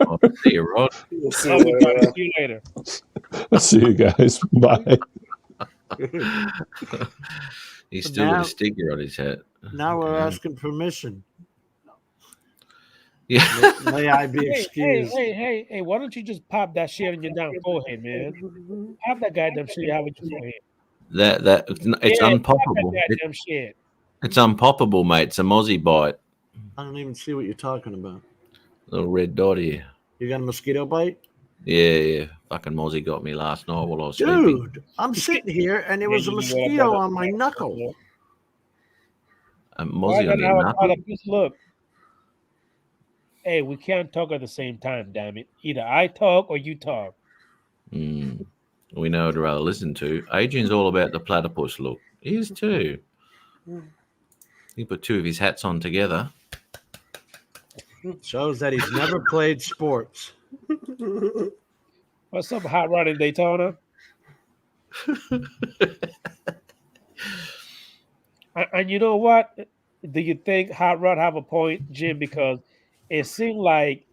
I'll see you, Rod. We'll see I'll you be later. talking to you later. See you guys. Bye. He's still got Now- a sticker on his hat. Now we're Okay. asking permission. Yeah. May I be Hey, excused? hey, why don't you just pop that shit on your damn forehead, man? Pop that goddamn shit you have on your forehead. It's Yeah, pop that unpoppable. goddamn shit. It's unpoppable, mate. It's a mozzie bite. I don't even see what you're talking about. Little red dot here. You got a mosquito bite? Yeah. Fucking mozzie got me last night while I was sleeping. Dude, I'm sitting here and there was a mosquito on my knuckle. A Why mozzie on not your have a knuckle. product? Just look. Hey, we can't talk at the same time, damn it. Either I talk or you talk. Mm. We know who to rather listen to. Adrian's all about the platypus look. He is too. He put two of his hats on together. Shows that he's never played sports. What's up, Hot Rod in Daytona? And you know what? Do you think Hot Rod have a point, Jim? Because it seemed like,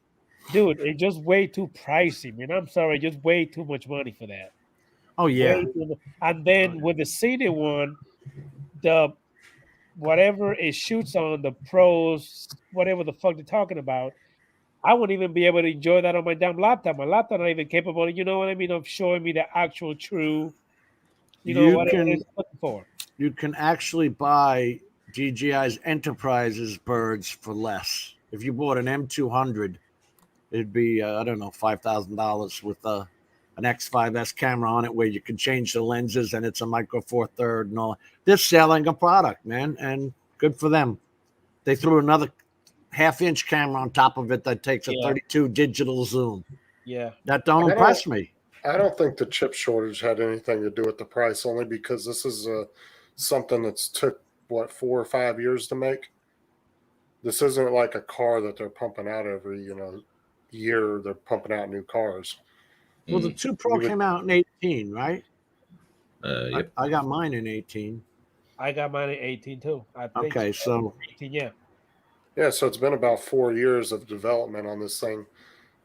dude, it's just way too pricey, man. I'm sorry, just way too much money for that. Oh, yeah. Way too- And then with the CD one, the whatever it shoots on the pros, whatever the fuck they're talking about, I wouldn't even be able to enjoy that on my damn laptop. My laptop not even capable, you know what I mean, of showing me the actual true, what it is I'm looking for. You can actually buy DJI's Enterprises birds for less. If you bought an M200, it'd be I don't know, $5,000 with an X5S camera on it, where you can change the lenses, and it's a Micro Four Third and all. They're selling a product, man, and good for them. They threw another half-inch camera on top of it that takes a 32 digital zoom. Yeah, that don't impress me. I don't think the chip shortage had anything to do with the price, only because this is something that's took 4 or 5 years to make. This isn't like a car that they're pumping out every year. They're pumping out new cars. Well, the 2 Pro came out in 18, right? Yep. I got mine in 18. I got mine in 18 too. I think Okay, so 18, yeah. Yeah, so it's been about 4 years of development on this thing,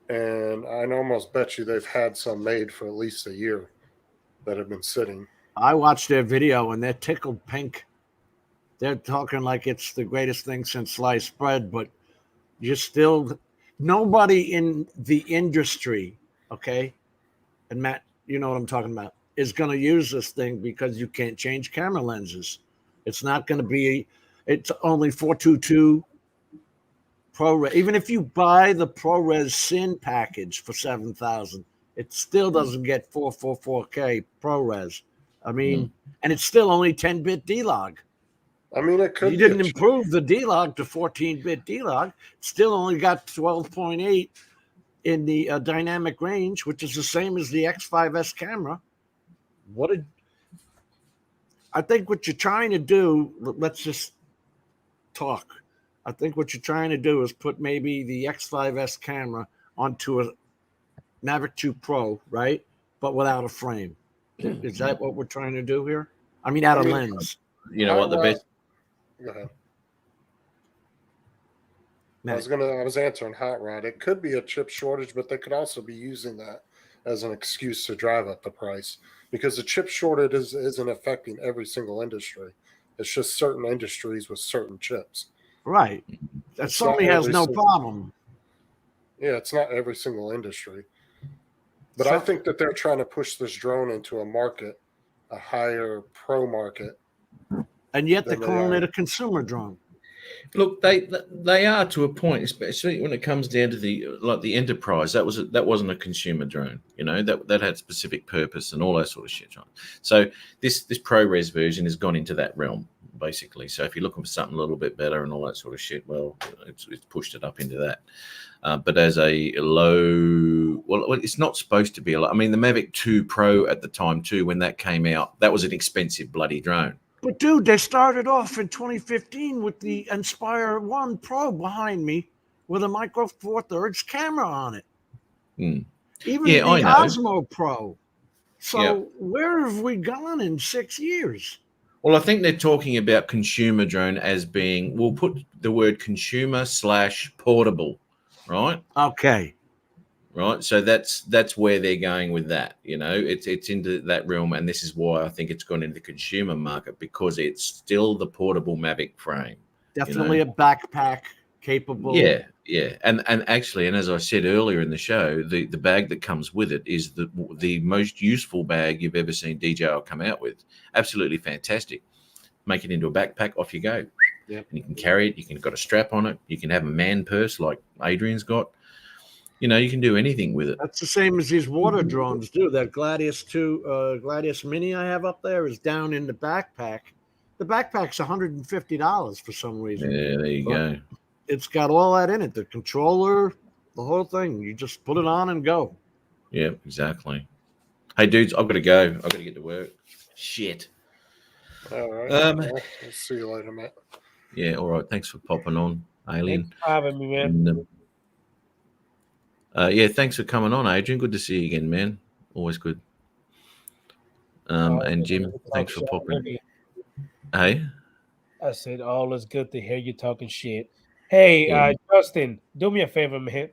and I'd almost bet you they've had some made for at least a year that have been sitting. I watched their video and they're tickled pink. They're talking like it's the greatest thing since sliced bread, but you're still nobody in the industry, okay? And Matt, you know what I'm talking about, is going to use this thing because you can't change camera lenses. It's not going to be, it's only 422 ProRes. Even if you buy the ProRes Sin package for $7,000, it still doesn't get 444K ProRes. I mean, and it's still only 10-bit D-Log. I mean, it could. You didn't improve the D-Log to 14-bit D-Log. It still only got 12.8 in the dynamic range, which is the same as the X5S camera. I think what you're trying to do, let's just talk. I think what you're trying to do is put maybe the X5S camera onto a Mavic 2 Pro, right? But without a frame. Is that what we're trying to do here? I mean, out of lens. You know what the best? Go ahead. Matt. I was answering Hot Rod. It could be a chip shortage, but they could also be using that as an excuse to drive up the price, because the chip shortage isn't affecting every single industry. It's just certain industries with certain chips. Right. That Sony has no problem. Yeah, it's not every single industry. But I think that they're trying to push this drone into a market, a higher pro market. And yet they're calling it a consumer drone. Look, they are to a point, especially when it comes down to the Enterprise. That wasn't a consumer drone, that had specific purpose and all that sort of shit. Right? So this ProRes version has gone into that realm basically. So if you're looking for something a little bit better and all that sort of shit, well, it's pushed it up into that. But as a low, well, it's not supposed to be a low. I mean, the Mavic 2 Pro at the time too, when that came out, that was an expensive bloody drone. But dude, they started off in 2015 with the Inspire 1 Pro behind me with a Micro Four Thirds camera on it. Even the Osmo Pro. So where have we gone in 6 years? Well, I think they're talking about consumer drone as being, we'll put the word consumer / portable, right? Okay. Right. So that's where they're going with that. It's into that realm. And this is why I think it's gone into the consumer market, because it's still the portable Mavic frame. Definitely a backpack capable. Yeah. Yeah. And actually, and as I said earlier in the show, the bag that comes with it is the most useful bag you've ever seen DJI come out with. Absolutely fantastic. Make it into a backpack, off you go. Yep. And you can carry it. You can got a strap on it. You can have a man purse like Adrian's got. You can do anything with it. That's the same as these water drones do. That Gladius 2, Gladius Mini I have up there is down in the backpack. The backpack's $150 for some reason. Yeah, there you go. It's got all that in it. The controller, the whole thing. You just put it on and go. Yeah, exactly. Hey, dudes, I've got to go. I've got to get to work. Shit. All right. I'll see you later, Matt. Yeah, all right. Thanks for popping on, Alien. Thanks for having me, man. And, thanks for coming on, Adrian. Good to see you again, man. Always good. And Jim, thanks for popping. Hey? I said, always good to hear you talking shit. Hey, Justin, do me a favor, man.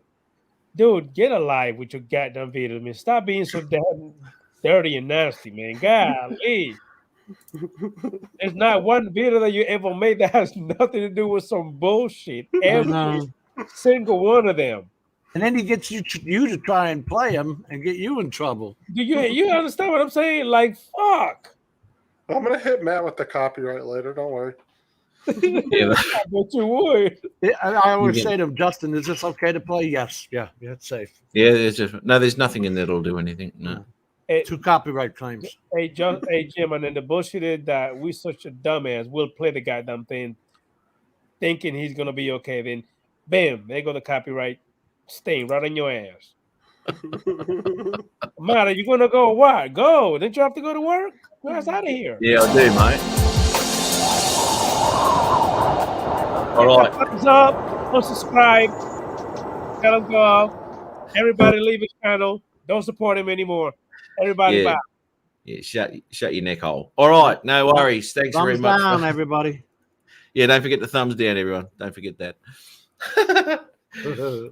Dude, get alive with your goddamn video, man. Stop being so damn dirty and nasty, man. Golly. There's not one video that you ever made that has nothing to do with some bullshit. Every single one of them. And then he gets you to try and play him and get you in trouble. Do you understand what I'm saying? Like, fuck. I'm gonna hit Matt with the copyright later. Don't worry. Yeah, I bet you would. I always say to him, Justin, is this okay to play? Yes. Yeah, it's safe. yeah. There's nothing in there that'll do anything. No. Hey, 2 copyright claims. hey, Jim, and then the bullshit is that we such a dumbass. We'll play the goddamn thing, thinking he's gonna be okay. Then, bam, there go the copyright stain right on your ass. Matt, are you gonna go or what? Go. Didn't you have to go to work? Go ass out of here. Yeah, I do, mate. All right. Thumbs up, unsubscribe, tell him go. Everybody leave his channel. Don't support him anymore. Everybody Yeah. bye. Yeah, shut your neck hole. All right, no worries. Thanks very Thumbs much. down, everybody. Yeah, don't forget the thumbs down, everyone. Don't forget that.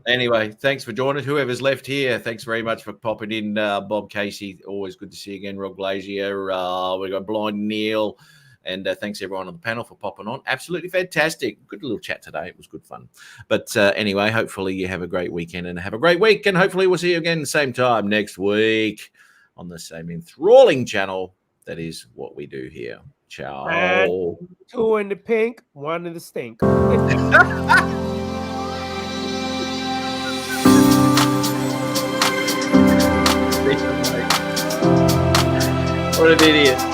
Anyway, thanks for joining. Whoever's left here, thanks very much for popping in. Bob Casey, always good to see you again. Rob Glazier, we got Blind Neil, and thanks everyone on the panel for popping on. Absolutely fantastic. Good little chat today. It was good fun. But anyway, hopefully you have a great weekend and have a great week. And hopefully we'll see you again same time next week on the same enthralling channel. That is what we do here. Ciao. 2 in the pink, 1 in the stink. What an idiot.